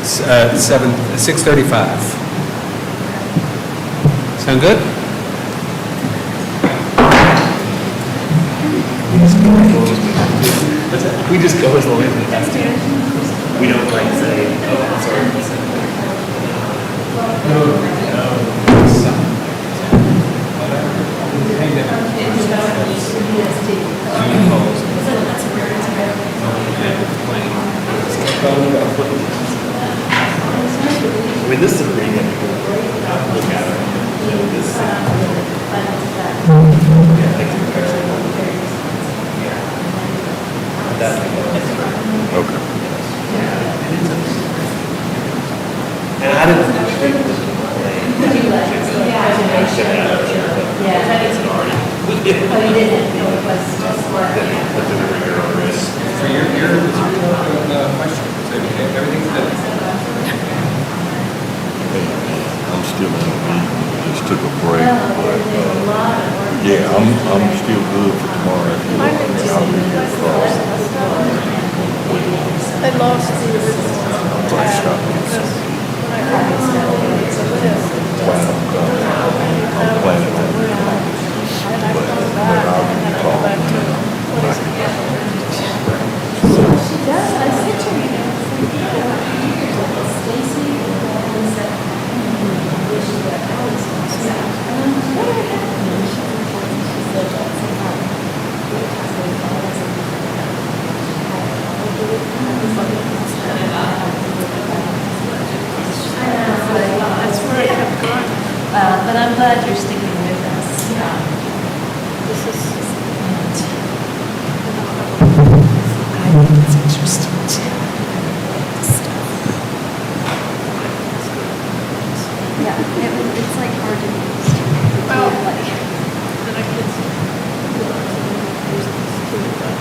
6:35. Sound good? We just go as long as we have to. We don't like say, oh, I'm sorry. I mean, this is a pretty good look at it. You know, this, yeah, thanks for Okay. and I didn't think it was playing. But he didn't, it was just like. For your question, everything's good. I'm still in a meeting, just took a break, but, yeah, I'm still good for tomorrow. If you want me, I'll be here across. I lost the original tab because when I heard the list, I'm planning on it. and I come back and then I go back to what is it? She does, I said to her, Stacy, and said, wish that I was on that. And I'm like, what happened? And she said, that's about That's where I kept going. but I'm glad you're sticking with us. This is, I think it's interesting too. Yeah, it's like hard to use. well, Like, then I could use this too, but.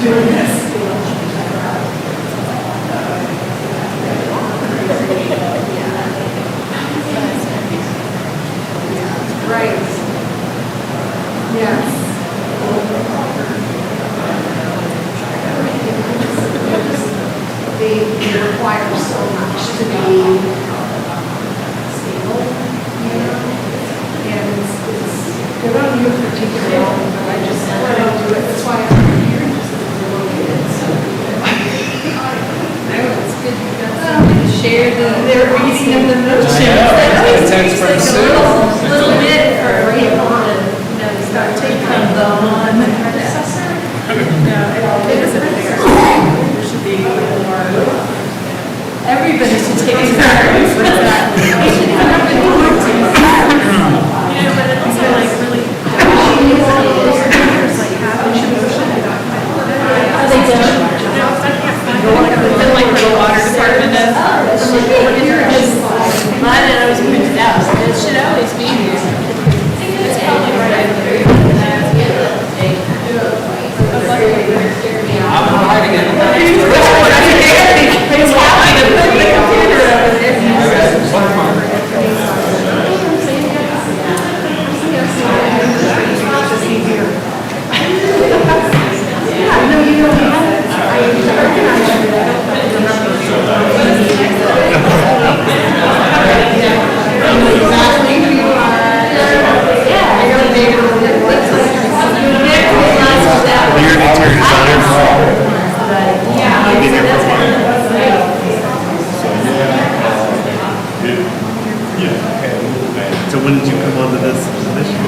doing this. Right. Yes. They require so much to be stable, you know? And it's good on you particularly, but I just, I don't do it, that's why I'm here, just as we're located, so. No, it's good you've got something to share the. They're reading of the motion. It takes from Sue. Little bit for people to, start taking them on. No, it isn't fair. There should be more. Everybody should take a turn. Yeah, but it also like really, there's like half inch motion. Are they done? No, I can't find it. Like where the water department is. Mine had always printed out, it should always be here. It's probably right there. I'm hiding it. It's happening to put the computer over there. Yeah, no, you don't have it. I recognize you, but I So when did you come onto this position?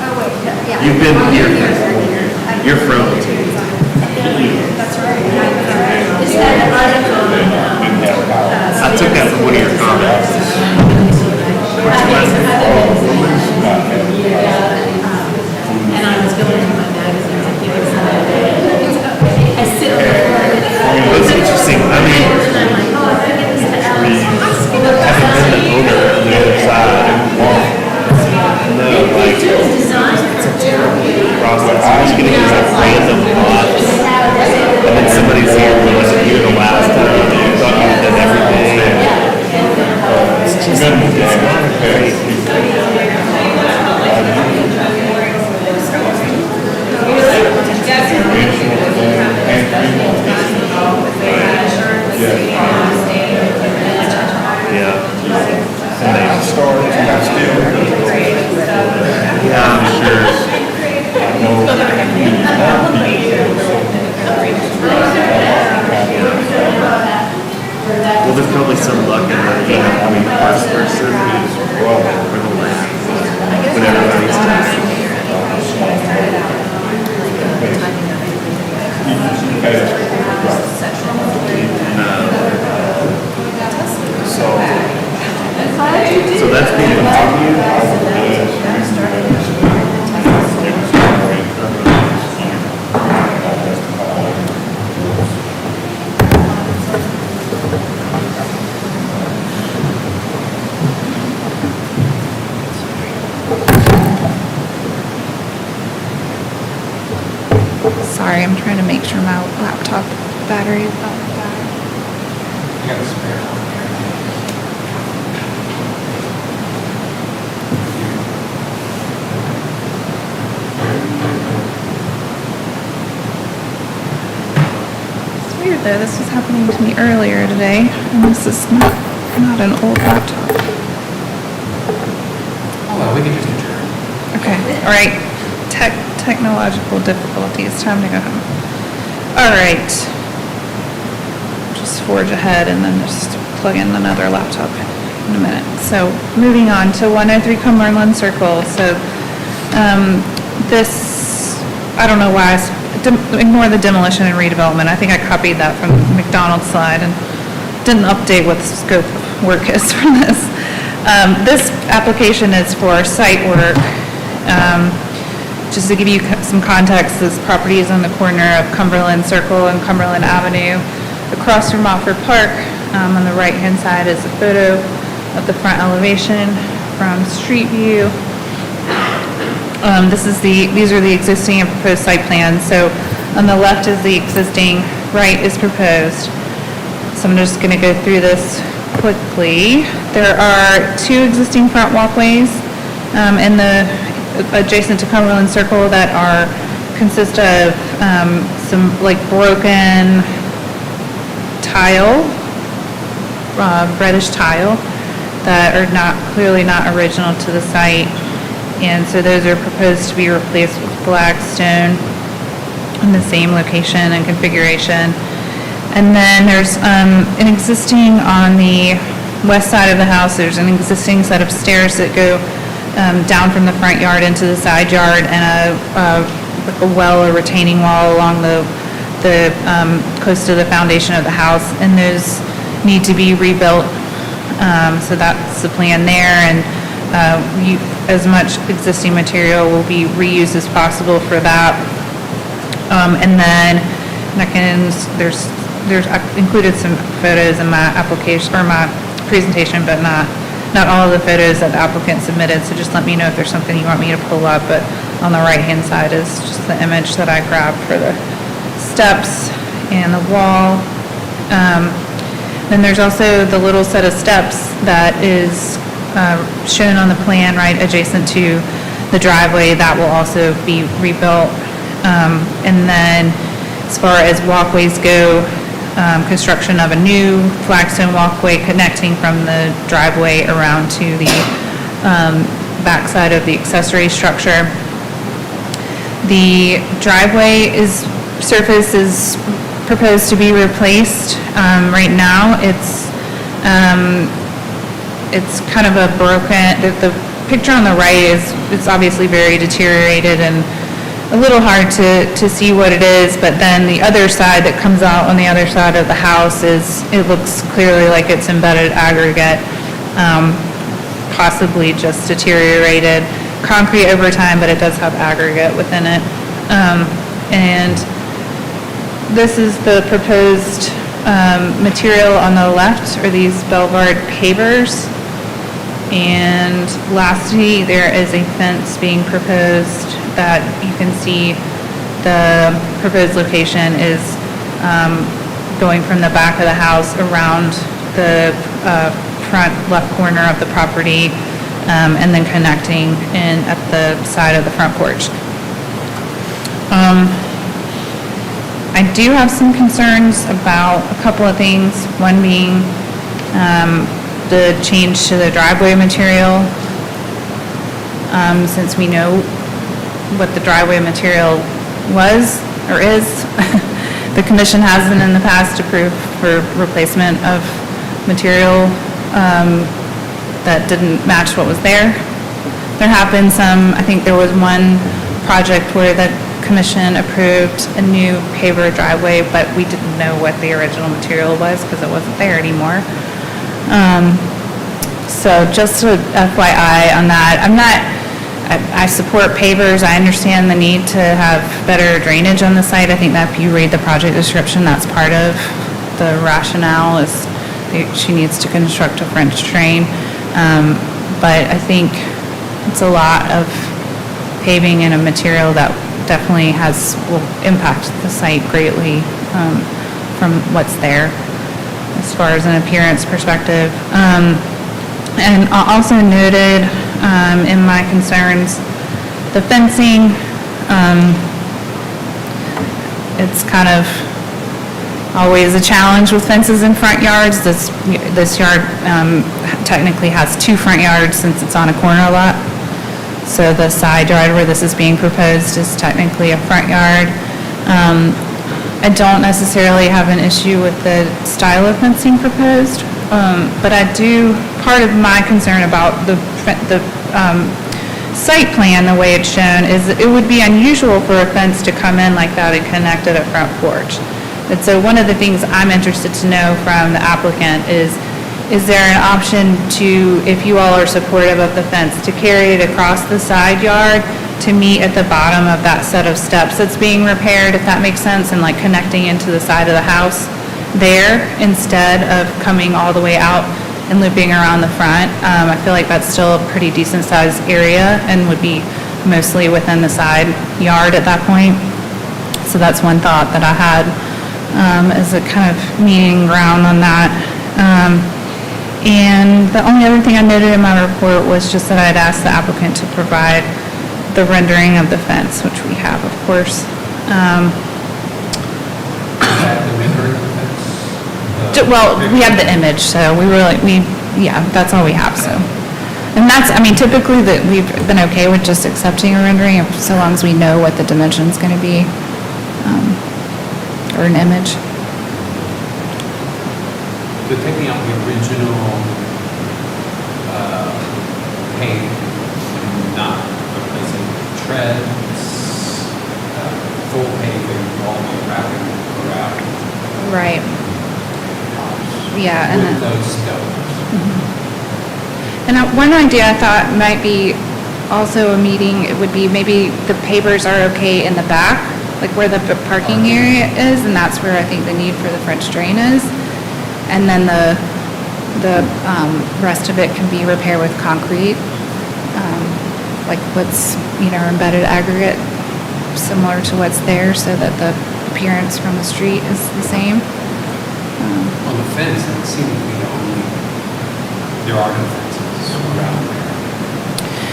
Oh, wait, yeah. You've been here, you're from. That's right. Is that an article? I took that from one of your comments. And I was going through my magazines, I think it's, I sit on the floor. That's interesting, I mean, And I'm like, oh, I can get this to Alex. having been the owner on the other side, no, like, process, I'm just getting these like random thoughts, and then somebody's here who wasn't here the last time, and thought you did everything. It's just, it's not great. Yeah. And they start, yeah, I'm sure. Well, there's probably some luck in that, you know, having the first person who's, or the last, when everybody's So that's being Sorry, I'm trying to make sure my laptop battery is not bad. You got a spare one here. It's weird though, this was happening to me earlier today, and this is not an old laptop. Oh, well, we can just adjourn. Okay, all right. Technological difficulties, time to go home. All right. Just forge ahead and then just plug in another laptop in a minute. So moving on to 103 Cumberland Circle. So this, I don't know why, ignore the demolition and redevelopment. I think I copied that from McDonald's slide and didn't update what the scope of work is for this. This application is for site work. Just to give you some context, this property is on the corner of Cumberland Circle and Cumberland Avenue. Across from Montford Park, on the right-hand side is a photo of the front elevation from street view. These are the existing and proposed site plans. So On the left is the existing, right is proposed. So I'm just going to go through this quickly. There are 2 existing front walkways in the adjacent to Cumberland Circle that consist of some like broken tile, reddish tile, that are clearly not original to the site. And so those are proposed to be replaced with black stone in the same location and configuration. And then there's an existing, on the west side of the house, there's an existing set of stairs that go down from the front yard into the side yard, and a well or retaining wall along the close to the foundation of the house, and those need to be rebuilt. So that's the plan there, and as much existing material will be reused as possible for that. And then I've included some photos in my application, or my presentation, but not all of the photos that the applicant submitted, so just let me know if there's something you want me to pull up. But on the right-hand side is just the image that I grabbed for the steps and the wall. Then there's also the little set of steps that is shown on the plan right adjacent to the driveway that will also be rebuilt. And then as far as walkways go, construction of a new flagstone walkway connecting from the driveway around to the backside of the accessory structure. The driveway surface is proposed to be replaced. Right now, it's kind of a broken. The picture on the right it's obviously very deteriorated and a little hard to see what it is, but then the other side that comes out on the other side of the house it looks clearly like it's embedded aggregate, possibly just deteriorated concrete over time, but it does have aggregate within it. And this is the proposed material on the left, are these Belvard pavers. And lastly, there is a fence being proposed that you can see. The proposed location is going from the back of the house around the front left corner of the property, and then connecting in at the side of the front porch. I do have some concerns about a couple of things, one being the change to the driveway material. Since we know what the driveway material was or is, the commission hasn't in the past approved for replacement of material that didn't match what was there. There have been some, I think there was one project where the commission approved a new paver driveway, but we didn't know what the original material was because it wasn't there anymore. So just a FYI on that. I support pavers. I understand the need to have better drainage on the site. I think that if you read the project description, that's part of the rationale is she needs to construct a French drain. But I think it's a lot of paving in a material that definitely will impact the site greatly from what's there as far as an appearance perspective. And also noted in my concerns, the fencing, it's kind of always a challenge with fences in front yards. This yard technically has 2 front yards since it's on a corner lot. So the side yard where this is being proposed is technically a front yard. I don't necessarily have an issue with the style of fencing proposed, but I do, part of my concern about the site plan, the way it's shown, is it would be unusual for a fence to come in like that and connect at a front porch. And so one of the things I'm interested to know from the applicant is there an option to, if you all are supportive of the fence, to carry it across the side yard to meet at the bottom of that set of steps that's being repaired, if that makes sense, and like connecting into the side of the house there instead of coming all the way out and looping around the front? I feel like that's still a pretty decent sized area and would be mostly within the side yard at that point. So that's one thought that I had, as a kind of meeting ground on that. And the only other thing I noted in my report was just that I'd asked the applicant to provide the rendering of the fence, which we have, of course. Well, we have the image, so yeah, that's all we have, so. And that's, I mean, typically that we've been okay with just accepting a rendering, so long as we know what the dimension's gonna be, or an image. So taking out the original paint, not replacing treads, full paving, all the way wrapping around. Right. Yeah, and With then. those stones. And one idea I thought might be also a meeting, it would be maybe the pavers are okay in the back, like where the parking area is, and that's where I think the need for the French drain is. And then the rest of it can be repaired with concrete, like what's, embedded aggregate, similar to what's there, so that the appearance from the street is the same. On the fence, it seems to be there are no fences around there.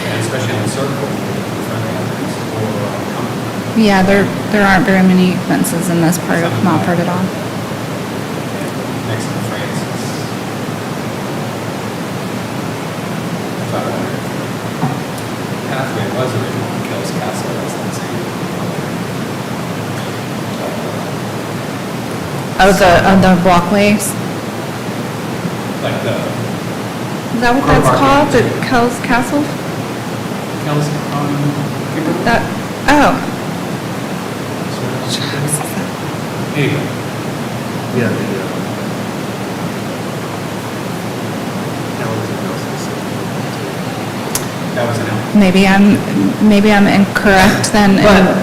And especially on the circle, the front entrance or Yeah, there aren't very many fences in this part of Montfort at all. next to Francis. So I wonder if the pathway was original in Kells Castle, that's not saying. Of the walkways? Like the Is that what Car that's parking. called, the Kells Castle? Kells, That, oh. anyway, Yeah, that was an L. Maybe I'm incorrect then,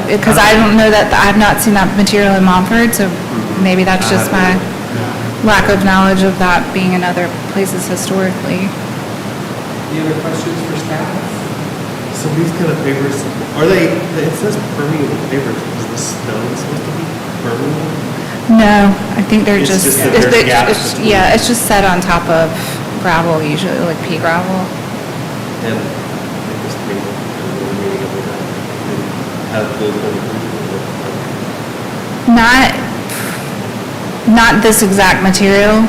because I don't know that, I've not seen that material in Montfort, so maybe that's just my lack of knowledge of that being in other places historically. Any other questions for staff? So these kind of pavers, are they, it says permeable pavers, is the stone supposed to be permeable? No, I think they're It's just, just that there's gaps between. yeah, it's just set on top of gravel usually, like pea gravel. And they just made a meeting of it, have those Not this exact material,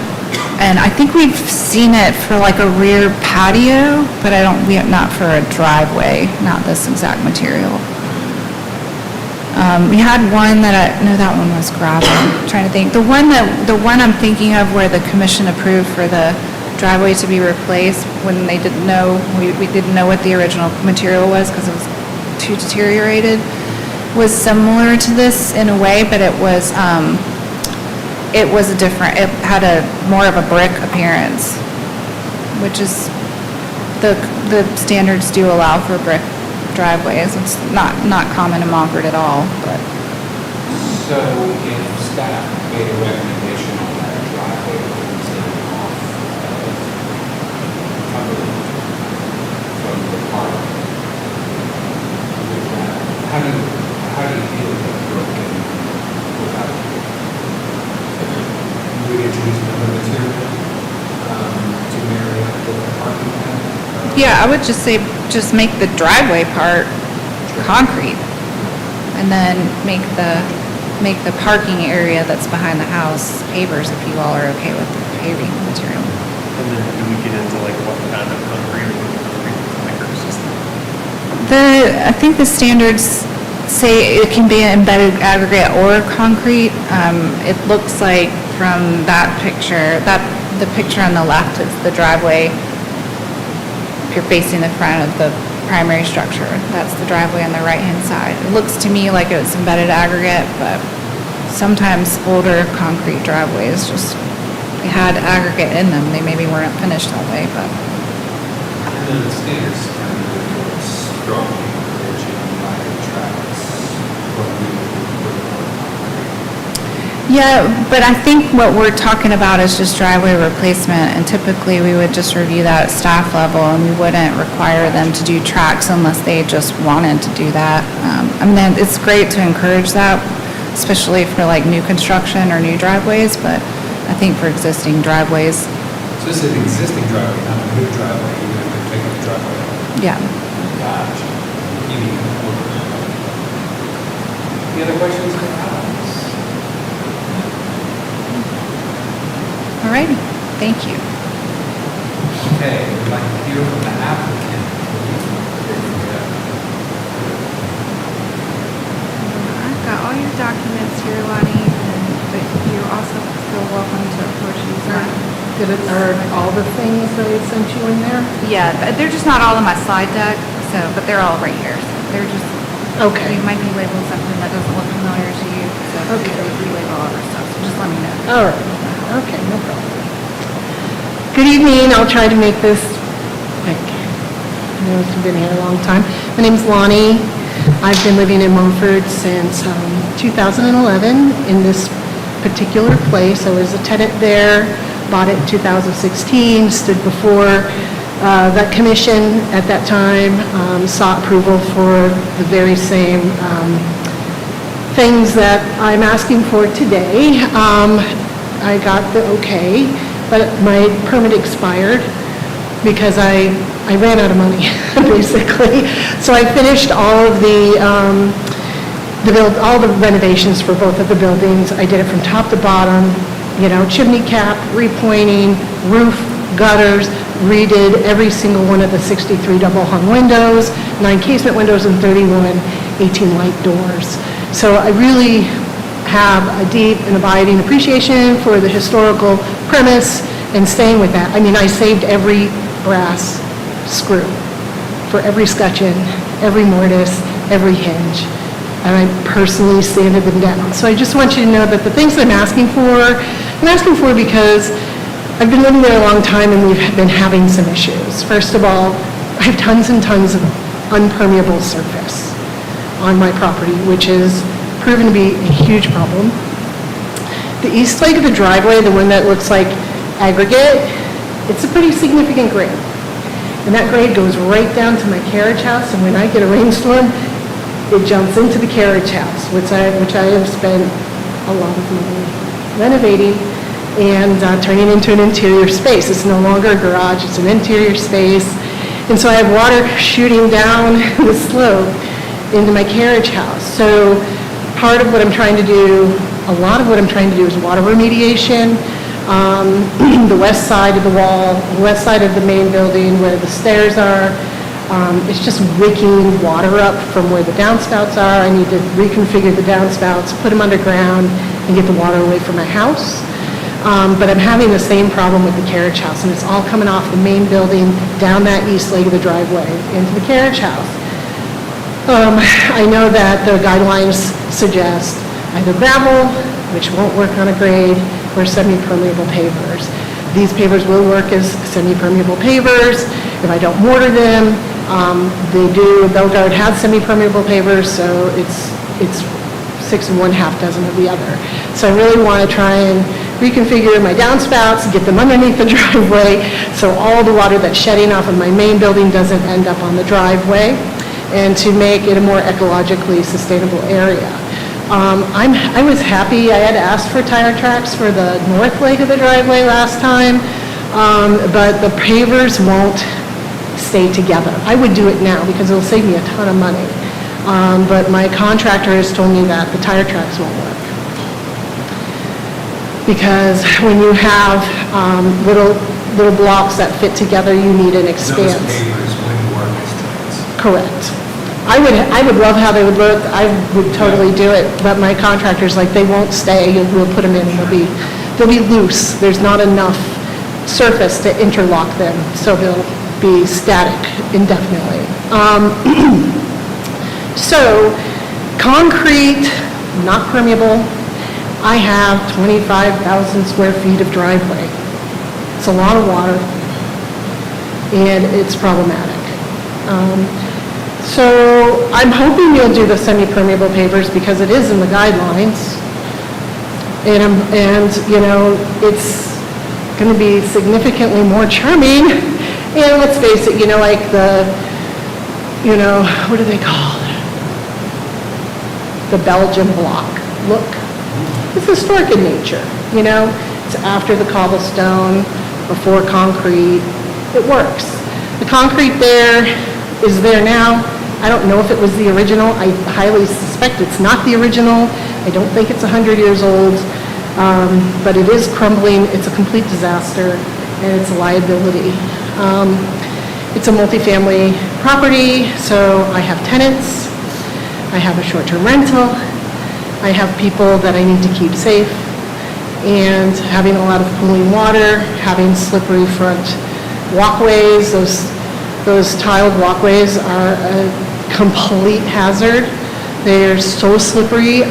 and I think we've seen it for like a rear patio, but not for a driveway, not this exact material. We had one that one was gravel. I'm trying to think. The one I'm thinking of where the commission approved for the driveway to be replaced when they didn't know, we didn't know what the original material was because it was too deteriorated, was similar to this in a way, but it was different. It had more of a brick appearance, which is, the standards do allow for brick driveways. It's not common in Montfort at all, but. So if staff made a recommendation on that driveway that was in off Cumberland from the park, how do you deal with that broken without, would you introduce another material to marry up with the parking lot? Yeah, I would just say, just make the driveway part concrete, and then make the parking area that's behind the house pavers, if you all are okay with the paving material. And then do we get into like what kind of concrete micro system? I think the standards say it can be an embedded aggregate or concrete. It looks like from that picture, the picture on the left is the driveway. If you're facing the front of the primary structure, that's the driveway on the right-hand side. It looks to me like it was embedded aggregate, but sometimes older concrete driveways they had aggregate in them. They maybe weren't finished that way, but. And then the standards kind of go towards strongly encouraging lighted tracks. Yeah, but I think what we're talking about is just driveway replacement, and typically we would just review that at staff level, and we wouldn't require them to do tracks unless they just wanted to do that. I mean, it's great to encourage that, especially for like new construction or new driveways, but I think for existing driveways, So this is an existing driveway, not a new driveway, even if they're taking the driveway out. yeah. Gotcha. You mean, any other questions for Alex? All righty, thank you. Okay, we'd like to hear from the applicant. I've got all your documents here, Lonnie, but you're also still welcome to approach these. Are all the things that I sent you in there? Yeah, but they're just not all in my slide deck, so, but they're all right here. So they're just, Okay. you might be labeling something that doesn't look familiar to you, so Okay. we label all our stuff, so just let me know. All right, okay, no problem. Good evening, I'll try to make this quick. I know I've been here a long time. My name's Lonnie. I've been living in Mumford since 2011 in this particular place. I was a tenant there, bought it in 2016, stood before that commission at that time, sought approval for the very same things that I'm asking for today. I got the okay, but my permit expired because I ran out of money, basically. So I finished all of all the renovations for both of the buildings. I did it from top to bottom, chimney cap, repointing, roof, gutters, redid every single one of the 63 double hung windows, 9 casement windows, and 31 18 light doors. So I really have a deep and abiding appreciation for the historical premise and staying with that. I mean, I saved every brass screw for every scutcheon, every mortise, every hinge, and I personally sanded them down. So I just want you to know that the things that I'm asking for because I've been living there a long time and we've been having some issues. First of all, I have tons and tons of unpermeable surface on my property, which is proven to be a huge problem. The east leg of the driveway, the one that looks like aggregate, it's a pretty significant grade. And that grade goes right down to my carriage house, and when I get a rainstorm, it jumps into the carriage house, which I have spent a lot of money renovating and turning into an interior space. It's no longer a garage, it's an interior space. And so I have water shooting down the slope into my carriage house. So part of what I'm trying to do, a lot of what I'm trying to do is water remediation. The west side of the wall, the west side of the main building where the stairs are, it's just wicking water up from where the downspouts are. I need to reconfigure the downspouts, put them underground, and get the water away from my house. But I'm having the same problem with the carriage house, and it's all coming off the main building, down that east leg of the driveway, into the carriage house. I know that the guidelines suggest either gravel, which won't work on a grade, or semi-permeable pavers. These pavers will work as semi-permeable pavers. If I don't mortar them, they do. Bellegarde has semi-permeable pavers, so it's 6 1/2 dozen of the other. So I really want to try and reconfigure my downspouts, get them underneath the driveway, so all the water that's shedding off of my main building doesn't end up on the driveway, and to make it a more ecologically sustainable area. I was happy, I had asked for tire tracks for the north leg of the driveway last time, but the pavers won't stay together. I would do it now because it'll save me a ton of money. But my contractor has told me that the tire tracks won't work. Because when you have little blocks that fit together, you need an expanse. Those pavers wouldn't work as tracks. Correct. I would love how they would look. I would totally do it, but my contractor's like, they won't stay. We'll put them in and they'll be loose. There's not enough surface to interlock them, so they'll be static indefinitely. So, concrete, not permeable. I have 25,000 square feet of driveway. It's a lot of water, and it's problematic. So I'm hoping you'll do the semi-permeable pavers because it is in the guidelines. And it's going to be significantly more charming. And let's face it, like what do they call it? The Belgian block. look. It's historic in nature, you know? It's after the cobblestone, before concrete. It works. The concrete there is there now. I don't know if it was the original. I highly suspect it's not the original. I don't think it's 100 years old, but it is crumbling. It's a complete disaster, and it's a liability. It's a multifamily property, so I have tenants. I have a short-term rental. I have people that I need to keep safe, and having a lot of pooling water, having slippery front walkways, those tiled walkways are a complete hazard. They're so slippery.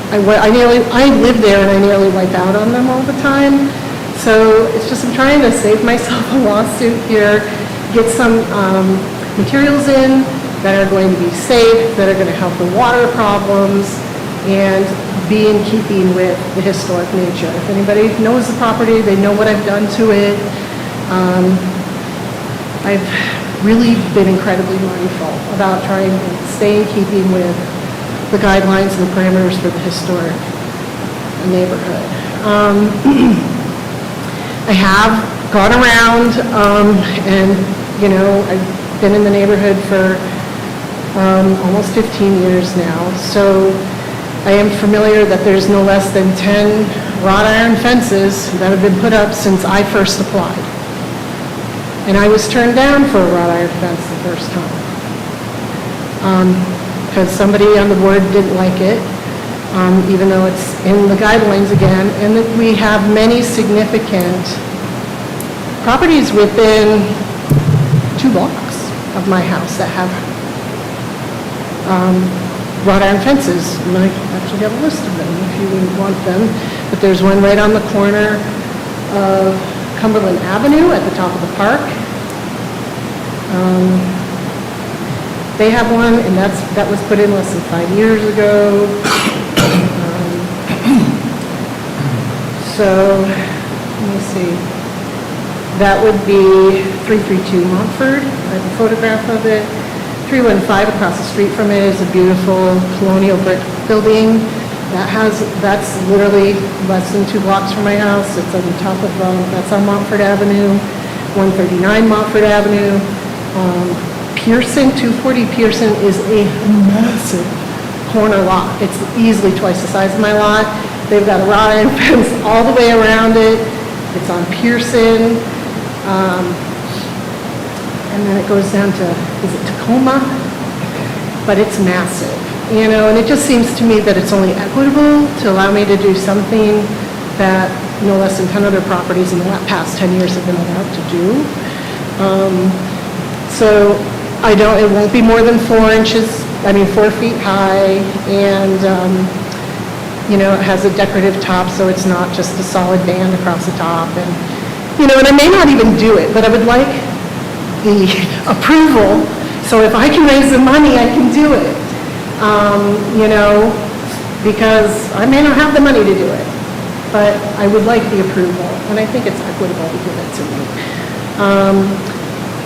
I live there and I nearly wipe out on them all the time. So it's just, I'm trying to save myself a lawsuit here, get some materials in that are going to be safe, that are going to help the water problems, and be in keeping with the historic nature. If anybody knows the property, they know what I've done to it. I've really been incredibly mindful about trying to stay in keeping with the guidelines and the parameters for the historic neighborhood. I have gone around and, you know, I've been in the neighborhood for almost 15 years now. So I am familiar that there's no less than 10 wrought iron fences that have been put up since I first applied. And I was turned down for a wrought iron fence the first time. Because somebody on the board didn't like it, even though it's in the guidelines again, and that we have many significant properties within 2 blocks of my house that have wrought iron fences. And I actually have a list of them if you want them. But there's one right on the corner of Cumberland Avenue at the top of the park. They have one, and that was put in less than 5 years ago. So, let me see. That would be 332 Montford. I have a photograph of it. 315 across the street from it is a beautiful colonial brick building. That's literally less than 2 blocks from my house. It's on the top of, that's on Montford Avenue, 139 Montford Avenue. Pearson, 240 Pearson is a massive corner lot. It's easily twice the size of my lot. They've got a wrought iron fence all the way around it. It's on Pearson. And then it goes down to, is it Tacoma? But it's massive, you know, and it just seems to me that it's only equitable to allow me to do something that no less than 10 other properties in the past 10 years have been allowed to do. So it won't be more than 4 feet high, and, you know, it has a decorative top, so it's not just a solid band across the top, and, you know, and I may not even do it, but I would like the approval, so if I can raise the money, I can do it, you know, because I may not have the money to do it, but I would like the approval, and I think it's equitable to give it to me.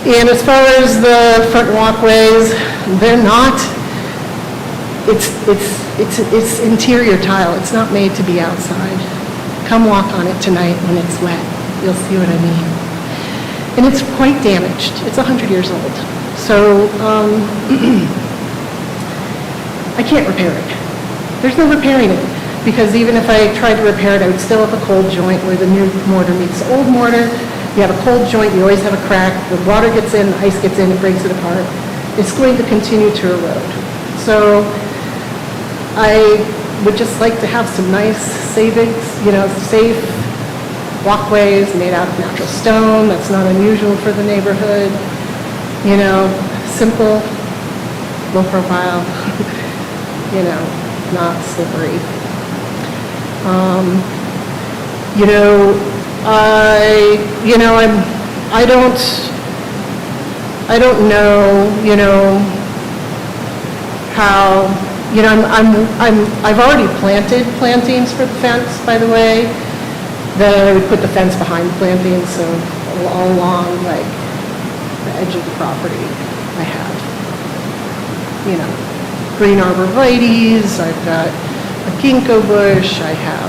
And as far as the front walkways, they're not, it's interior tile, it's not made to be outside. Come walk on it tonight when it's wet, you'll see what I mean. And it's quite damaged, it's 100 years old. So, I can't repair it. There's no repairing it, because even if I tried to repair it, I would still have a cold joint where the new mortar meets the old mortar. You have a cold joint, you always have a crack, the water gets in, the ice gets in, it breaks it apart. It's going to continue to erode. So I would just like to have some nice savings, you know, safe walkways made out of natural stone. That's not unusual for the neighborhood. You know, simple, low profile, you know, not slippery. You know, I don't know, you know, how, you know, I've already planted plantings for the fence, by the way. Then I would put the fence behind the plantings, so all along, like, the edge of the property, I have, you know, green arborvitaes, I've got a ginkgo bush, I have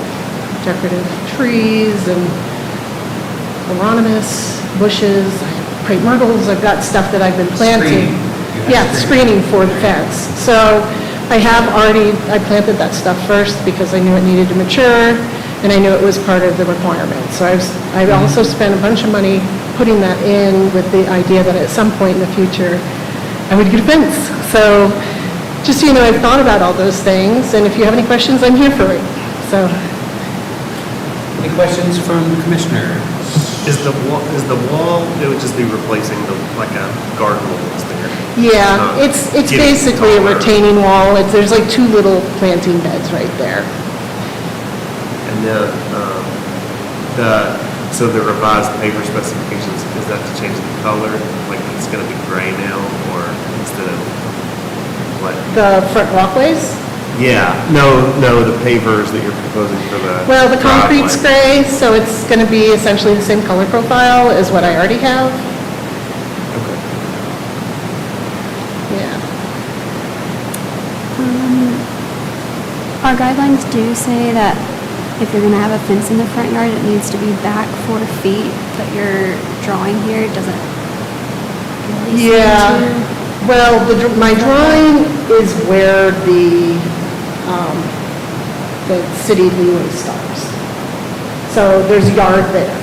decorative trees and euonymus bushes, I have crepe myrtles, I've got stuff that I've been planting. Yeah, screening for the fence. So I planted that stuff first because I knew it needed to mature, and I knew it was part of the requirement. So I also spent a bunch of money putting that in with the idea that at some point in the future, I would get a fence. So just so you know, I've thought about all those things, and if you have any questions, I'm here for it. So. Any questions from the commissioners? Is the wall, it would just be replacing like a garden wall that's there? Yeah, it's basically a retaining wall. There's like 2 little planting beds right there. And then, so the revised paver specifications, is that to change the color? Like it's gonna be gray now, or instead of what? The front walkways? Yeah, no, the pavers that you're proposing for the Well, the driveway. concrete's gray, so it's going to be essentially the same color profile as what I already have. Okay. Yeah. Our guidelines do say that if you're gonna have a fence in the front yard, it needs to be back 4 feet, but your drawing here doesn't really seem Yeah. to. Well, my drawing is where the city leeway stops. So there's a yard there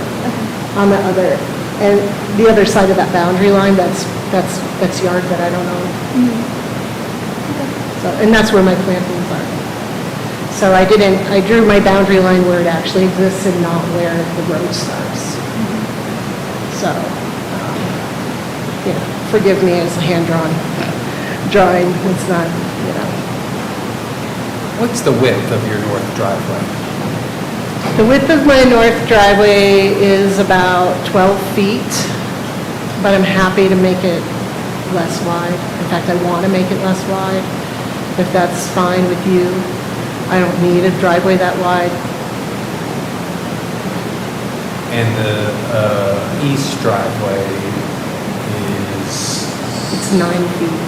on the other, and the other side of that boundary line, that's yard that I don't own. So, and that's where my plantings are. So I drew my boundary line where it actually exists and not where the road starts. So, forgive me, it's a hand-drawn drawing, it's not, What's the width of your north driveway? The width of my north driveway is about 12 feet, but I'm happy to make it less wide. In fact, I want to make it less wide, if that's fine with you. I don't need a driveway that wide. And the east driveway is? It's 9 feet.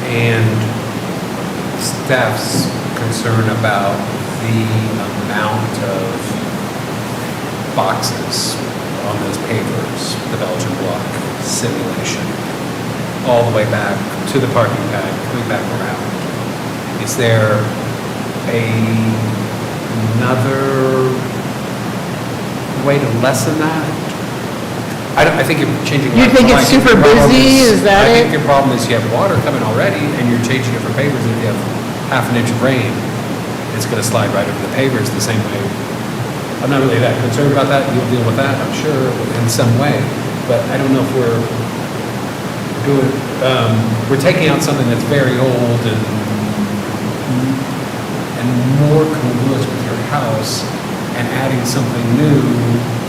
And staff's concern about the amount of boxes on those pavers, the Belgian block simulation, all the way back to the parking pad, coming back around. Is there another way to lessen that? I think you're changing. You think it's super busy, is that I it? think your problem is you have water coming already, and you're changing it for pavers, and if you have half an inch of rain, it's gonna slide right over the pavers the same way. I'm not really that concerned about that, you'll deal with that, I'm sure, in some way, but I don't know if we're doing, we're taking out something that's very old and more congruous with your house, and adding something new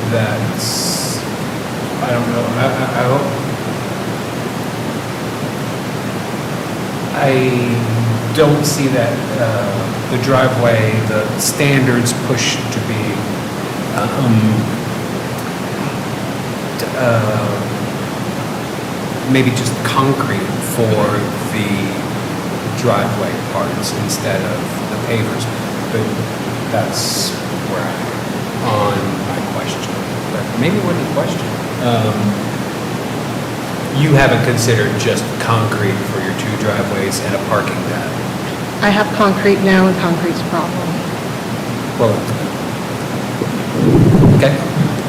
that's, I don't know, I don't see that the driveway, the standards pushed to be maybe just concrete for the driveway parts instead of the pavers. But that's where I am on my question. But maybe it wasn't a question. You haven't considered just concrete for your 2 driveways and a parking pad? I have concrete now, and concrete's a problem. Well, okay.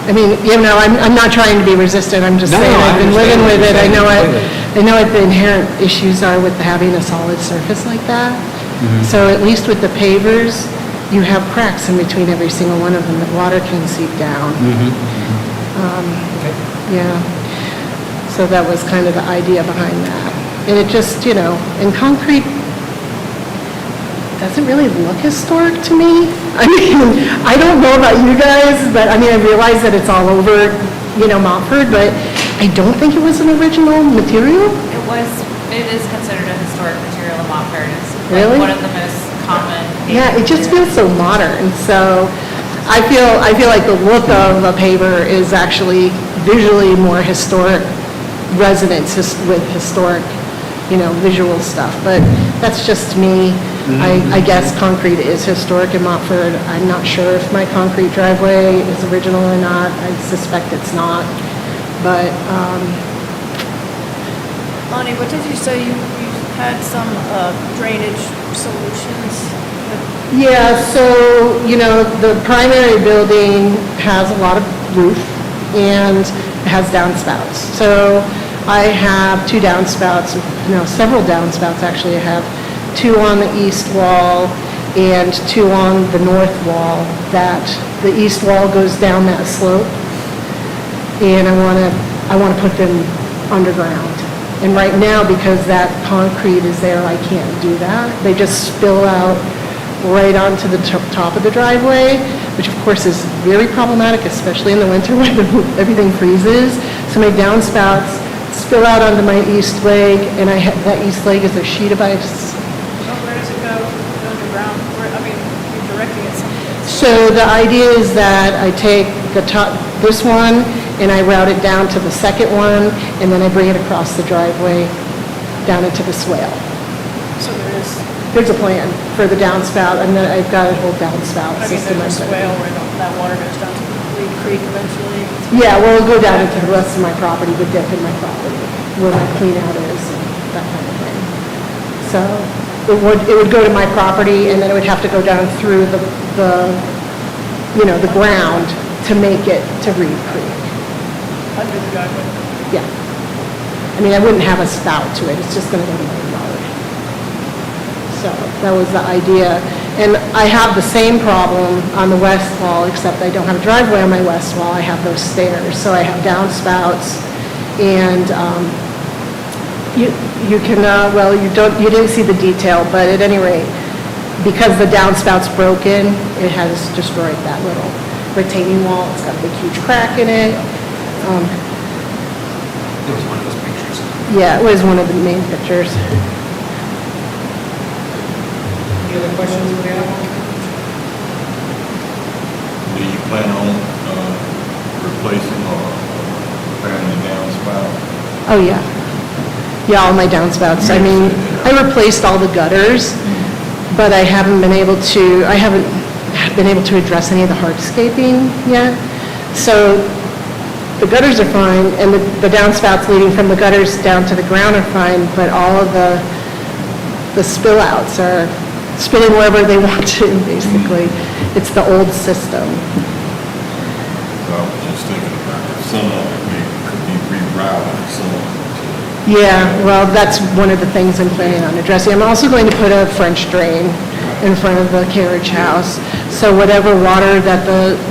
I mean, I'm not trying to be resistant, I'm just No, saying, no, I I've been living understand with it. what I you're know saying what the inherent issues are with having a solid surface like that. So at least with the pavers, you have cracks in between every single one of them that water can seep down. Okay. Yeah. So that was kind of the idea behind that. And it just, and concrete doesn't really look historic to me. I mean, I don't know about you guys, but I realize that it's all over, Montford, but I don't think it was an original material. It is considered a historic material in Montford. It's Really? one of the most common. Yeah, it just feels so modern. So I feel like the look of a paver is actually visually more historic residents with historic visual stuff, but that's just me. I guess concrete is historic in Montford. I'm not sure if my concrete driveway is original or not. I suspect it's not, but, Lonnie, what did you say you had some drainage solutions? yeah, so, the primary building has a lot of roof and it has downspouts. So I have 2 downspouts, several downspouts actually. I have 2 on the east wall and 2 on the north wall. That the east wall goes down that slope, and I want to put them underground. And right now, because that concrete is there, I can't do that. They just spill out right onto the top of the driveway, which of course is very problematic, especially in the winter when everything freezes. So my downspouts spill out onto my east leg, and that east leg is a sheet of ice. So where does it go underground? You're directing it someplace. So the idea is that I take this one, and I route it down to the second one, and then I bring it across the driveway down into the swale. So There's a plan for the downspout, and then I've got a whole downspout system. there's a swale where that water goes down to the Reed Creek eventually. Yeah, well, it'll go down into the rest of my property, the dip in my property, where my clean out is, and that kind of thing. So it would go to my property, and then it would have to go down through the ground to make it to Reed Creek. Under the driveway. Yeah. I wouldn't have a spout to it, it's just gonna go to my yard. So that was the idea. And I have the same problem on the west wall, except I don't have a driveway on my west wall, I have those stairs. So I have downspouts, and you can, you didn't see the detail, but at any rate, because the downspout's broken, it has destroyed that little retaining wall. It's got a big huge crack in it. It was one of those pictures. Yeah, it was one of the main pictures. Any other questions for the applicant? Do you plan on replacing or repairing the downspout? Oh, yeah. Yeah, all my downspouts. I replaced all the gutters, but I haven't been able to address any of the hardscaping yet. So the gutters are fine, and the downspouts leading from the gutters down to the ground are fine, but all of the spill outs are spilling wherever they want to, basically. It's the old system. So I was just thinking about if some of it could be rerouted, Yeah, well, that's one of the things I'm planning on addressing. I'm also going to put a French drain in front of the carriage house, so whatever water that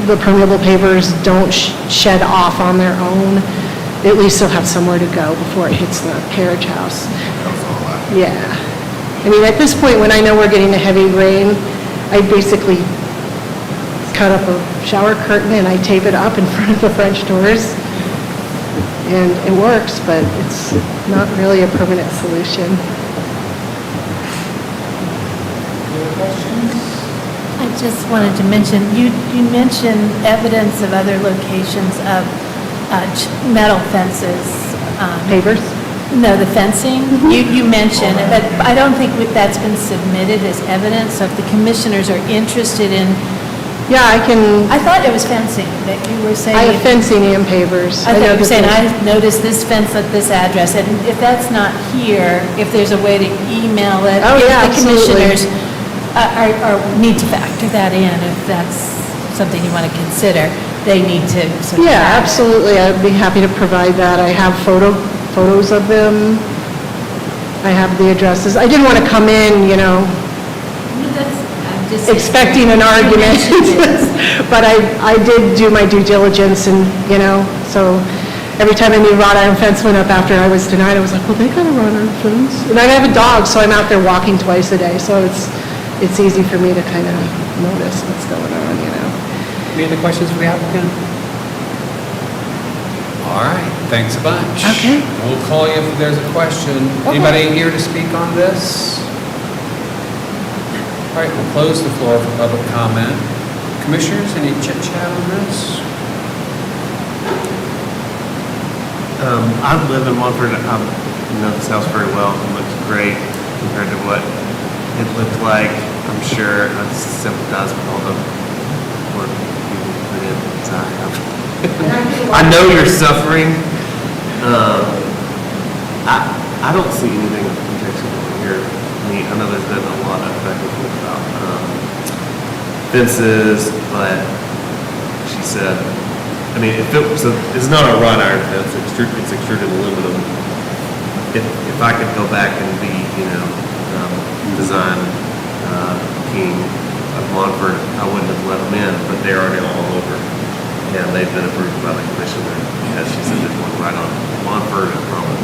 the permeable pavers don't shed off on their own, at least they'll have somewhere to go before it hits the carriage house. Yeah. At this point, when I know we're getting a heavy rain, I basically cut up a shower curtain and I tape it up in front of the French doors. And it works, but it's not really a permanent solution. I just wanted to mention, you mentioned evidence of other locations of metal fences. Pavers? No, the fencing, you mentioned, but I don't think that's been submitted as evidence, so if the commissioners are interested in. Yeah, I thought it was fencing that you were saying. I have fencing and pavers. I thought you were saying, I noticed this fence at this address, and if that's not here, if there's a way to email it. Oh, yeah, if the commissioners need to factor that in, if that's something you want to consider, they need to. Yeah, absolutely, I'd be happy to provide that. I have photos of them. I have the addresses. I didn't want to come in, expecting an argument, but I did do my due diligence, and, so every time a new wrought iron fence went up after I was denied, I was like, well, they got a wrought iron fence. And I have a dog, so I'm out there walking twice a day, so it's easy for me to kind of notice what's going on, Any other questions for the applicant? All right, thanks a bunch. Okay. We'll call you if there's a question. Anybody here to speak on this? All right, we'll close the floor for public comment. Commissioners, any chit chat on this? I live in Montford. I know this house very well. I went to great compared to what it looked like. I'm sure I sympathize with all the work people put in. I know you're suffering. I don't see anything objectionable here. I know there's been a lot of back and forth about fences, but she said, I mean, so it's not a wrought iron fence, it's extruded aluminum. If I could go back and be, design king of Montford, I wouldn't have let them in, but they're already all over. And they've been approved by the commissioner. As she said, there's one right on Montford.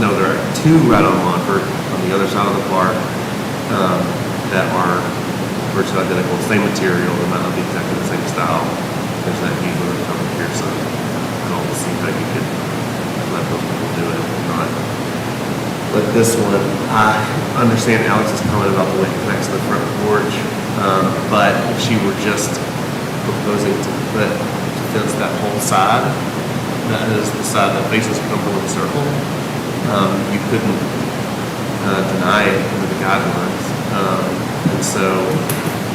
No, there are two right on Montford on the other side of the park that are virtually identical, same material, they might not be exactly the same style. There's that Healer over here, so I don't see how you could let those people do it or not. But this one, I understand Alex's comment about the way it connects to the front porch, but if she were just proposing to fence that whole side, that is the side that faces Cumberland Circle, you couldn't deny it under the guidelines. And so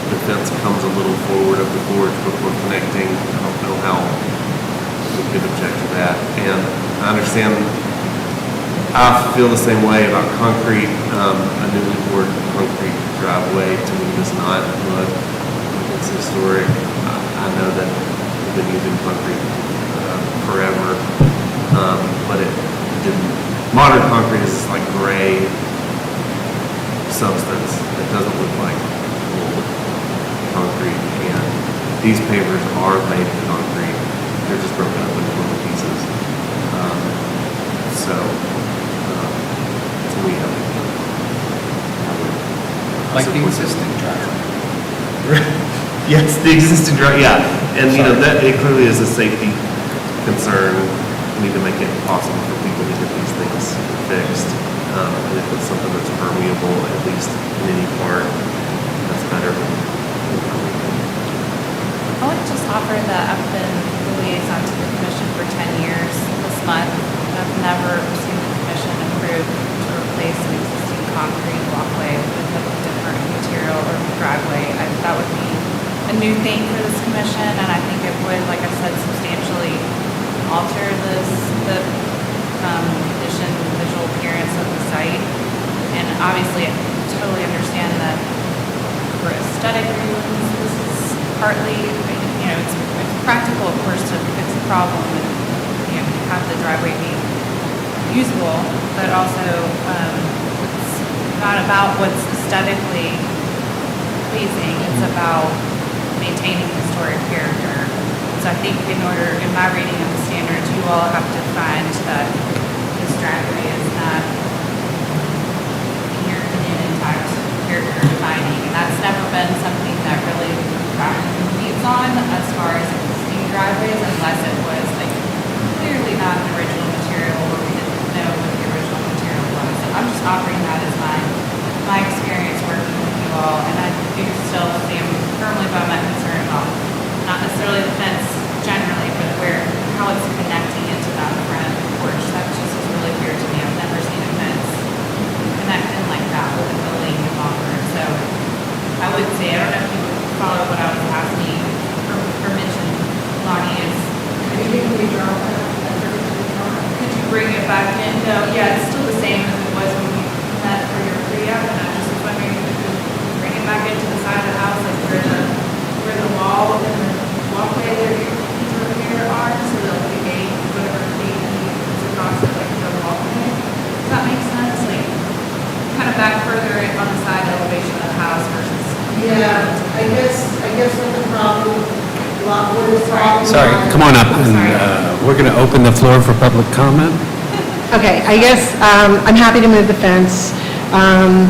the fence comes a little forward of the porch before connecting. I don't know how we could object to that. And I understand, I feel the same way about concrete. A newly poured concrete driveway to me does not look like it's historic. I know that we've been using concrete forever, but it didn't. Modern concrete is like gray substance. It doesn't look like old concrete, and these pavers are made of concrete. They're just broken up into little pieces. So, to me, I would Like the existing driveway. Yes, the existing driveway, yeah. And, that it clearly is a safety concern. We need to make it possible for people to get these things fixed. And if it's something that's permeable, at least in any part, that's better than I would just offer that I've been the liaison to the commission for 10 years this month. I've never seen the commission approve to replace an existing concrete walkway with a different material or driveway. That would be a new thing for this commission, and I think it would, like I said, substantially alter the condition, visual appearance of the site. And obviously, I totally understand that for aesthetic reasons, this is partly, it's practical, of course, to fix a problem and, have the driveway be usable, but also, it's not about what's aesthetically pleasing, it's about maintaining historic character. So I think in my reading of the standards, you all have to find that this driveway is not inherent in intact character defining. And that's never been something that really competes on as far as existing driveways, unless it was like clearly not the original material or we didn't know what the original material was. So I'm just offering that as my experience working with you all, and I do still stand firmly by my concern about not necessarily the fence generally, but how it's connecting into that front porch. That just is really weird to me. I've never seen a fence connecting like that with a building longer. So I would say, I don't know if you follow what I was asking or mentioned, Lonnie, is could you bring it back in? No, yeah, it's still the same as it was when we met for your pre-app, and I just was wondering if you could bring it back into the side of the house, like where the wall and the walkway there, here are, so they'll be gate, whatever gate is across it, like the walkway. Does that make sense? Like, kind of back further on the side elevation of the house versus. Yeah, I guess what the problem, Sorry, come on up, and we're going to open the floor for public comment. Okay, I guess I'm happy to move the fence. On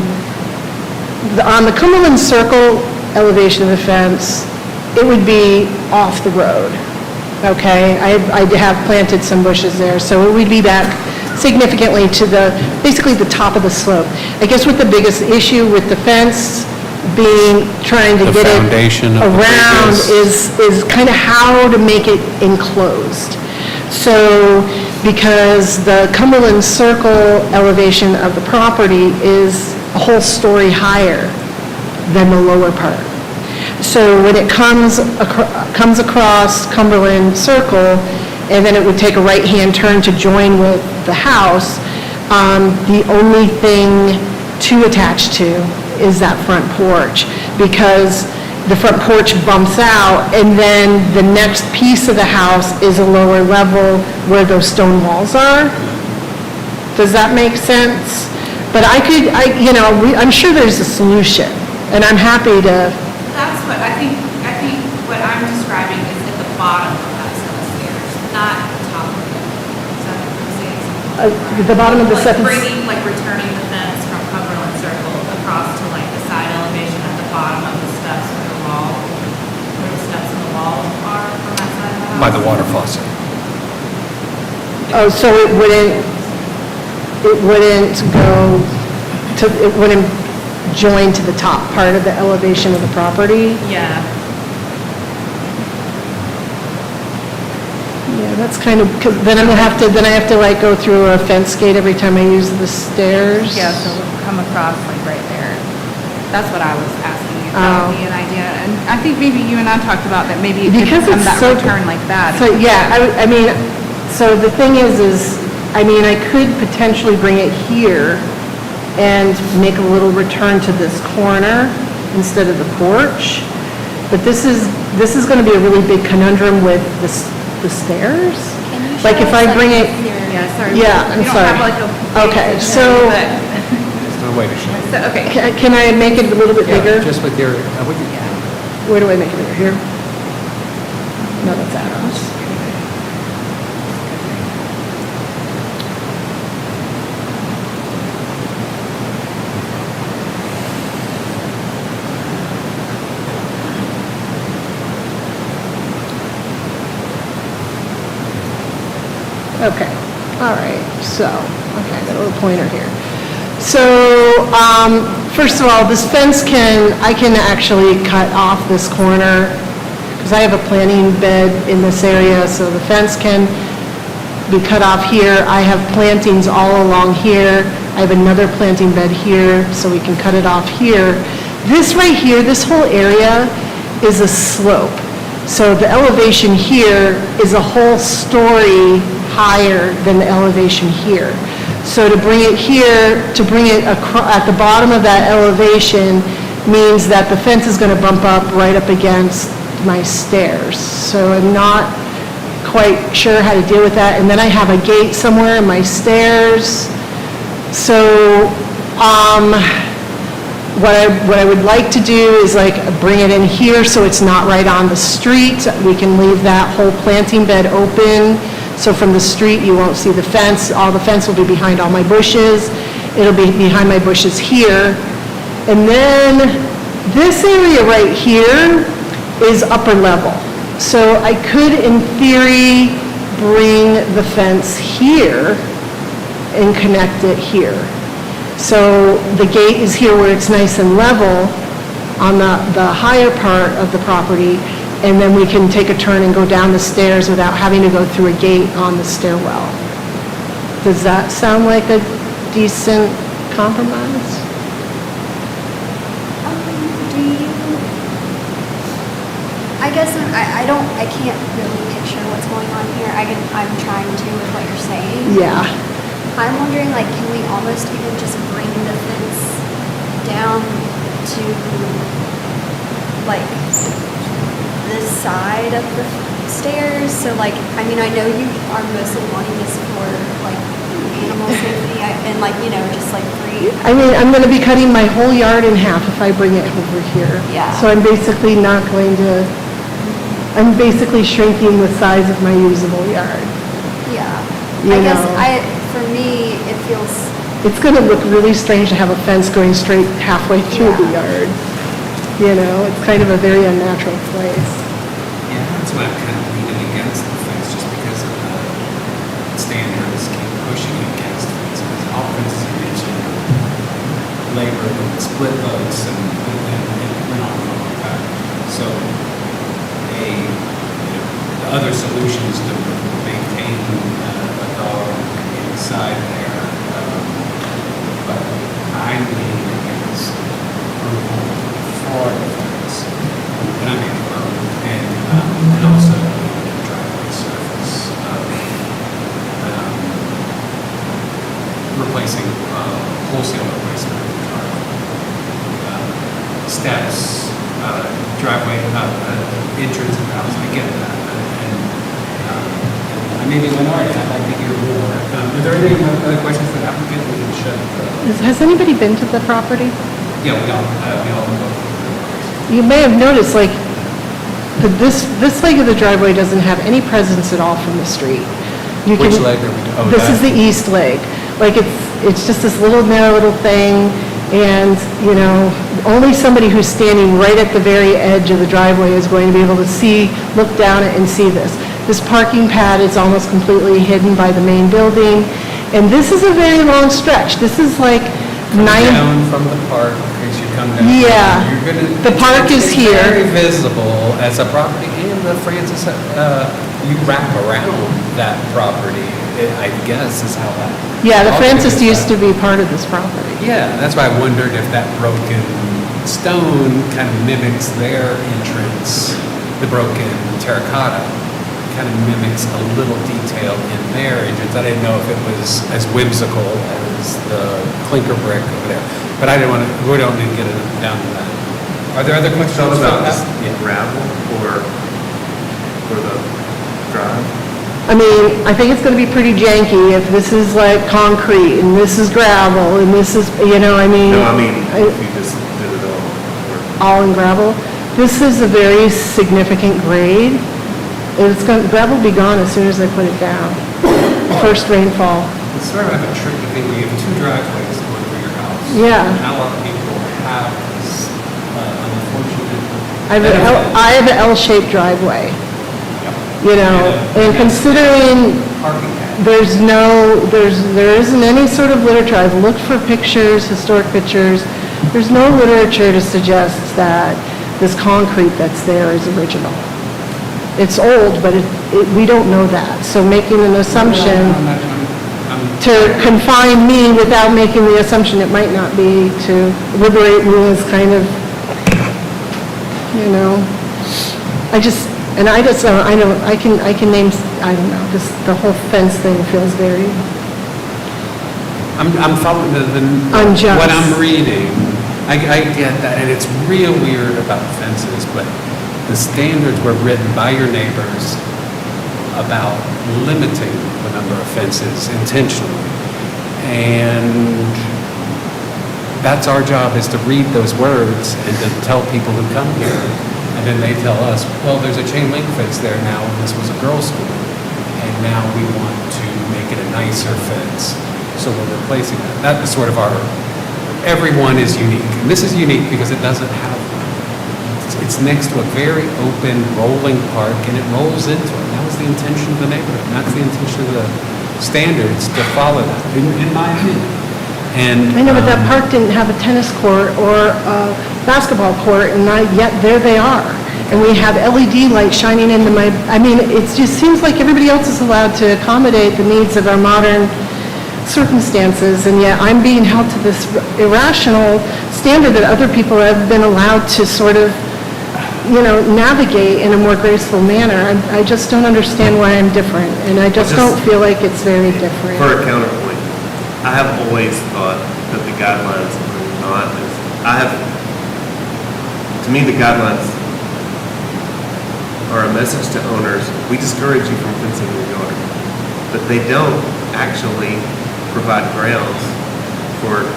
the Cumberland Circle elevation of the fence, it would be off the road, okay? I have planted some bushes there, so it would be back significantly to basically the top of the slope. I guess what the biggest issue with the fence being, trying to get it around is kind of how to make it enclosed. So, because the Cumberland Circle elevation of the property is a whole story higher than the lower part. So when it comes across Cumberland Circle, and then it would take a right-hand turn to join with the house, the only thing to attach to is that front porch, because the front porch bumps out, and then the next piece of the house is a lower level where those stone walls are. Does that make sense? But I'm sure there's a solution, and I'm happy to. That's what, I think what I'm describing is at the bottom of that set of stairs, not at the top of it. Is that what I'm saying? The bottom of the second. Returning the fence from Cumberland Circle across to like the side elevation at the bottom of the steps where the wall, where the steps and the walls are from that side of the house. By the water faucet. Oh, so it wouldn't go to, it wouldn't join to the top part of the elevation of the property? Yeah. Yeah, that's kind of, 'cause then I have to like go through a fence gate every time I use the stairs? Yeah, so we'll come across like right there. That's what I was asking you. That Oh. would be an idea. And I think maybe you and I talked about that, maybe it could Because become it's that so- return like that. So, yeah, I mean, so the thing is, I mean, I could potentially bring it here and make a little return to this corner instead of the porch. But this is gonna be a really big conundrum with the stairs. Can you Like show if us, I bring it, Yeah, sorry. yeah, I'm We don't sorry. have like a. Okay, page so, There's no way to show. So, okay. can I make it a little bit Yeah, bigger? just with your, Where do I make it bigger? Here? No, that's Adams. Okay, all right, so, okay, I got a little pointer here. So, first of all, this fence I can actually cut off this corner, because I have a planting bed in this area, so the fence can be cut off here. I have plantings all along here. I have another planting bed here, so we can cut it off here. This right here, this whole area is a slope. So the elevation here is a whole story higher than the elevation here. So to bring it here, to bring it at the bottom of that elevation means that the fence is going to bump up right up against my stairs. So I'm not quite sure how to deal with that. And then I have a gate somewhere in my stairs. So what I would like to do is like bring it in here so it's not right on the street. We can leave that whole planting bed open. So from the street, you won't see the fence. All the fence will be behind all my bushes. It'll be behind my bushes here. And then this area right here is upper level. So I could, in theory, bring the fence here and connect it here. So the gate is here where it's nice and level on the higher part of the property, and then we can take a turn and go down the stairs without having to go through a gate on the stairwell. Does that sound like a decent compromise? I guess I can't really picture what's going on here. I'm trying to with what you're saying. Yeah. I'm wondering, like, can we almost even just bring the fence down to, like, this side of the stairs? So, like, I mean, I know you are mostly wanting this for, like, animal safety and, like, you know, just, like, free. I mean, I'm going to be cutting my whole yard in half if I bring it over here. Yeah. So I'm basically I'm basically shrinking the size of my usable yard. Yeah. You I guess know. for me, it feels, It's going to look really strange to have a fence going straight halfway through the yard. You know, it's kind of a very unnatural place. Yeah, that's why I'm kind of leaning against the fence, just because of the standards keep pushing against fences. All fences are mentioned, labor, and split votes, and went on and on like that. So, the other solution is to maintain a dog inside there. But I'm leaning against steps, driveway, entrance of the house, I get that. And I may be a minority, I'd like to hear more. Are there any other questions for the applicant? We can shut the... Has anybody been to the property? Yeah, we all know. You may have noticed, like, this leg of the driveway doesn't have any presence at all from the street. Which leg are we doing? This is the east leg. Like, it's just this little narrow little thing, and, you know, only somebody who's standing right at the very edge of the driveway is going to be able to see, look down it and see this. This parking pad is almost completely hidden by the main building, and this is a very long stretch. This is like Down from the park, as you come down. Yeah. You're gonna. The park is here. It's very visible as a property, and the Francis, you wrap around that property, I guess is how that. Yeah, the all Francis figures used out. to be part of this property. Yeah, that's why I wondered if that broken stone kind of mimics their entrance, the broken terracotta, kind of mimics a little detail in their entrance. I didn't know if it was as whimsical as the clinker brick over there, but I didn't want to, we don't need to get it down to that. Are there other questions? Talk about that? this gravel or the drive? I mean, I think it's going to be pretty janky if this is like concrete and this is gravel and this is, you know, I mean. No, I mean, if you just did it all. All in gravel. This is a very significant grade. It's going, gravel will be gone as soon as I put it down. First rainfall. It's sort of like a tricky thing, where you have two driveways going through your house. Yeah. Not a lot of people have this unfortunate. I have an L-shaped driveway. You know, and considering there isn't any sort of literature, I've looked for pictures, historic pictures, there's no literature to suggest that this concrete that's there is original. It's old, but we don't know that. So making an assumption to confine me without making the assumption it might not be, to liberate me is kind of, you know, I can name, I don't know, just the whole fence thing feels very I'm following unjust. what I'm reading. I get that, and it's real weird about fences, but the standards were written by your neighbors about limiting the number of fences intentionally. And that's our job, is to read those words and to tell people who come here. And then they tell us, well, there's a chain link fence there now, and this was a girls' school. And now we want to make it a nicer fence, so we're replacing that. That is sort of everyone is unique. And this is unique because it doesn't have, it's next to a very open rolling park, and it rolls into it. That was the intention of the neighborhood, and that's the intention of the standards, to follow that, in my opinion. And I know, but that park didn't have a tennis court or a basketball court, and yet there they are. And we have LED lights shining into I mean, it just seems like everybody else is allowed to accommodate the needs of our modern circumstances, and yet I'm being held to this irrational standard that other people have been allowed to sort of, you know, navigate in a more graceful manner. I just don't understand why I'm different, and I just don't feel like it's very different. For a counterpoint, I have always thought that the guidelines are not, to me, the guidelines are a message to owners: we discourage you from fencing your yard. But they don't actually provide grounds for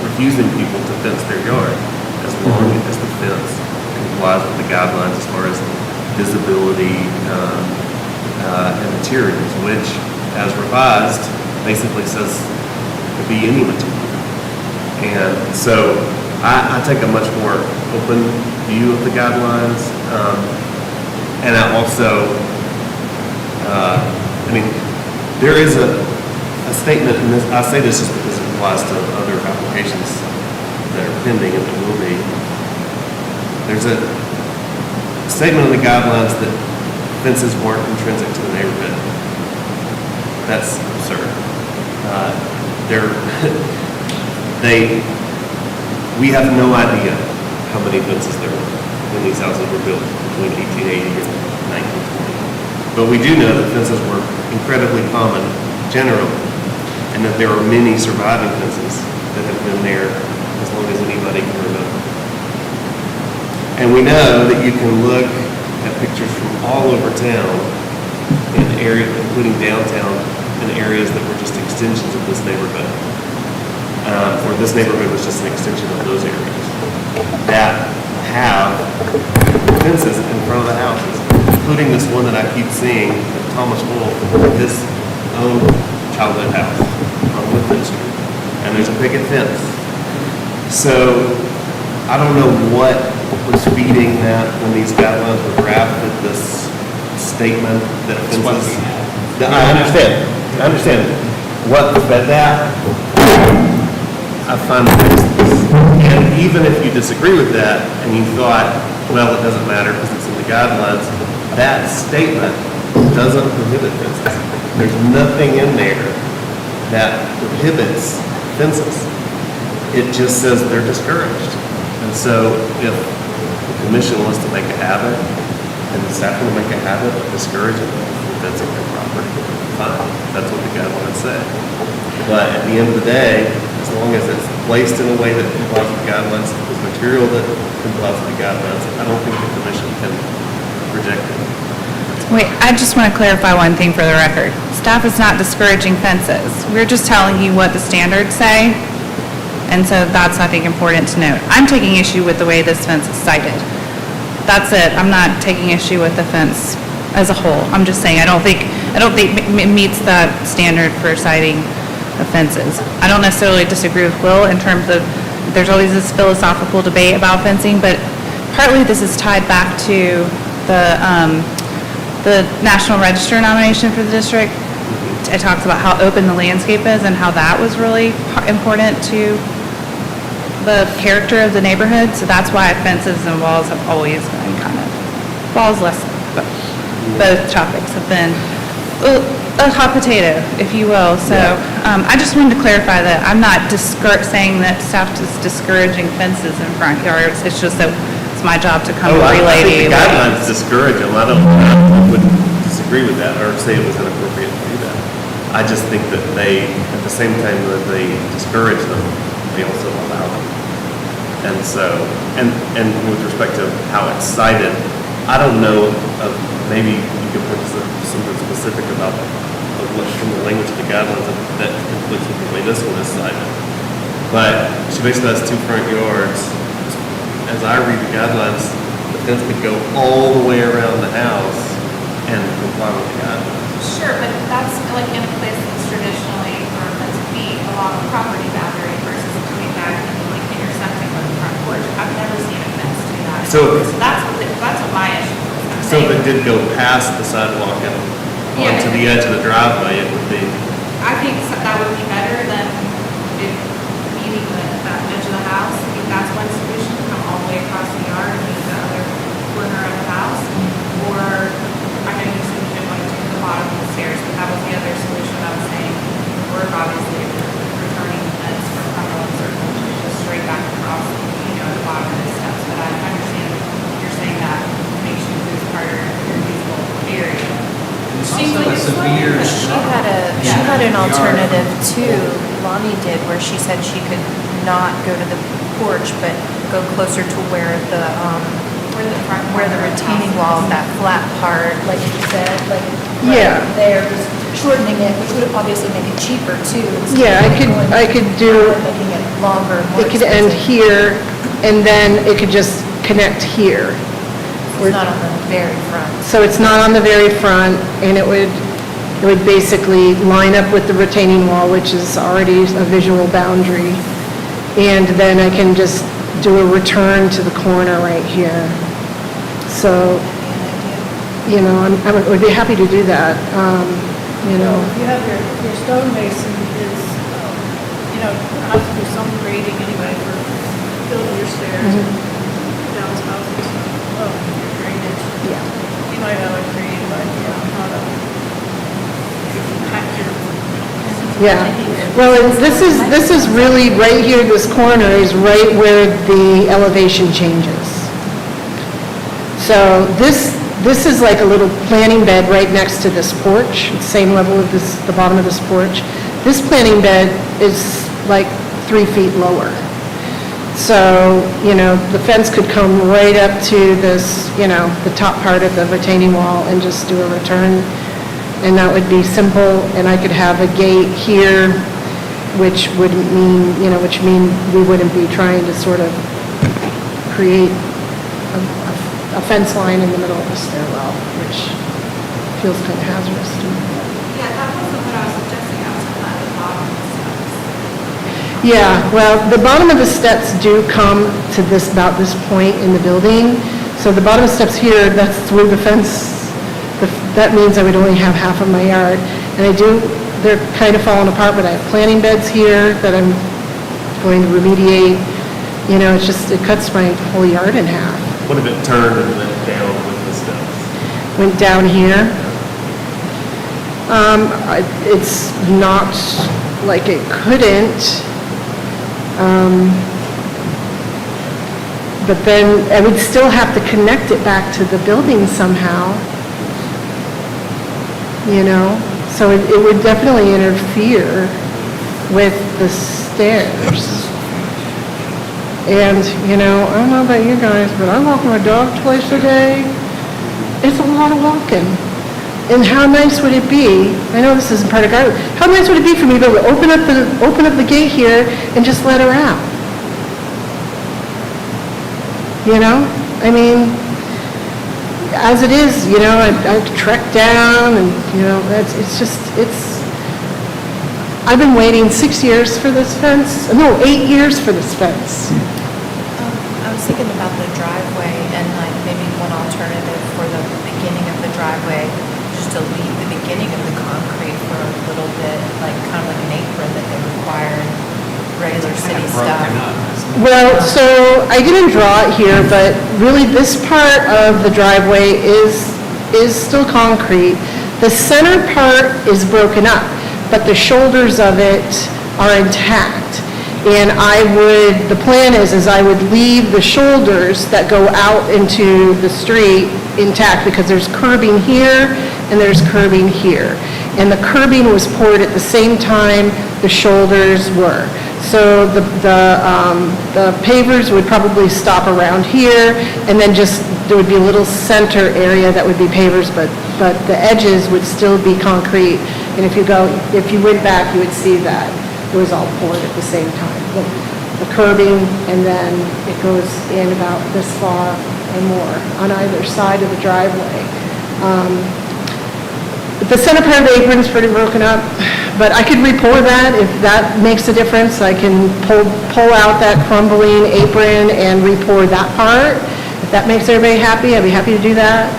refusing people to fence their yard, as long as the fence complies with the guidelines as far as visibility and materials, which, as revised, basically says could be any material. And so I take a much more open view of the guidelines. And I also, I mean, there is a statement, and I say this just because it applies to other applications that are pending and that will be. There's a statement in the guidelines that fences weren't intrinsic to the neighborhood. That's absurd. We have no idea how many fences there were when these houses were built between 1880 and 1920. But we do know that fences were incredibly common generally, and that there are many surviving fences that have been there as long as anybody can remember. And we know that you can look at pictures from all over town in areas, including downtown, in areas that were just extensions of this neighborhood. Or this neighborhood was just an extension of those areas that have fences in front of the houses, including this one that I keep seeing at Thomas Wolf, his own childhood house on Woodland Street. And there's a picket fence. So I don't know what was feeding that when these guidelines were drafted, this statement that fences. I understand. What fed that? I find and even if you disagree with that and you thought, well, it doesn't matter because it's in the guidelines, that statement doesn't prohibit fences. There's nothing in there that prohibits fences. It just says they're discouraged. And so if the commission wants to make a habit and the staff want to make a habit of discouraging fencing their property, fine. That's what the guidelines say. But at the end of the day, as long as it's placed in a way that complies with the guidelines, with material that complies with the guidelines, I don't think the commission can reject it. Wait, I just want to clarify one thing for the record. Staff is not discouraging fences. We're just telling you what the standards say, and so that's, I think, important to note. I'm taking issue with the way this fence is cited. That's it. I'm not taking issue with the fence as a whole. I'm just saying I don't think it meets that standard for citing offenses. I don't necessarily disagree with Will in terms of there's always this philosophical debate about fencing, but partly this is tied back to the National Register nomination for the district. It talks about how open the landscape is and how that was really important to the character of the neighborhood. So that's why fences and walls have always been walls less, but both topics have been a hot potato, if you will. So I just wanted to clarify that I'm not saying that staff is discouraging fences in front yards. It's just that it's my job to come relay to you. I think the guidelines discourage them. I wouldn't disagree with that or say it was inappropriate to do that. I just think that they, at the same time that they discourage them, they also allow them. And so, and with respect to how it's cited, I don't know of, maybe you could put something specific about what from the language of the guidelines that conflicts with the way this one is cited. But she basically has 2 front yards. As I read the guidelines, the fence could go all the way around the house and comply with the guidelines. Sure, but that's like in a place that's traditionally, or that's be along the property boundary versus coming back and like intersecting with the front porch. I've never seen a fence do that. So that's what my issue is. So if it did go past the sidewalk and onto the edge of the driveway, it would be. I think that would be better than if meeting that edge of the house. I think that's one solution, come all the way across the yard and meet the other corner of the house. Or I know you said you didn't want to do the bottom of the stairs, but that was the other solution I was saying. Or obviously returning the fence from Cumberland Circle to just straight back across, the bottom of the steps. But I understand you're saying that makes you lose part of your usable area. She had an alternative too, Lonnie did, where she said she could not go to the porch, but go closer to where the retaining wall, that flat part, like you said, like Yeah. right there, just shortening it, which would obviously make it cheaper too. Yeah, I could do, Making it longer, more it could end expensive. here, and then it could just connect here. It's not on the very front. So it's not on the very front, and it would basically line up with the retaining wall, which is already a visual boundary. And then I can just do a return to the corner right here. So, I would be happy to do that, If you have your stonemason is, have to do some grading anyway for building your stairs and downspouts and stuff, your drainage. Yeah. You might have a creative idea on how to pack your. Yeah, well, this is really, right here, this corner is right where the elevation changes. So this is like a little planting bed right next to this porch, same level of the bottom of this porch. This planting bed is like 3 feet lower. So, the fence could come right up to this, the top part of the retaining wall and just do a return. And that would be simple, and I could have a gate here, which wouldn't mean, which mean we wouldn't be trying to sort of create a fence line in the middle of the stairwell, which feels kind of hazardous to me. Yeah, that wasn't what I was suggesting, I was talking about the bottom of the steps. Yeah, well, the bottom of the steps do come to about this point in the building. So the bottom of the steps here, that's where the fence, that means I would only have half of my yard. And they're kind of falling apart, but I have planting beds here that I'm going to remediate. It cuts my whole yard in half. What if it turned and went down with the steps? Went down here. It's not like it couldn't. But then I would still have to connect it back to the building somehow. So it would definitely interfere with the stairs. And, I don't know about you guys, but I walk my dog twice a day. It's a lot of walking. And how nice would it be, I know this isn't part of garden, how nice would it be for me to be able to open up the gate here and just let her out? I mean, as it is, I trek down and, I've been waiting 6 years for this fence, no, 8 years for this fence. I was thinking about the driveway and like maybe one alternative for the beginning of the driveway, just to leave the beginning of the concrete for a little bit, like kind of like an apron that they require in regular city stuff. Well, so I didn't draw it here, but really this part of the driveway is still concrete. The center part is broken up, but the shoulders of it are intact. And the plan is I would leave the shoulders that go out into the street intact because there's curbing here and there's curbing here. And the curbing was poured at the same time the shoulders were. So the pavers would probably stop around here, and then there would be a little center area that would be pavers, but the edges would still be concrete. And if you went back, you would see that it was all poured at the same time. The curbing, and then it goes in about this far or more on either side of the driveway. The center part of the apron is pretty broken up, but I could re-pour that if that makes a difference. I can pull out that crumbling apron and re-pour that part. If that makes everybody happy, I'd be happy to do that.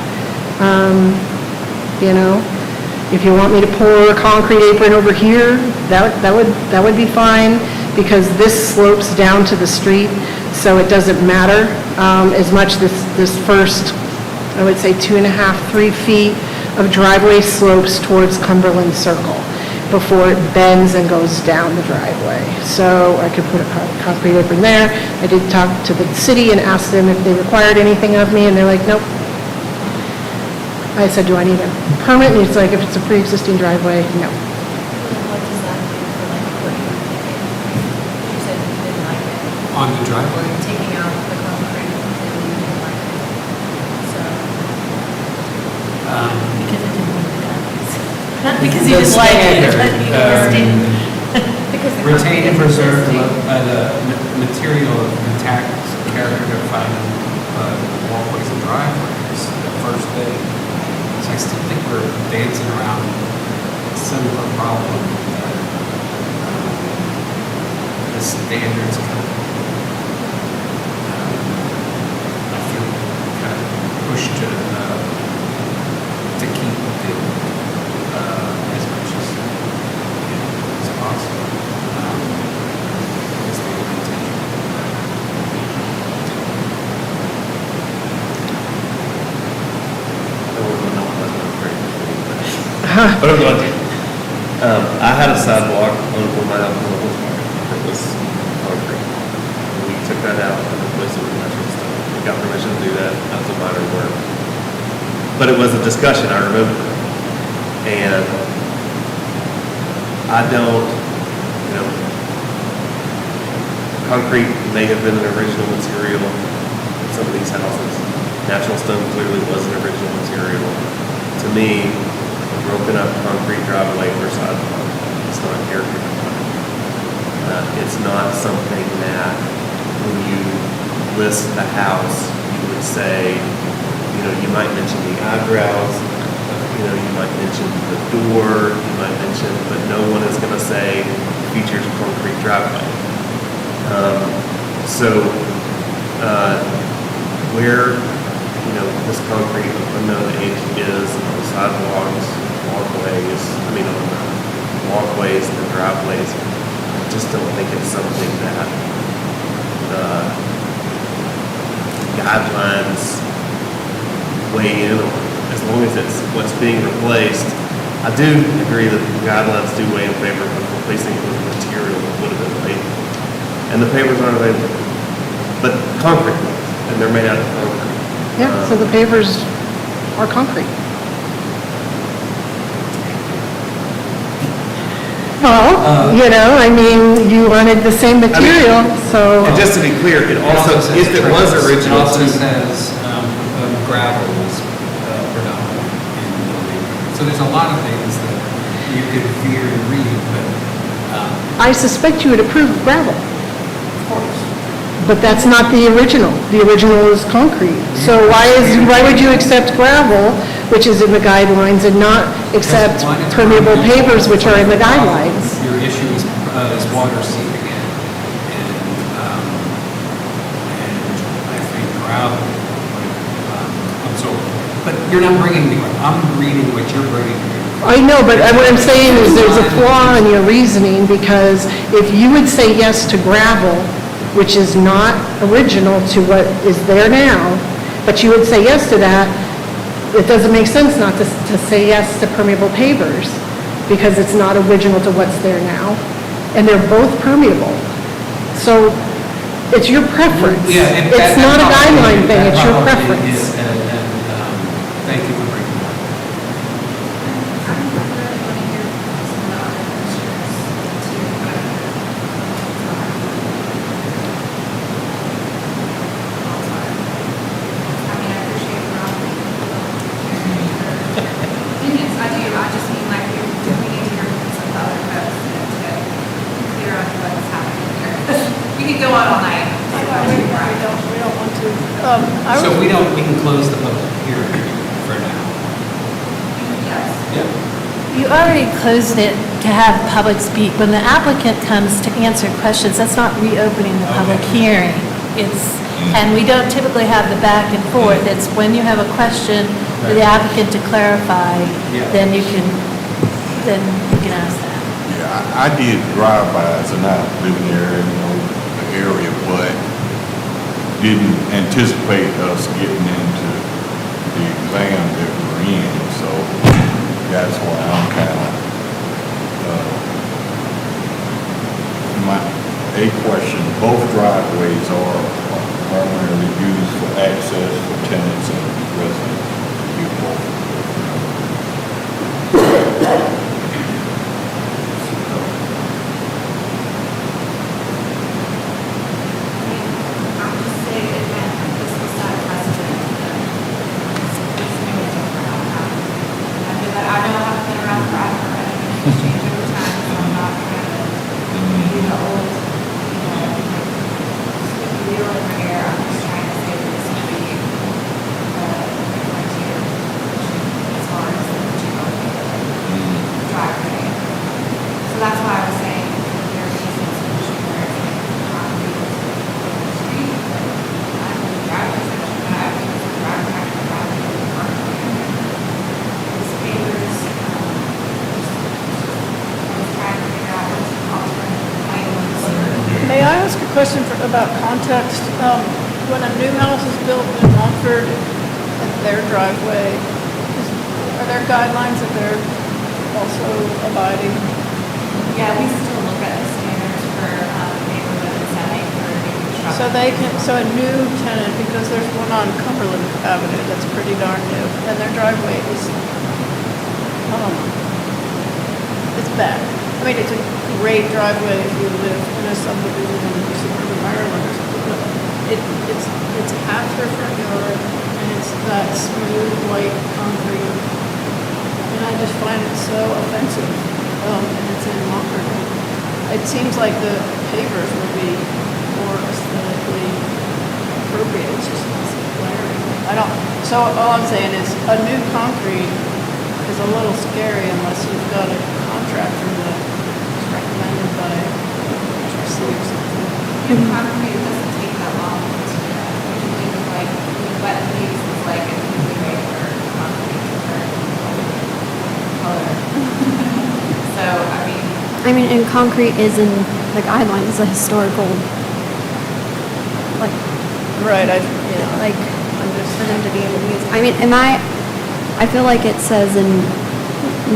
If you want me to pour a concrete apron over here, that would be fine, because this slopes down to the street, so it doesn't matter as much. This first, I would say 2.5, 3 feet of driveway slopes towards Cumberland Circle before it bends and goes down the driveway. So I could put a concrete apron there. I did talk to the city and ask them if they required anything of me, and they're like, nope. I said, do I need a permit? And he's like, if it's a pre-existing driveway, no. What does that do for like what you were thinking? You said you didn't like it. On the driveway? Taking out the concrete, and you didn't like it. So. Because it didn't want the guys. Not because he didn't like it, but because he Retain and preserve the material of intact character defined walkways and driveways, the first thing. So I still think we're dancing around a similar problem. The standards kind of, I feel kind of pushed to keep it as much as possible. Is the intention. But I'm going to. I had a sidewalk on my house on the horsepower that was concrete. We took that out and replaced it with natural stone. We got permission to do that. That was a minor work. But it was a discussion, I remember. And I don't, concrete may have been an original material in some of these houses. Natural stone clearly was an original material. To me, a broken up concrete driveway or sidewalk, it's not character defining. It's not something that when you list a house, you would say, you might mention the eyebrows, you might mention the door, you might mention, but no one is going to say features concrete driveway. Where, this concrete unknown age is on sidewalks, walkways, on walkways and driveways, I just don't think it's something that the guidelines weigh in on. As long as it's what's being replaced, I do agree that the guidelines do weigh in favor of replacing it with material that would have been available. And the pavers aren't available, but concrete ones, and they're made out of concrete. Yeah, so the pavers are concrete. Well, you wanted the same material, so. And just to be clear, it also, if it was original. It also says gravel is predominant in the building. So there's a lot of things that you could fear and read, but. I suspect you would approve gravel. Of course. But that's not the original. The original is concrete. So why would you accept gravel, which is in the guidelines, and not accept permeable pavers, which are in the guidelines? Your issue is water seeping in, and I think gravel would absorb. But you're not bringing me, I'm reading what you're bringing me. I know, but what I'm saying is there's a flaw in your reasoning, because if you would say yes to gravel, which is not original to what is there now, but you would say yes to that, it doesn't make sense not to say yes to permeable pavers, because it's not original to what's there now, and they're both permeable. So it's your preference. Yeah, it's not a guideline thing, it's your preference. Thank you for bringing that. So we can close the public hearing for now. Yeah. You already closed it to have public speak. When the applicant comes to answer questions, that's not reopening the public hearing. And we don't typically have the back and forth. It's when you have a question for the applicant to clarify, then you can ask that. Yeah, I did drive-bys, and I live in the area, but didn't anticipate us getting into the exam that we're in, so that's why I'm kind of, a question, both driveways are primarily used for access for tenants and residents. You both. Question about context. When a new house is built in Montford, at their driveway, are there guidelines that they're also abiding? Yeah, we still look at the standards for neighborhood and setting for new construction. So a new tenant, because there's one on Cumberland Avenue that's pretty darn new, and their driveway is, it's bad. I mean, it's a great driveway if you live in a subdivision in suburban it's half their front yard, and it's that smooth white concrete. And I just find it so offensive, and it's in Montford. It seems like the pavers would be more aesthetically appropriate, it's just glaring. So all I'm saying is, a new concrete is a little scary unless you've got a contractor that is recommended by HRC or something. In concrete, it doesn't take that long to do that. Usually with like, wet leaves is like a easy way for concrete to turn color. So, I mean, and concrete is in the guidelines, a historical, like, Right, like, for them to be able to use. I mean, I feel like it says in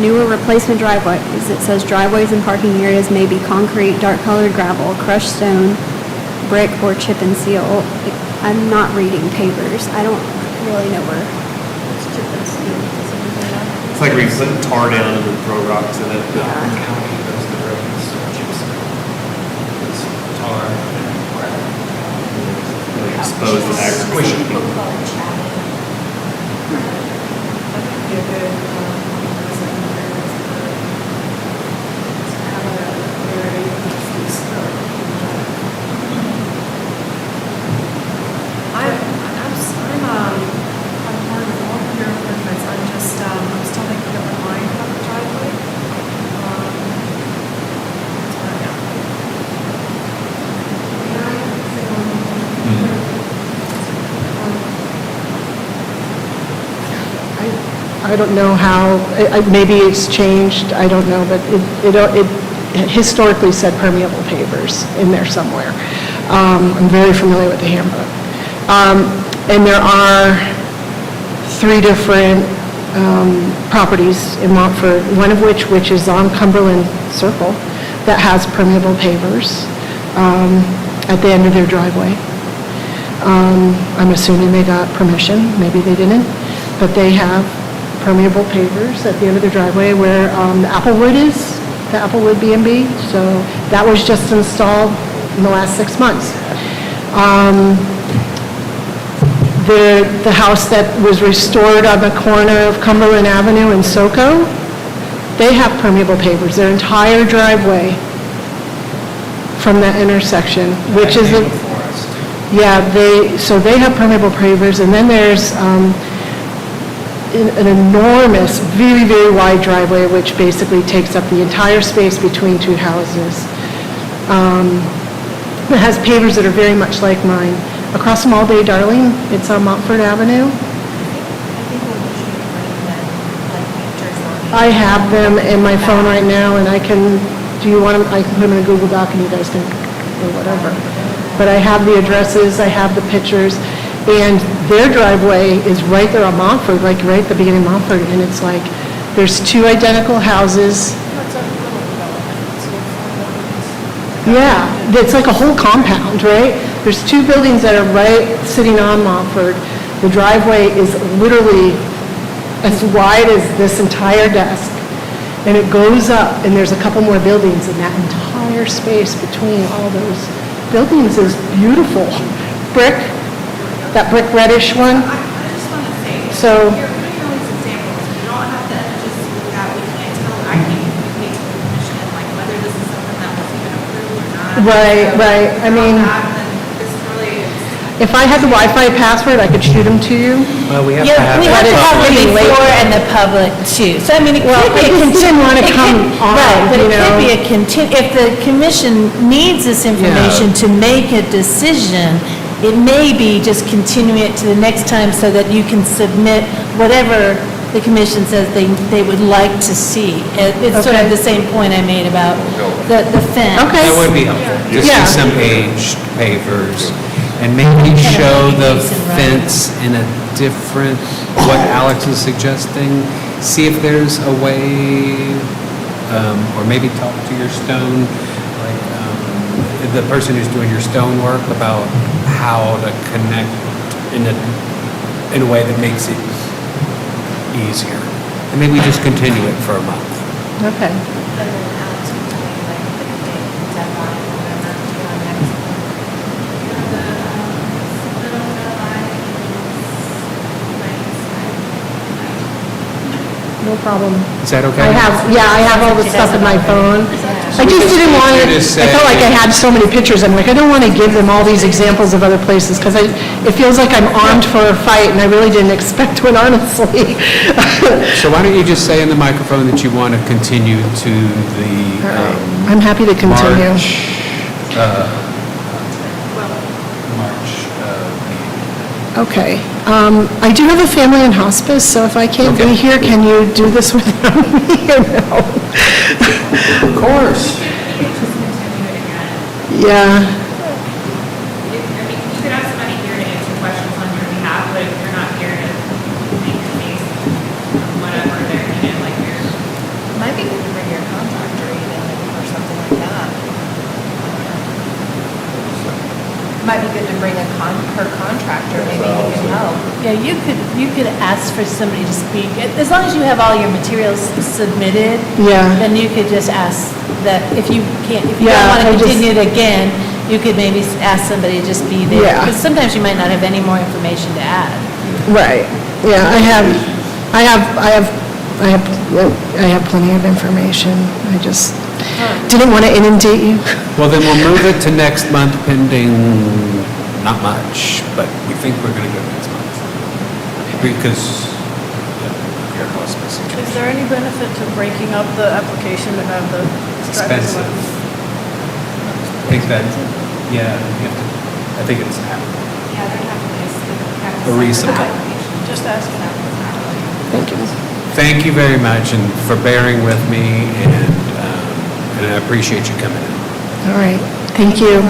newer replacement driveways, it says driveways and parking areas may be concrete, dark colored gravel, crushed stone, brick, or chip and seal. Like, I'm not reading pavers. I don't really know where. It's chip and seal. It's like where you put tar down and then throw rocks in it. The county does the roads, gypsum. It's tar and gravel. Like exposed and agricultural. I'm still making up my mind about the driveway. I don't know how, maybe it's changed, I don't know, but it historically said permeable pavers in there somewhere. I'm very familiar with the handbook. And there are 3 different properties in Montford, one of which is on Cumberland Circle, that has permeable pavers at the end of their driveway. I'm assuming they got permission, maybe they didn't, but they have permeable pavers at the end of their driveway where the Applewood is, the Applewood B&B, so that was just installed in the last 6 months. The house that was restored on the corner of Cumberland Avenue and Soco, they have permeable pavers, their entire driveway from that intersection, which is so they have permeable pavers, and then there's an enormous, very, very wide driveway, which basically takes up the entire space between 2 houses. It has pavers that are very much like mine. Across from All Day Darling, it's on Montford Avenue. I have them in my phone right now, and I can, do you want them, I can put them in a Google Doc and you guys can, or whatever. But I have the addresses, I have the pictures, and their driveway is right there on Montford, like right at the beginning of Montford, and it's like, there's 2 identical houses. Yeah, it's like a whole compound, right? There's 2 buildings that are right sitting on Montford. The driveway is literally as wide as this entire desk, and it goes up, and there's a couple more buildings, and that entire space between all those buildings is beautiful. Brick, that brick reddish one. I just want to say, So- you're putting all these examples, you don't have to just, we can't tell, I can't communicate to the commission, like, whether this is something that was even approved or not. Right, So, right. I mean, this really is. if I had the Wi-Fi password, I could shoot them to you. Well, we have Yeah, to have. we that have to have public- it before and the public too. So I mean, it Well, could be. I just didn't want to it come could- on, Right, but you it could know. be if the commission needs this information to make a decision, it may be just continuing it to the next time so that you can submit whatever the commission says they would like to see. It's sort of the same point I made about the fence. Okay. That would be helpful. Just Yeah. see some aged pavers, and maybe show the fence in a different, what Alex is suggesting. See if there's a way, or maybe talk to your stone, like, the person who's doing your stone work about how to connect in a way that makes it easier. And maybe just continue it for a month. Okay. And then Alex will tell you like the date, deadline, whatever, to our next. no problem. Is that okay? I have all the stuff in my phone. I just didn't want it, I felt like I had so many pictures, I'm like, I don't want to give them all these examples of other places, because it feels like I'm armed for a fight, and I really didn't expect one, honestly. So why don't you just say in the microphone that you want to continue to the I'm happy to continue. March meeting. Okay. I do have a family in hospice, so if I can't be here, can you do this without me or no? Of course. Yeah. You could have somebody here to answer questions on your behalf, but if you're not here to make your case, whatever, Might be good to bring your contractor even, or something like that. Might be good to bring her contractor, maybe he can help. Yeah, you could ask for somebody to speak, as long as you have all your materials submitted. Yeah. Then you could just ask that, if you Yeah, don't want to I just- continue it again, you could maybe ask somebody to just be there. Yeah. Because sometimes you might not have any more information to add. Right. Yeah, I have plenty of information. I just didn't want to inundate you. Well, then we'll move it to next month pending, not much, but we think we're going to go next month. Because, yeah, your hospice. Is there any benefit to breaking up the application to have the Expensive. I think that, yeah, you have to, I think it's Yeah, there'd have to be a resubmit. Just asking. Thank you. Thank you very much and for bearing with me, and I appreciate you coming in. All right. Thank you.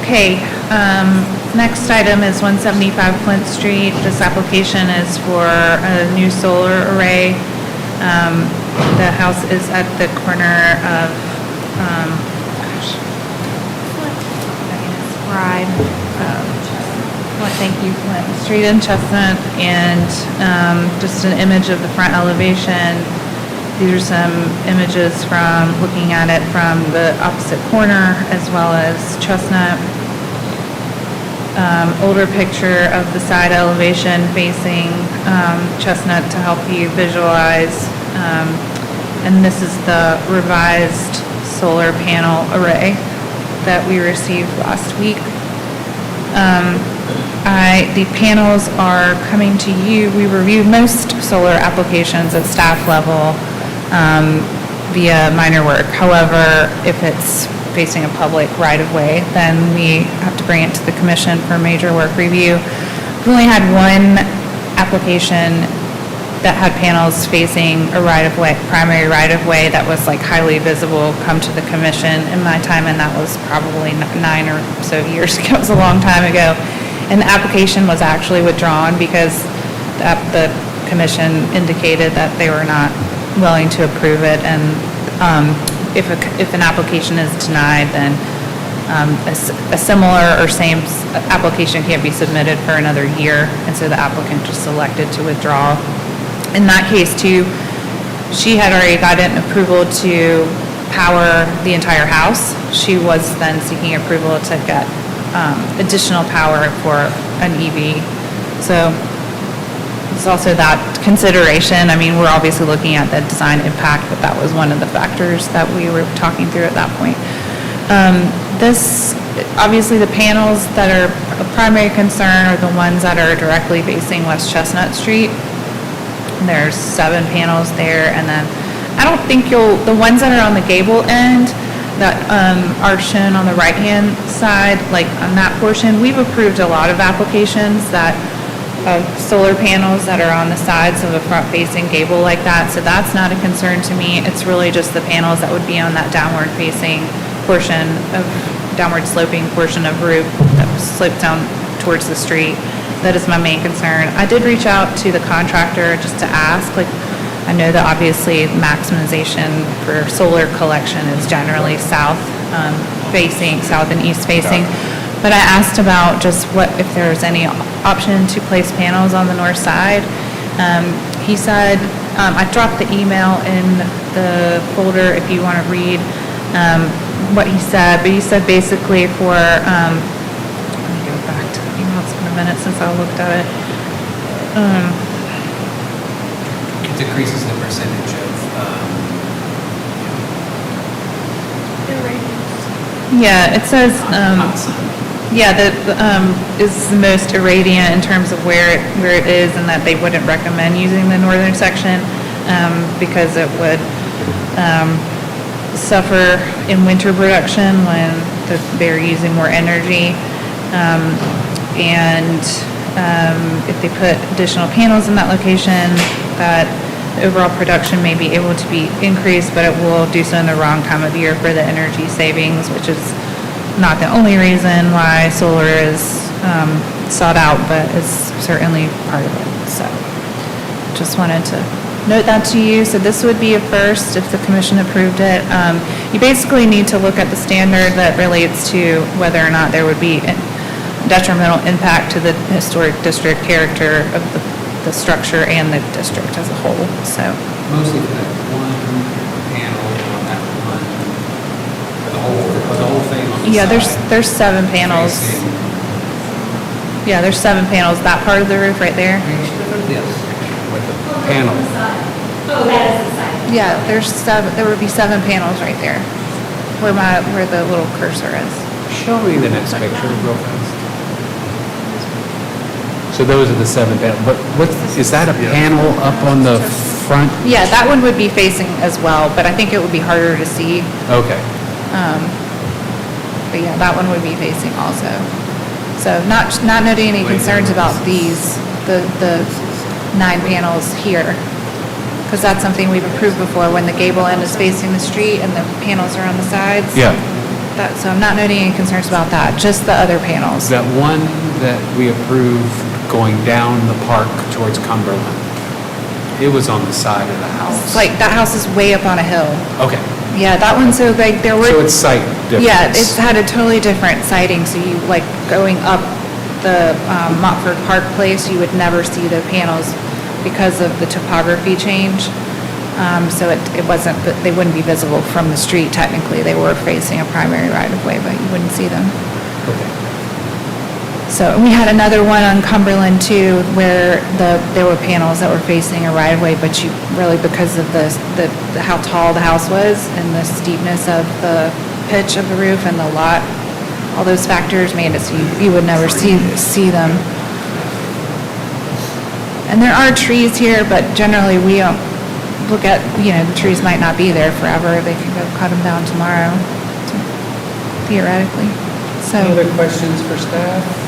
Okay, next item is 175 Flint Street. This application is for a new solar array. The house is at the corner of, Bride, thank you, Flint Street and Chestnut, and just an image of the front elevation. These are some images from looking at it from the opposite corner as well as Chestnut. Older picture of the side elevation facing Chestnut to help you visualize. And this is the revised solar panel array that we received last week. The panels are coming to you. We review most solar applications at staff level via minor work. However, if it's facing a public right-of-way, then we have to bring it to the commission for major work review. We only had one application that had panels facing a right-of-way, primary right-of-way that was like highly visible come to the commission in my time, and that was probably 9 or so years ago. It was a long time ago. And the application was actually withdrawn because the commission indicated that they were not willing to approve it, and if an application is denied, then a similar or same application can't be submitted for another year, and so the applicant just elected to withdraw. In that case too, she had already gotten approval to power the entire house. She was then seeking approval to get additional power for an EV. So it's also that consideration. I mean, we're obviously looking at the design impact, but that was one of the factors that we were talking through at that point. Obviously the panels that are a primary concern are the ones that are directly facing West Chestnut Street. There's 7 panels there, and then I don't think the ones that are on the gable end that are shown on the right-hand side, like on that portion, we've approved a lot of applications of solar panels that are on the sides of a front-facing gable like that, so that's not a concern to me. It's really just the panels that would be on that downward-facing portion of, downward sloping portion of roof that slopes down towards the street. That is my main concern. I did reach out to the contractor just to ask, like, I know that obviously maximization for solar collection is generally south facing, south and east facing. But I asked about just what, if there's any option to place panels on the north side. He said, I dropped the email in the folder if you want to read what he said, but he said basically for, let me go back to the email, it's been a minute since I looked at it. It decreases the percentage of, Yeah, it says, yeah, that is the most irradiant in terms of where it is, and that they wouldn't recommend using the northern section because it would suffer in winter production when they're using more energy. And if they put additional panels in that location, that the overall production may be able to be increased, but it will do so in the wrong time of year for the energy savings, which is not the only reason why solar is sought out, but it's certainly part of it. So just wanted to note that to you. So this would be a first if the commission approved it. You basically need to look at the standard that relates to whether or not there would be a detrimental impact to the historic district character of the structure and the district as a whole. So mostly for that one panel on that one, for the whole thing on the yeah, side. there's 7 panels. Facing. Yeah, there's 7 panels. That part of the roof right there. Yes, with the panel. Oh, that is the side. Yeah, there's 7. There would be 7 panels right there, where the little cursor is. Show me the next picture real fast. So those are the 7 panels, but is that a panel up on the front? Yeah, that one would be facing as well, but I think it would be harder to see. Okay. But yeah, that one would be facing also. So not noting any concerns about these, the 9 panels here, because that's something we've approved before, when the gable end is facing the street and the panels are on the sides. Yeah. So I'm not noting any concerns about that, just the other panels. That one that we approved going down the park towards Cumberland, it was on the side of the house. It's like, that house is way up on a hill. Okay. Yeah, that one, so like there were. So it's site difference. Yeah, it's had a totally different sighting, so you, like, going up the Montford Park place, you would never see the panels because of the topography change. So it wasn't, they wouldn't be visible from the street technically. They were facing a primary right-of-way, but you wouldn't see them. Okay. So, and we had another one on Cumberland too, where there were panels that were facing a right-of-way, but you really, because of how tall the house was and the steepness of the pitch of the roof and the lot, all those factors made it so you would never see them. And there are trees here, but generally we don't look at, the trees might not be there forever. They could go cut them down tomorrow, theoretically. So. Any other questions for staff?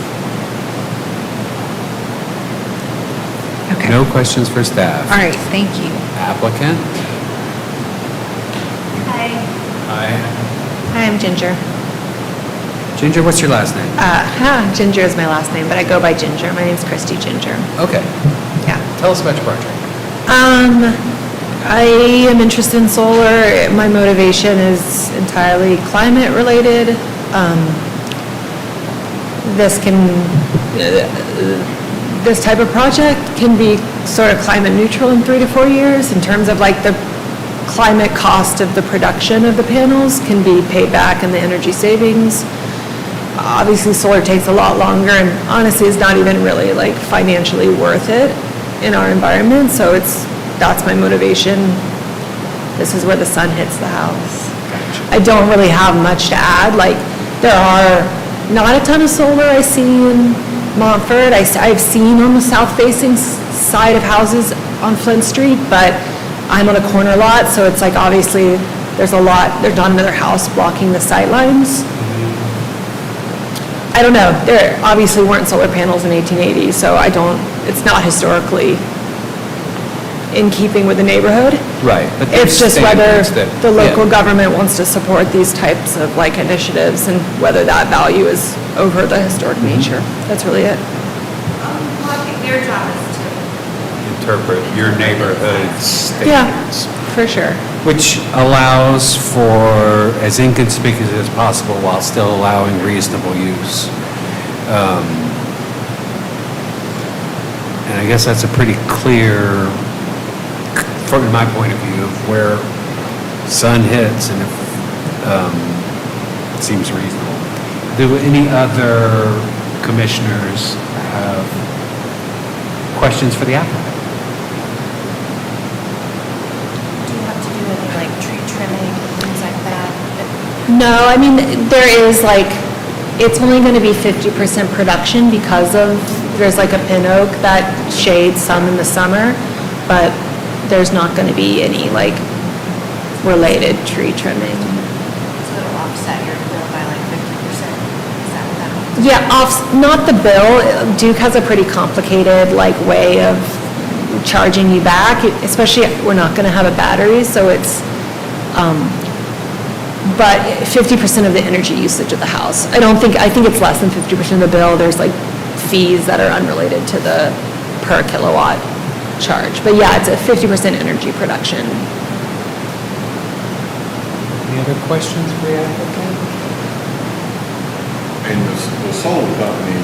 Okay. No questions for staff. All right, thank you. Applicant? Hi. Hi. Hi, I'm Ginger. Ginger, what's your last name? Ginger is my last name, but I go by Ginger. My name's Christy Ginger. Okay. Yeah. Tell us about your project. I am interested in solar. My motivation is entirely climate related. This type of project can be sort of climate neutral in 3 to 4 years in terms of like the climate cost of the production of the panels can be paid back in the energy savings. Obviously, solar takes a lot longer and honestly is not even really like financially worth it in our environment. So that's my motivation. This is where the sun hits the house. I don't really have much to add. Like, there are not a ton of solar I see in Montford. I've seen on the south-facing side of houses on Flint Street, but I'm on a corner lot, so it's like obviously there's not another house blocking the sight lines. I don't know. There obviously weren't solar panels in 1880, so it's not historically in keeping with the neighborhood. Right. But It's just whether that- the local yeah. government wants to support these types of like initiatives and whether that value is over the historic nature. That's really it. Well, I think their job is to interpret your neighborhood's Yeah, standards. for sure. Which allows for as inconspicuous as possible while still allowing reasonable use. And I guess that's a pretty clear, from my point of view, of where sun hits and if, it seems reasonable. Do any other commissioners have questions for the applicant? Do you have to do any like tree trimming, things like that? No, I mean, there is like, it's only going to be 50% production because of, there's like a pin oak that shades some in the summer, but there's not going to be any like related tree trimming. So it'll offset your bill by like 50%? Is that what that means? Yeah, not the bill. Duke has a pretty complicated like way of charging you back, especially we're not going to have a battery, so it's, but 50% of the energy usage of the house. I think it's less than 50% of the bill. There's like fees that are unrelated to the per kilowatt charge. But yeah, it's a 50% energy production. Any other questions for the applicant? And the solar company,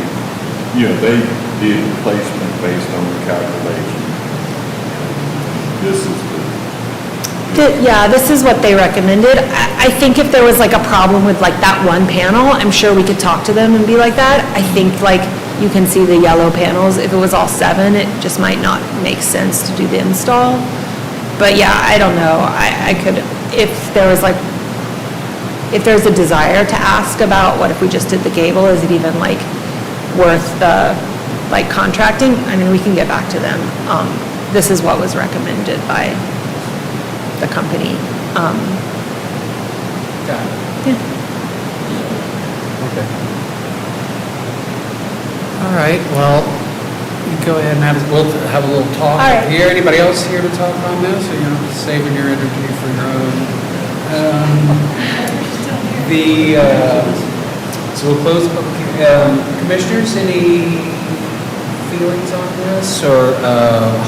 they did placement based on the calculation. This is Yeah, this is what they recommended. I think if there was like a problem with like that one panel, I'm sure we could talk to them and be like that. I think like you can see the yellow panels. If it was all 7, it just might not make sense to do the install. But yeah, I don't know. I could, if there's a desire to ask about what if we just did the gable, is it even like worth the like contracting? I mean, we can get back to them. This is what was recommended by the company. Got it. Yeah. Okay. All right, well, you go ahead and we'll have a little talk All right. here. Anybody else here to talk on this, or you're saving your energy for your own? So we'll close the public hearing. Commissioners, any feelings on this, or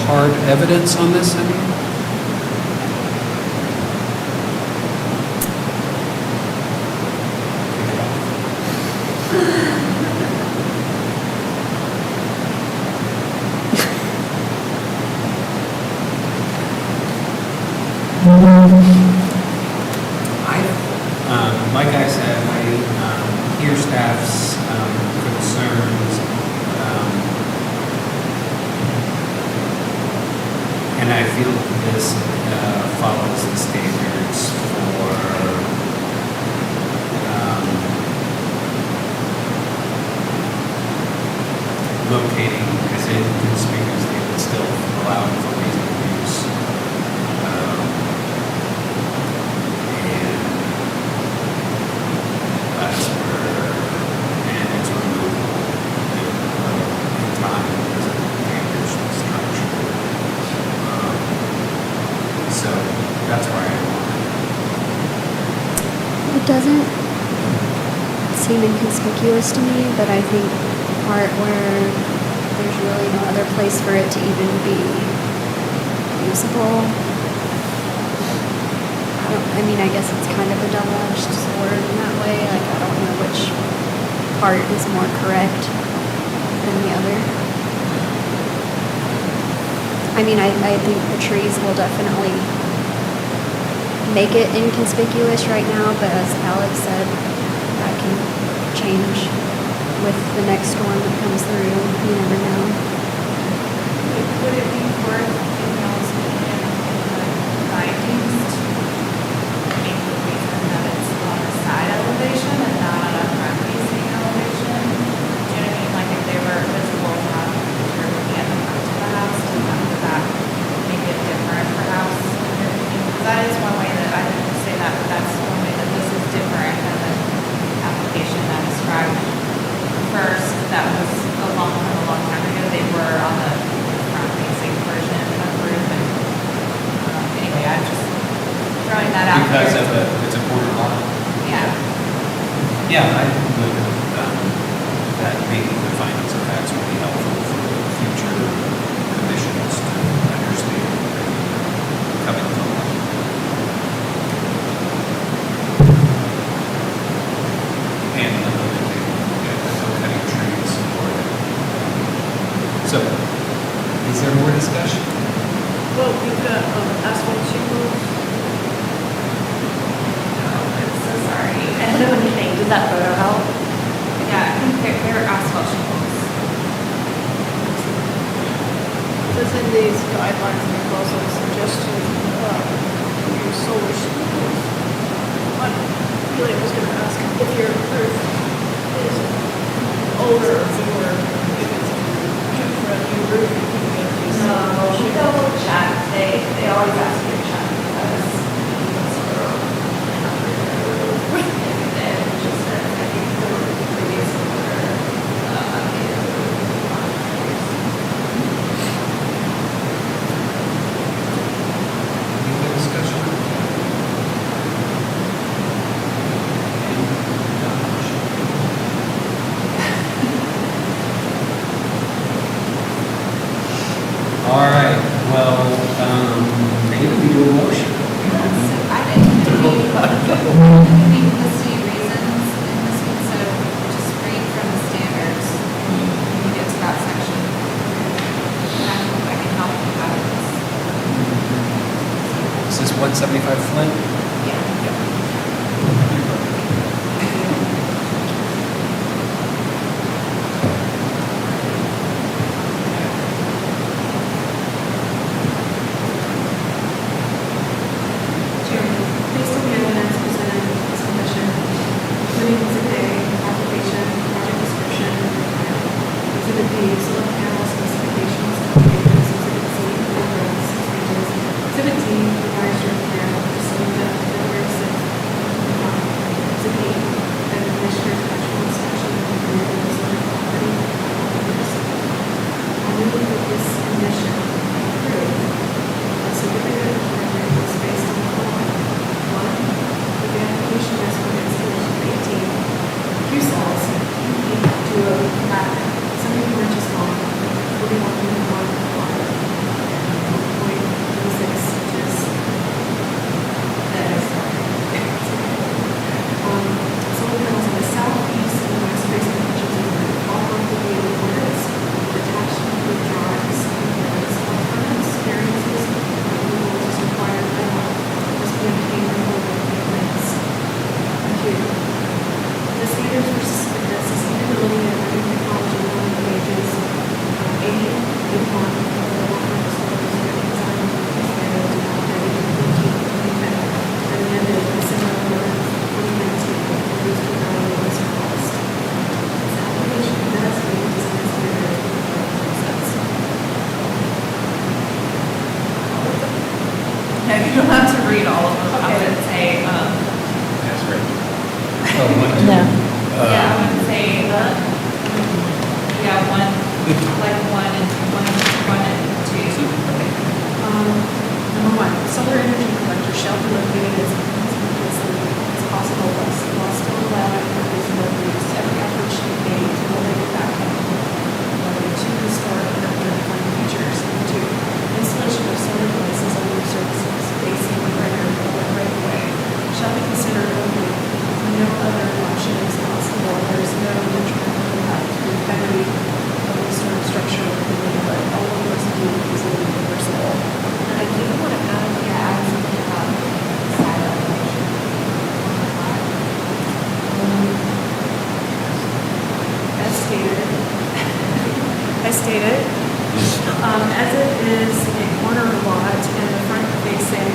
hard evidence on this, I mean? Like I said, I hear staff's concerns, and I feel that this follows the standards for locating as inconspicuously but still allowing for reasonable use. That's where, and it's removable in time as a damaged structure. So that's where I am on it. It doesn't seem inconspicuous to me, but I think the part where there's really no other place for it to even be usable, I guess it's kind of a double-edged sword in that way. Like, I don't know which part is more correct than the other. I think the trees will definitely make it inconspicuous right now, but as Alex said, that can change with the next storm that comes through. You never know. Would it be worth, in y'all's opinion, findings to make the reason that it's on a side elevation and not on a front facing elevation? Do you know what I mean? Like if they were visible from, if you're looking at the front of the house, would that make it different perhaps? Because that is one way that I would say that, but that's one way that this is different than the application that described first. That was a long time ago. They were on the front-facing version of the roof. And anyway, I'm just throwing that out Because there. it's a corner lot? Yeah. Yeah, I would, that making the findings of facts would be helpful for future commissions to You've got asphalt shingles. I'm so sorry. I don't know anything. Does that photo help? Yeah, I think they're asphalt shingles. Does in these guidelines, there's also a suggestion to use solar shingles. I really was going to ask if your roof is older or if it's for a new roof, if you can use solar We shingles. double check. They always ask you to check because it's for just I think the previous owner updated the roof on Any other discussion? All right, well, maybe we do a motion. I didn't we list any reasons in this one, so just read from the standards when you get to that section. I can help you out with this. Is this 175 Flint? Chairman, based on the evidence presented to this commission, including exhibit A, application, project description, exhibit B, solar panel specifications, elevators, exhibit C, programs, pages, exhibit D, revised roof plan, facility of February 6th, exhibit E, the commissioner's actual inspection of the solar property. I move that this commission approve a certificate of delivery is based on the following. One, the application is for installation of 18 Q-cells to a pack 71 inches long, 41.1 wide, and 1.36 inches. That is solar panels on the southeast and west facing edges of the roof, all located in orders, attached to drawings, and permits, variances, approvals as required by law, must be obtained from the local plans. Thank you. The standards for sustainability and marine technology on pages 80, 81 of the Walker Solar District Design Standards and operating in 2010, and amended December 11, 2019, reduced to evaluate this request. This application does meet design standards for the process. No, you don't have to read all of them. I would say, That's great. Oh, one, two. No. yeah, I would say, yeah, one, like one and two. Number one, solar energy collector shall be located as conspicuously as possible while still allowing for reasonable use. Every effort should be made to eliminate backup. Number two, historic and identifying features. Number two, installation of solar devices on roof surfaces facing the rear public right of way shall be considered only if no other option is possible. There is no detrimental impact to the integrity of the storm structure of the neighborhood. All of those be easily reversible. And I do want to add, Yeah, I was thinking about side elevation. as stated, as it is a corner lot and the front facing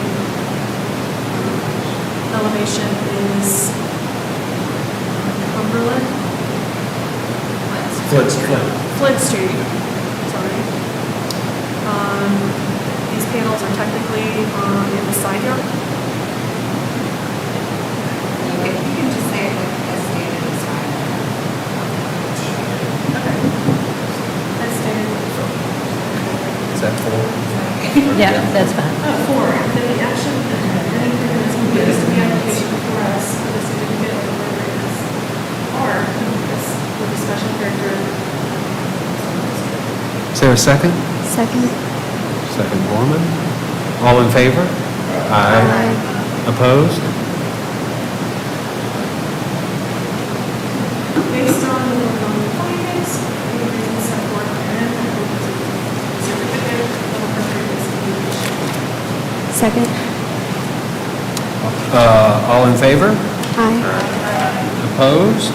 elevation is Cumberland? Flint Street, sorry. These panels are technically in the side yard. You can just say it like as stated as fine. Okay. As stated. Is that 4? Yeah, that's fine. Four, that the action, any improvements proposed in the application before us for the certificate of appropriateness are with a special character. Is there a second? Second. Second, Gorman. All in favor? Aye. Opposed? Based on the foregoing findings, the reasons set forth therein, I propose a certificate of appropriateness to be issued. Second. All in favor? Aye. Opposed?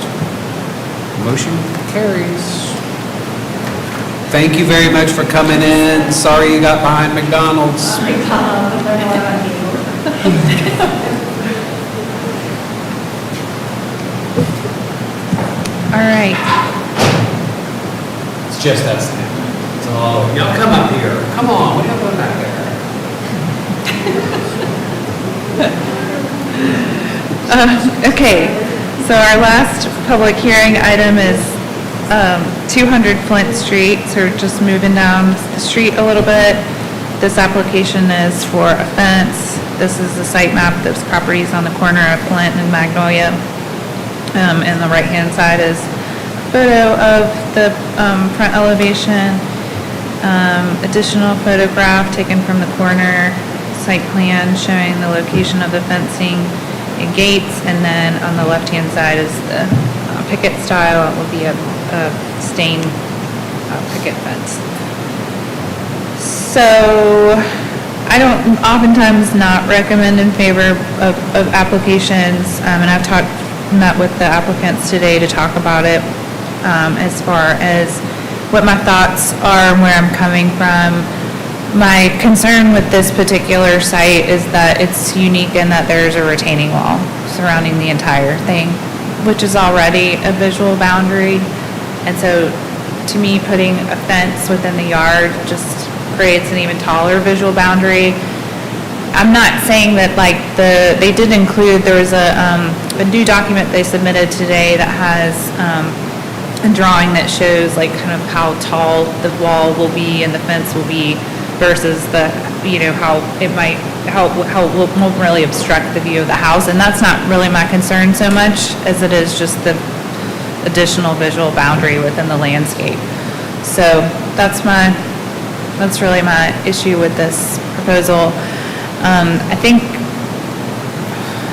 Motion carries. Thank you very much for coming in. Sorry you got behind McDonald's. All right. It's just us now. It's all, y'all come up here. Come on, what are y'all doing back there? Okay, so our last public hearing item is 200 Flint Street, so we're just moving down the street a little bit. This application is for a fence. This is the site map. Those properties on the corner of Flint and Magnolia. And the right-hand side is a photo of the front elevation. Additional photograph taken from the corner site plan showing the location of the fencing and gates, and then on the left-hand side is the picket style. It will be a stained picket fence. So I don't oftentimes not recommend in favor of applications, and I've met with the applicants today to talk about it as far as what my thoughts are and where I'm coming from. My concern with this particular site is that it's unique in that there's a retaining wall surrounding the entire thing, which is already a visual boundary. And so to me, putting a fence within the yard just creates an even taller visual boundary. I'm not saying that like they did include, there was a new document they submitted today that has a drawing that shows like kind of how tall the wall will be and the fence will be versus the, how it might, how it won't really obstruct the view of the house. And that's not really my concern so much as it is just the additional visual boundary within the landscape. So that's really my issue with this proposal. I think,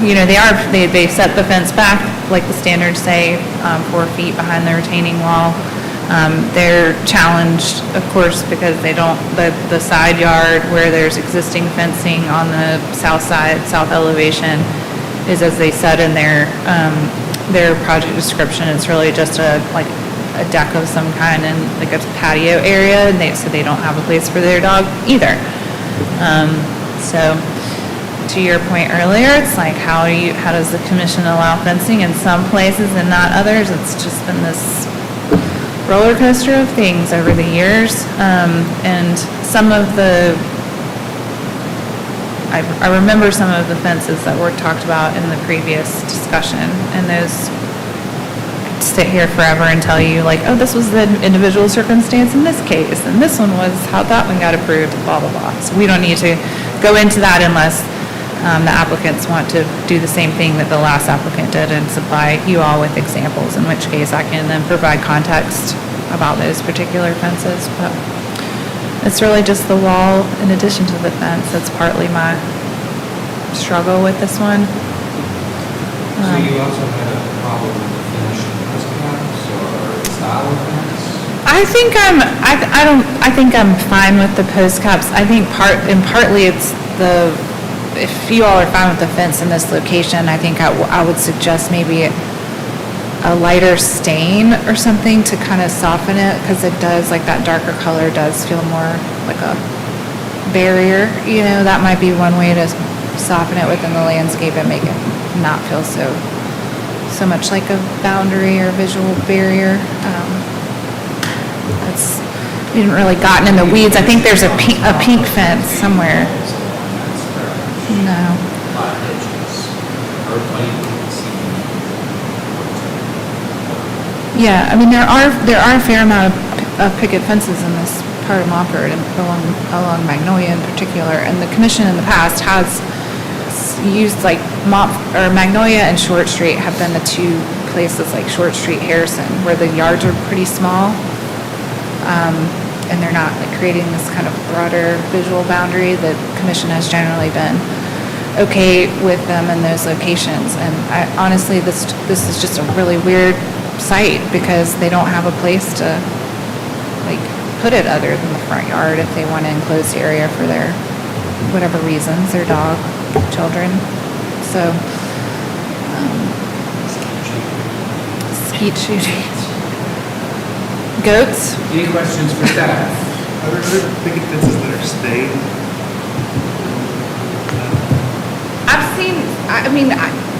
they set the fence back, like the standards say, 4 feet behind the retaining wall. They're challenged, of course, because they don't, the side yard where there's existing fencing on the south side, south elevation, is as they said in their project description, it's really just a deck of some kind and like a patio area, and so they don't have a place for their dog either. So to your point earlier, it's like how does the commission allow fencing in some places and not others? It's just been this roller coaster of things over the years. And some of I remember some of the fences that were talked about in the previous discussion, and those sit here forever and tell you like, oh, this was the individual circumstance in this case, and this one was how that one got approved, blah, blah, blah. So we don't need to go into that unless the applicants want to do the same thing that the last applicant did and supply you all with examples, in which case I can then provide context about those particular fences. But it's really just the wall in addition to the fence. That's partly my struggle with this one. So you also had a problem with the finish of the post caps or style of fence? I think I'm fine with the post caps. I think partly it's if you all are fine with the fence in this location, I think I would suggest maybe a lighter stain or something to kind of soften it, because it does, like that darker color does feel more like a barrier. That might be one way to soften it within the landscape and make it not feel so much like a boundary or visual barrier. We haven't really gotten in the weeds. I think there's a pink fence somewhere. No. Yeah, I mean, there are a fair amount of picket fences in this part of Montford and along Magnolia in particular, and the commission in the past has used like Magnolia and Short Street have been the two places, like Short Street, Harrison, where the yards are pretty small, and they're not like creating this kind of broader visual boundary. The commission has generally been okay with them in those locations. And honestly, this is just a really weird site because they don't have a place to like put it other than the front yard if they want to enclose the area for their whatever reasons, their dog, children. So, skeet shooting. Goats? Any questions for staff? Are there other picket fences that are stained? I've seen, I mean,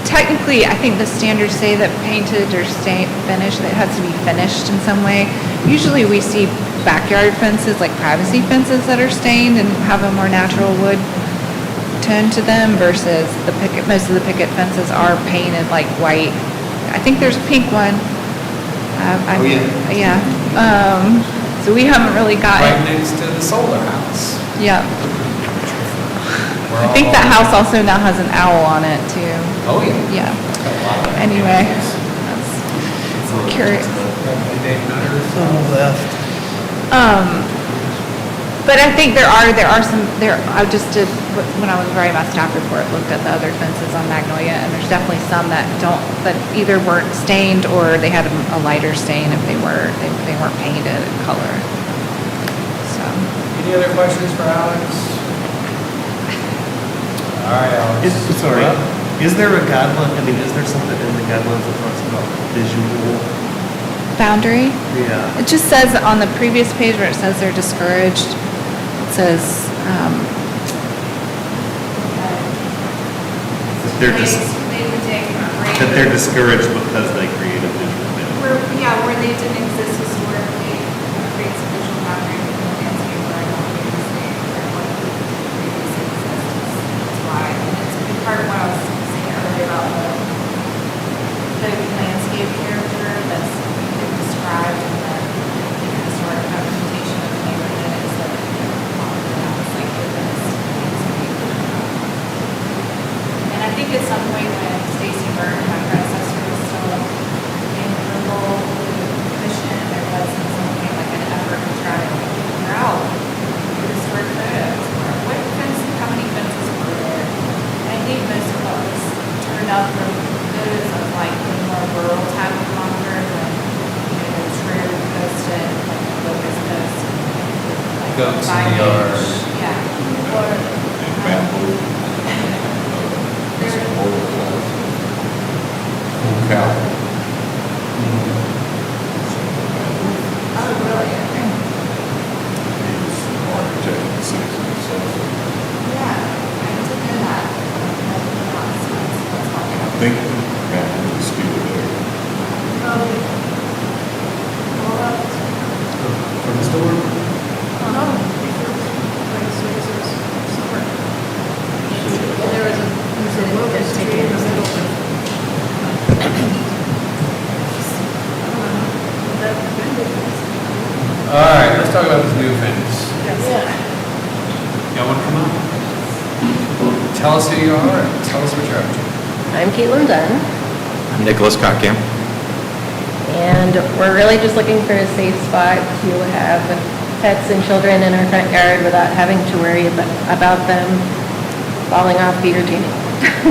technically, I think the standards say that painted or finished, that it has to be finished in some way. Usually we see backyard fences, like privacy fences that are stained and have a more natural wood tone to them versus most of the picket fences are painted like white. I think there's a pink one. Oh, yeah. Yeah. So we haven't really gotten. Right next to the solar house. Yeah. I think that house also now has an owl on it too. Oh, yeah. Yeah. Anyway, that's curious. But I think there are some, I just did, when I was writing my staff report, looked at the other fences on Magnolia, and there's definitely some that either weren't stained or they had a lighter stain if they weren't painted in color. So. Any other questions for Alex? All right, Alex. Sorry, is there a guideline, I mean, is there something in the guidelines that talks about visual? Boundary? Yeah. It just says on the previous page where it says they're discouraged, it says, That they're discouraged because they create a visual boundary. Where they didn't exist historically, creates a visual boundary with the landscape where I don't think it's there, or what previously existed. That's why, and it's been part of what I was saying earlier about the landscape character that's been described in the historic representation of the neighborhood is that it's like this landscape. And I think at some point when Stacy Burton, my predecessor, was still in the role of the commission, there was at some point like an effort to try to figure out the historic photos, what fence, how many fences were there. And I think most of what was turned up were those of like the more rural type of Concord, when, you know, those rarely posted, like the locust posts, and like Goats in the signage. yard. Yeah. Or, Cow. oh, really? Okay. He's an architect in the city, so Yeah, I didn't know that. I think bamboo is still there. From the store? There was a locust tree in the middle of. All right, let's talk about this new fence. Y'all want to come up? Tell us who you are, and tell us what you're up to. I'm Caitlin Dunn, I'm Nicholas Cockham. and we're really just looking for a safe spot to have pets and children in our front yard without having to worry about them falling off the retaining wall.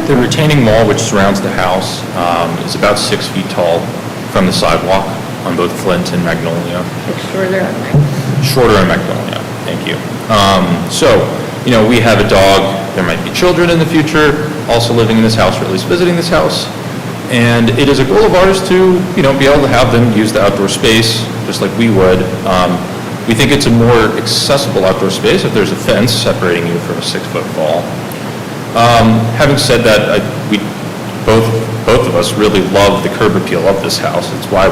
The retaining wall, which surrounds the house, is about 6 feet tall from the sidewalk on both Flint and Magnolia. It's shorter on mine. Shorter on Magnolia, thank you. So, we have a dog, there might be children in the future also living in this house, or at least visiting this house. And it is a goal of ours to, be able to have them use the outdoor space, just like we would. We think it's a more accessible outdoor space if there's a fence separating you from a 6-foot fall. Having said that, we both of us really love the curb appeal of this house. It's why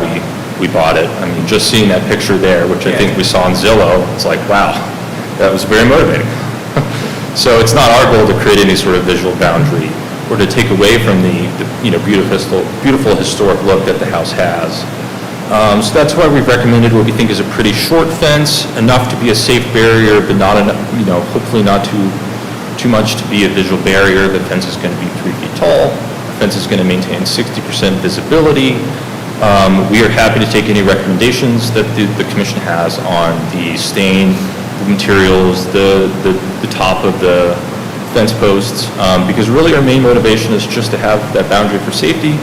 we bought it. I mean, just seeing that picture there, which I think we saw on Zillow, it's like, wow, that was very motivating. So it's not our goal to create any sort of visual boundary or to take away from the beautiful historic look that the house has. So that's why we've recommended what we think is a pretty short fence, enough to be a safe barrier, but not enough, hopefully not too much to be a visual barrier. The fence is going to be 3 feet tall. The fence is going to maintain 60% visibility. We are happy to take any recommendations that the commission has on the stain, the materials, the top of the fence posts, because really our main motivation is just to have that boundary for safety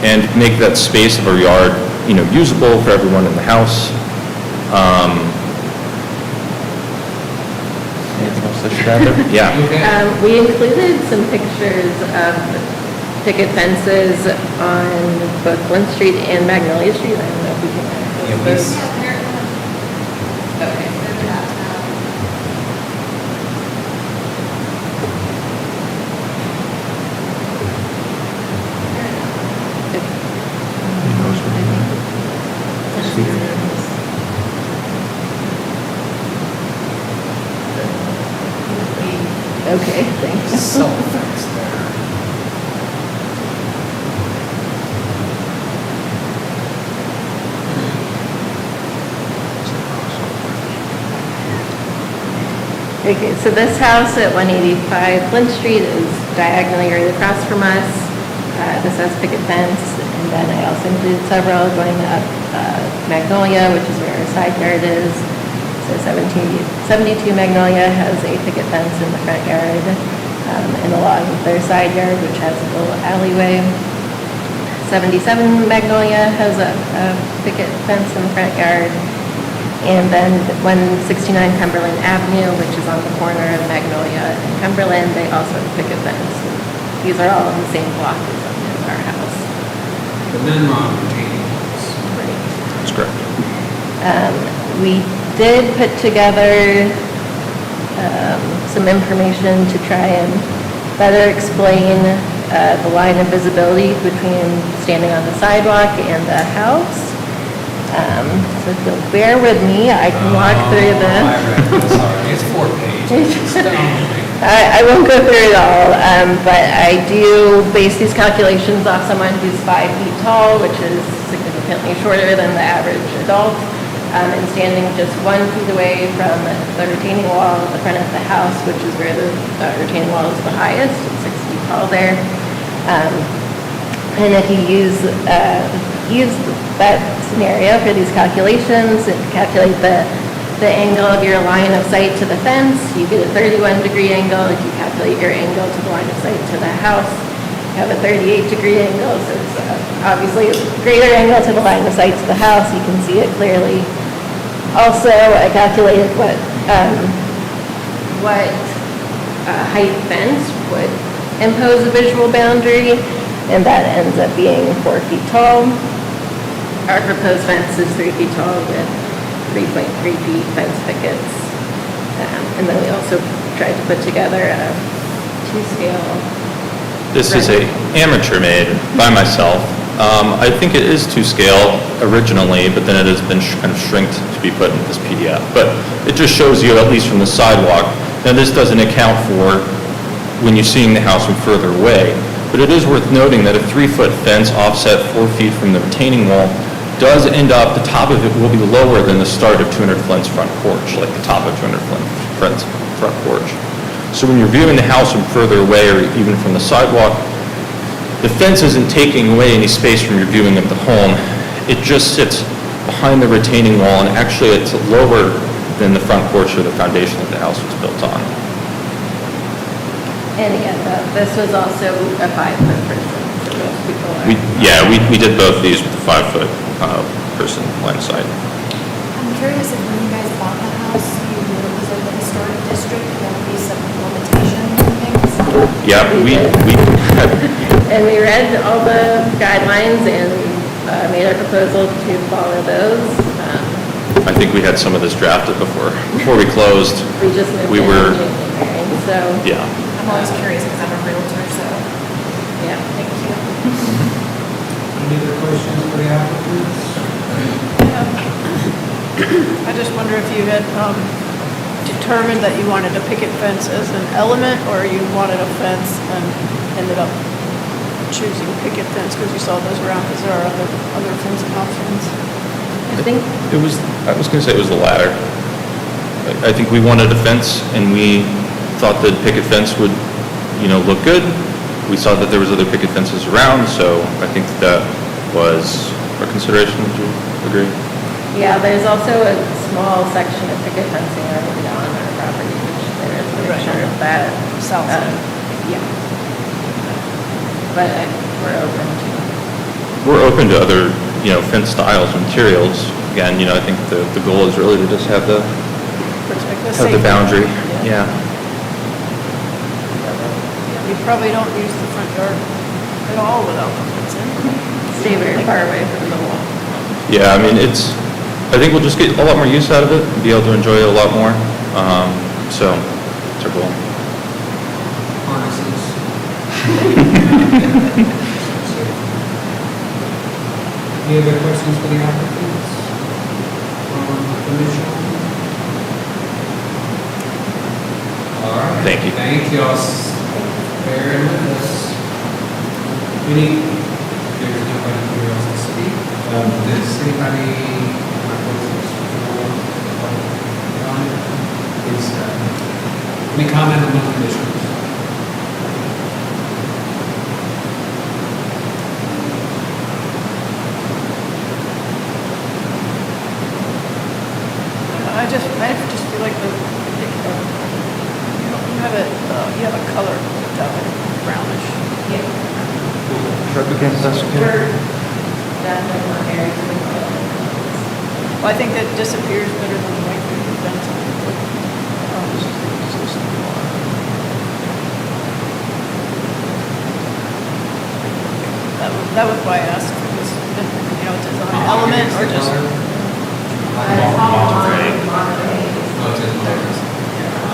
and make that space of our yard, usable for everyone in the house. rather? Yeah. We included some pictures of picket fences on both Flint Street and Magnolia Street. I don't know if we can access those. Okay. Okay, thanks. Self-defense there. Okay, so this house at 185 Flint Street is diagonally right across from us. This has picket fence, and then I also included several going up Magnolia, which is where our side yard is. So 72 Magnolia has a picket fence in the front yard, and along their side yard, which has a little alleyway. 77 Magnolia has a picket fence in the front yard. And then 169 Cumberland Avenue, which is on the corner of Magnolia and Cumberland, they also have a picket fence. These are all in the same block as our house. But then retaining walls. That's correct. We did put together some information to try and better explain the line of visibility between standing on the sidewalk and the house. So if you'll bear with me, I can walk through this. I read this already. It's 4 pages. I won't go through it all, but I do base these calculations off someone who's 5 feet tall, which is significantly shorter than the average adult, and standing just 1 foot away from the retaining wall at the front of the house, which is where the retaining wall is the highest, it's 6 feet tall there. And if you use that scenario for these calculations and calculate the angle of your line of sight to the fence, you get a 31-degree angle. If you calculate your angle to the line of sight to the house, you have a 38-degree angle, so it's obviously a greater angle to the line of sight to the house. You can see it clearly. Also, I calculated what height fence would impose a visual boundary, and that ends up being 4 feet tall. Our proposed fence is 3 feet tall with 3.3 feet fence pickets. And then we also tried to put together a 2-scale. This is a amateur made by myself. I think it is 2-scale originally, but then it has been kind of shrinked to be put in this PDF. But it just shows you, at least from the sidewalk. Now, this doesn't account for when you're seeing the house from further away. But it is worth noting that a 3-foot fence offset 4 feet from the retaining wall does end up, the top of it will be lower than the start of 200 Flint's front porch, like the top of 200 Flint's front porch. So when you're viewing the house from further away or even from the sidewalk, the fence isn't taking away any space from your viewing of the home. It just sits behind the retaining wall, and actually it's lower than the front porch or the foundation that the house was built on. And again, this was also a 5-foot person, so most people are. We did both of these with the 5-foot person line of sight. I'm curious if when you guys bought the house, you knew it was in the historic district, there would be some limitations and things? Yeah, we And we read all the guidelines and made our proposal to follow those. I think we had some of this drafted before we closed. We just moved We in were, January, so. yeah. I'm always curious because I'm a realtor, so, Yeah. thank you. Any other questions for the applicants? I just wonder if you had determined that you wanted a picket fence as an element, or you wanted a fence and ended up choosing picket fence because you saw those around, because there are other fencing options. I think I was going to say it was the latter. I think we wanted a fence, and we thought that picket fence would, look good. We saw that there was other picket fences around, so I think that was our consideration. Would you agree? Yeah, there's also a small section of picket fencing already on our property, which there is a picture of that. South side. Yeah. But we're open to. We're open to other, fence styles, materials. Again, I think the goal is really to just have the boundary. Yeah. you probably don't use the front yard at all without the fence in. Stay very far away from the wall. Yeah, I mean, I think we'll just get a lot more use out of it, be able to enjoy it a lot more. So, that's our goal. Harnesses. Any other questions for the applicants? From the commission? All right. Thank you. Thank you all for bearing with us. There's nobody here else to speak. Does anybody want to please, any comment on the conditions? I just feel like you have a color to it, brownish. Well, I think that disappears better than the white paper fence. That was why I asked for this, design element or just.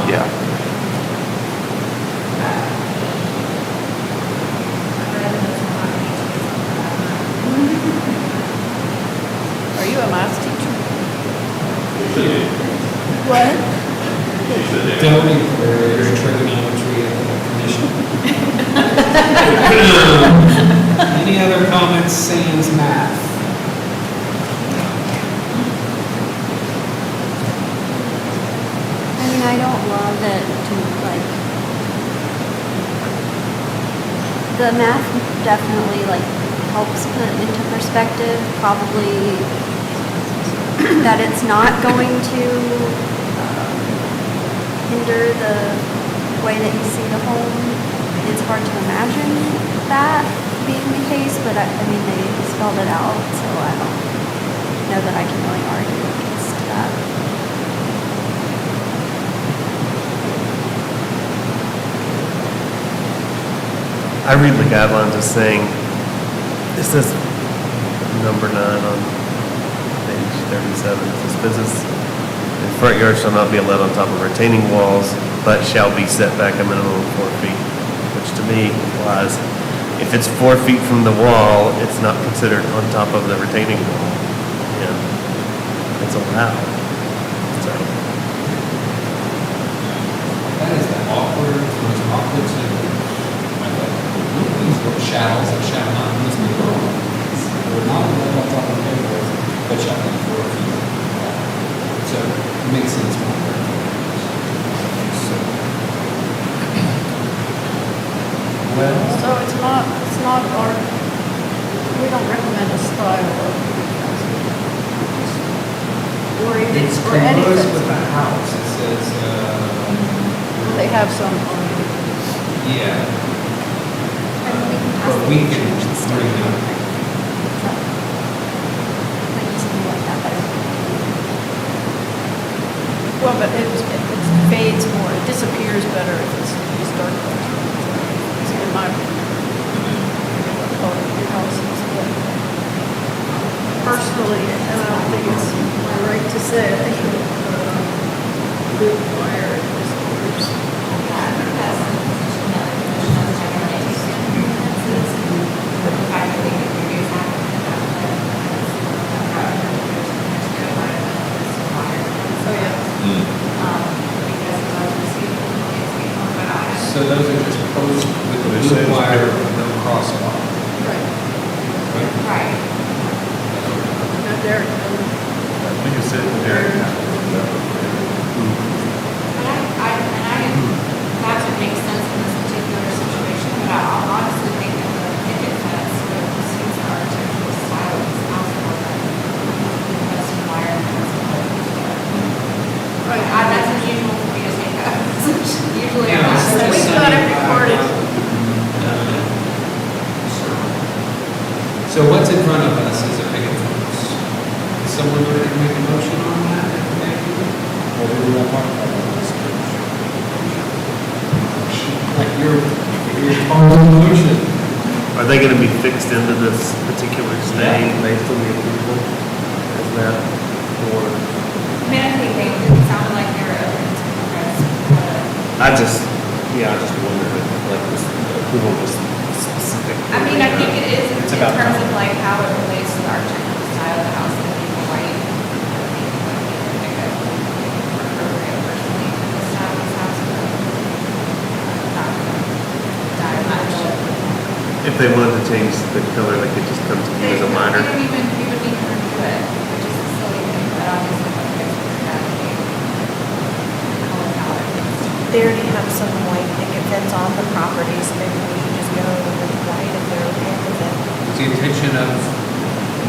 Yeah. Are you a math teacher? What? Don't encourage trigonometry at the commission. Any other comments, sans math? I mean, I don't love it to, the math definitely, helps put into perspective, probably, that it's not going to hinder the way that you see the home. It's hard to imagine that being the case, but I mean, they spelled it out, so I don't know that I can really argue against that. I read the guidelines as saying, this says number 9 on page 37, it says business in front yard shall not be allowed on top of retaining walls, but shall be set back a minimum of 4 feet, which to me implies if it's 4 feet from the wall, it's not considered on top of the retaining wall. Yeah, it's allowed. So. That is the most awkward sentence. These little shalls that shall not miss me wrong. We're not allowed on top of the table, but shall be 4 feet. So it makes sense. So it's not our, we don't recommend a style of or even It's for anything. close with the house. It says, They have some, yeah. But we can bring it up. well, but it fades more, it disappears better if it's these dark colors. It's in my color your house is, but personally, and I don't think it's my right to say, I think good wire it disappears. So those are just posts with the blue wire, no crosswalk. Right. Not there. I think it's sitting there. That would make sense in this particular situation, but I honestly think that the picket fence suits the architectural style of this house more than the Western wire fence. Right. That's unusual for me to take up. Usually Yeah, I'm it's not. just We've got it recorded. So what's in front of us is a picket fence. Is someone ready to make a motion on that? Or do we want to talk about this? Are they gonna be fixed into this particular stay based on the approval? Is that, or, I mean, I think it sounded like they were open to progress, but. I just wondered if like this approval was specific. I mean, I think it is in It's about terms of like how it relates to the architectural style of the house and being white. I think it might be more appropriate personally for the style of this house, but not die much. If they wanted to change the color, they could just come to you as a minor. We don't even, we would need to review it, which is a silly thing, but obviously what you guys would advocate. Color palette. They already have some white picket fence on the property, so maybe we should just go with white if they're okay with it. Is the intention of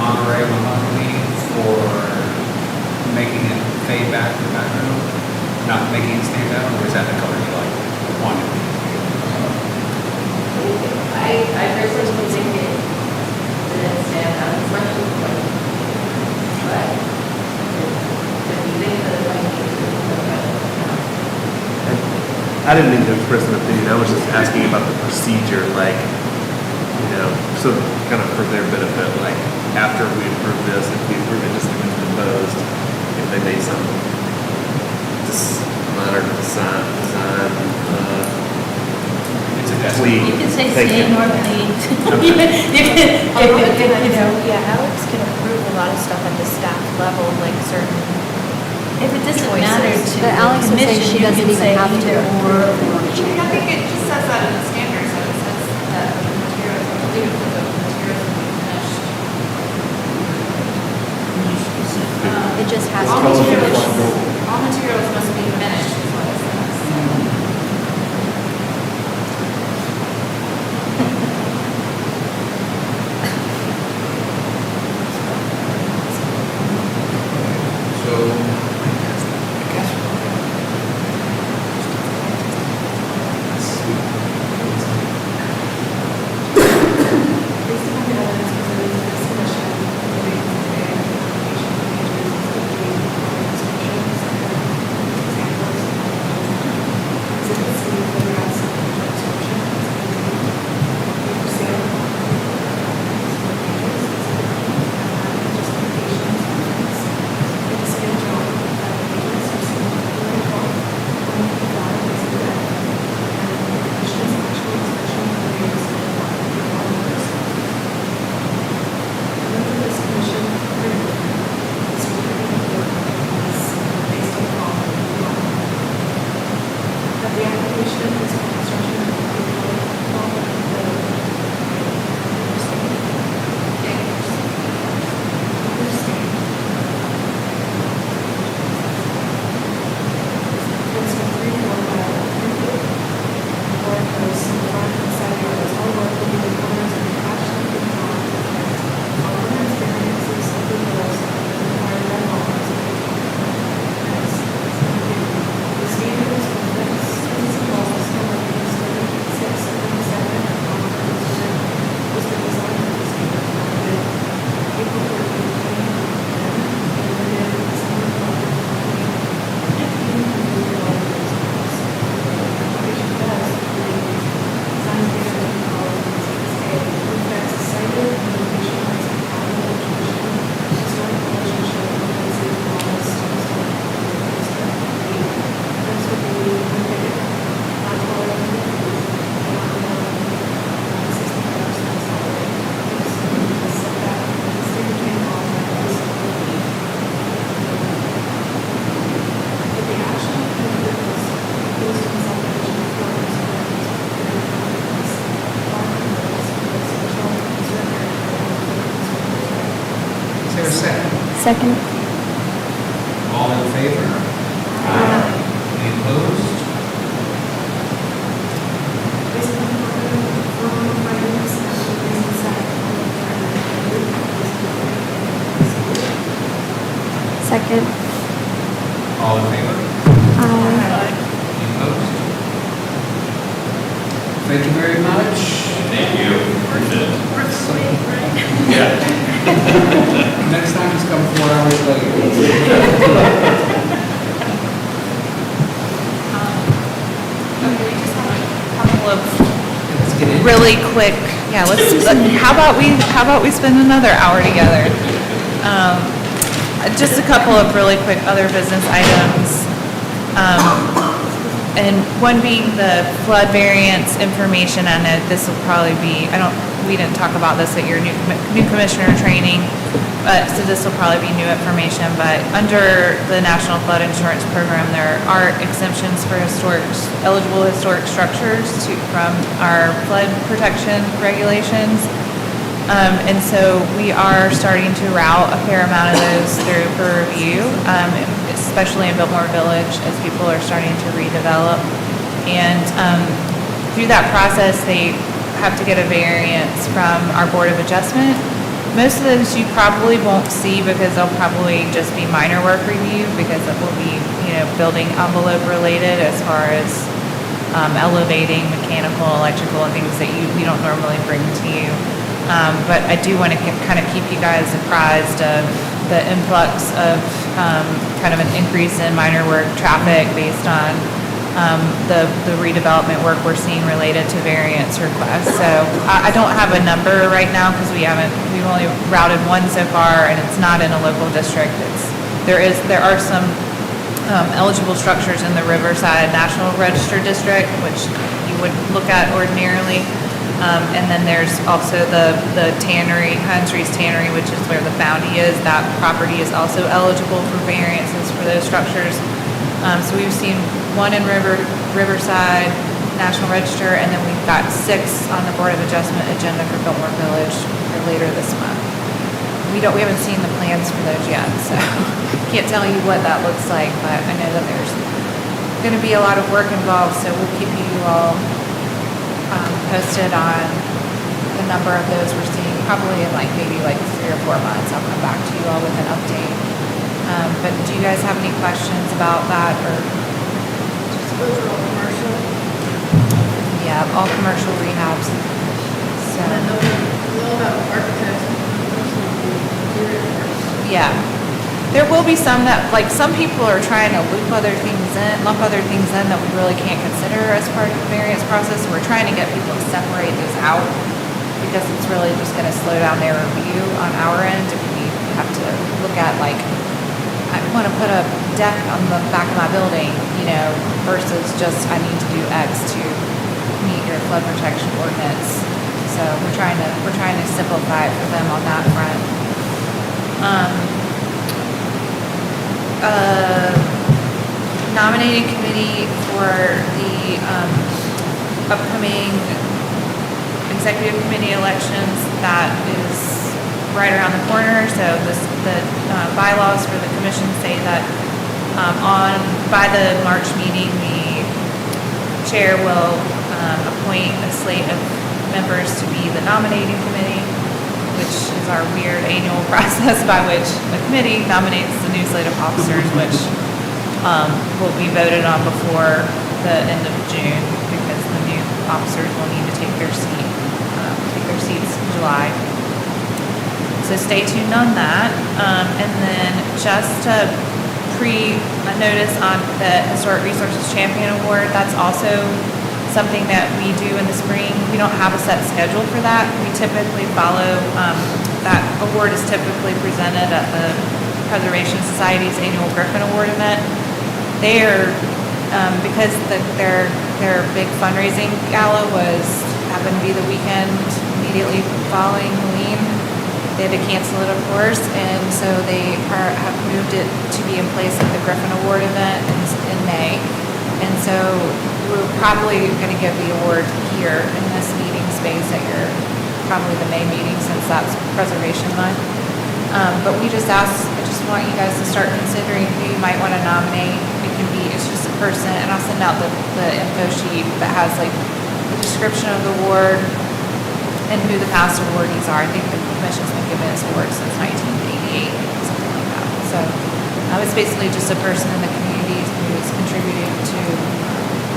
Monterey Mahogany for making it fade back to the background? Not making it stand out, or is that the color you like? Wanted? I personally think it didn't stand out as much as white. But if you think that it might need to be better. I didn't mean to express an opinion, I was just asking about the procedure, like, so kind of for their benefit, like, after we approve this, if we approve it just as it's proposed, if they made some just minor design, tweak. You can say Thank you. stain or paint. Okay. Yeah, Alex can approve a lot of stuff at the staff level, like certain. If it doesn't choices. matter to But Alex the is saying commission, she you doesn't can even say have to either approve or. if they want to change I think it. it just says that in the standards, that it says that the materials, I believe that the materials will be finished. It just has All to be materials, finished. all materials must be finished, is what it says. So, I guess. Based upon the evidence presented to this commission, relating to the application pages, including restrictions and examples of exhibit C, photographs, and descriptions, for sale, justifications, and the scale drawing of the pages are seen in the report. One of the files is the and the commission's actual inspection of the areas and this commission approved this report is based on the following. That the application is for construction of the It's been 3 to 1 by 3 feet. Board posts in the front and side yards, all work will be the corners of the attached and the front. All corners variances of the walls required by law as a The standards for fence walls number 6 and 7 on was the design of the standard with April 14, 2010, and within December Is there a second? Second. All in favor? Any opposed? Second. All in favor? Aye. Any opposed? Thank you very much. Thank you. Appreciate it. Yeah. Next time, just come 4 hours later. Okay, we just have a couple of really quick, yeah, how about we spend another hour together? Just a couple of really quick other business items. And one being the flood variance information. I know this will probably be, we didn't talk about this at your new commissioner training, so this will probably be new information, but under the National Flood Insurance Program, there are exemptions for eligible historic structures from our flood protection regulations. And so we are starting to route a fair amount of those through for review, especially in Biltmore Village as people are starting to redevelop. And through that process, they have to get a variance from our Board of Adjustment. Most of those you probably won't see because they'll probably just be minor work review because it will be, building envelope related as far as elevating, mechanical, electrical, and things that we don't normally bring to you. But I do want to kind of keep you guys apprised of the influx of kind of an increase in minor work traffic based on the redevelopment work we're seeing related to variance requests. So I don't have a number right now because we've only routed one so far, and it's not in a local district. There are some eligible structures in the Riverside National Register District, which you would look at ordinarily. And then there's also the tannery, Heinz Reese Tannery, which is where the Foundy is. That property is also eligible for variances for those structures. So we've seen one in Riverside National Register, and then we've got 6 on the Board of Adjustment agenda for Biltmore Village for later this month. We haven't seen the plans for those yet, so can't tell you what that looks like, but I know that there's going to be a lot of work involved, so we'll keep you all posted on the number of those we're seeing, probably in maybe 3 or 4 months. I'll come back to you all with an update. But do you guys have any questions about that, or? Just those are all commercial? Yeah, all commercial rehabs. So. And then they'll have architects and yeah. There will be some that, some people are trying to lump other things in that we really can't consider as part of the variance process. So we're trying to get people to separate those out because it's really just going to slow down their review on our end if we have to look at I want to put a deck on the back of my building, versus just I need to do X to meet your flood protection ordinance. So we're trying to simplify it for them on that front. Nominating committee for the upcoming executive committee elections, that is right around the corner. So the bylaws for the commission say that by the March meeting, the chair will appoint a slate of members to be the nominating committee, which is our weird annual process by which the committee nominates the new slate of officers, which will be voted on before the end of June because the new officers will need to take their seats in July. So stay tuned on that. And then just a notice on the Historic Resources Champion Award, that's also something that we do in the spring. We don't have a set schedule for that. We typically follow, that award is typically presented at the Preservation Society's annual Griffin Award event. They are, because their big fundraising gala happened to be the weekend immediately following Halloween, they had to cancel it, of course, and so they have moved it to be in place at the Griffin Award event in May. And so we're probably going to give the award here in this meeting space at probably the May meeting, since that's Preservation Month. But I just want you guys to start considering who you might want to nominate. It's just a person, and I'll send out the info sheet that has the description of the award and who the past awardees are. I think the commission's been giving this award since 1988, something like that. So it's basically just a person in the community who has contributed to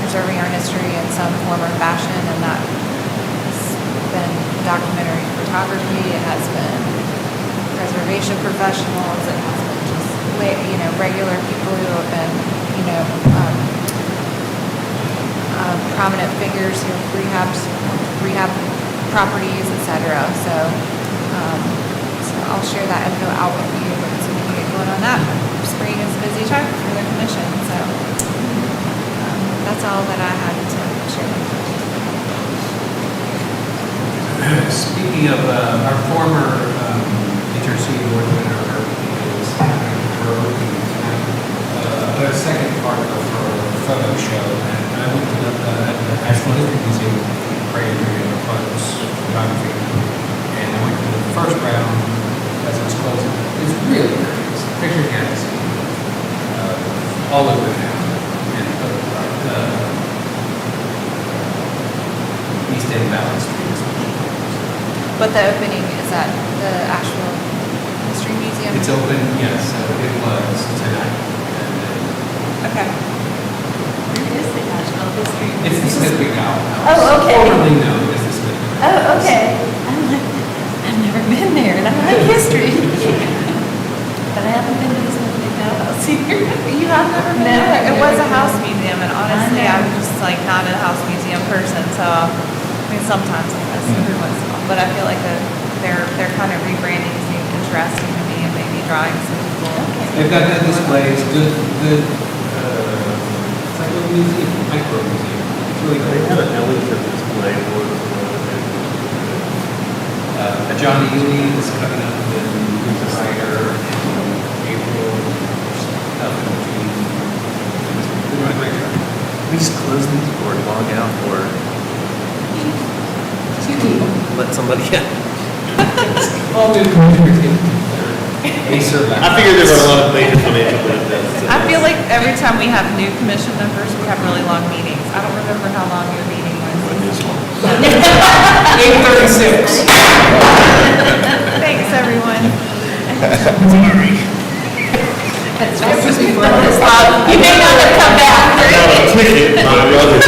preserving our history in some form or fashion, and that has been documentary photography, it has been preservation professionals, it has been just regular people who have been prominent figures who have rehabbed rehab properties, et cetera. So I'll share that info out with you, so we can get going on that. Spring is a busy time for the commission, so that's all that I had to share with you. Speaking of our former HRC board member is having her a second part of her photo show, and I went to the Asheville History Museum, created a photos, photography, and I went to the first round as it was closing. It's really great. It's picture can't see all over town, and East End Valley Street. But the opening is at the Asheville History Museum? It's open, yes, it was tonight. Okay. Where is the Asheville History? It's the Smith McDowell House. Oh, okay. Formerly known as the Smith McDowell House. Oh, okay. I'm like, I've never been there, and I like history. But I haven't been to the Smith McDowell House either. You have never been No, there? It I've was a never house been. museum, and honestly, I know. I'm just like not a house museum person, so, I mean, sometimes I guess, every once in a while. But I feel like they're kind of rebranding seems interesting to me, and maybe drawing some people. They've got good displays, good, it's like a little museum, micro museum. It's really They great. had an Ellington display for John Ely is coming up with a writer in April, 2014. They're doing a great job. We just close these or log out or let somebody in. All new commissioners get Acer back. I figured there were a lot of major financial benefits. I feel like every time we have new commission members, we have really long meetings. I don't remember how long your meeting was. 8:36. Thanks, everyone. That's right. You may not have come back. Ticket, my brother.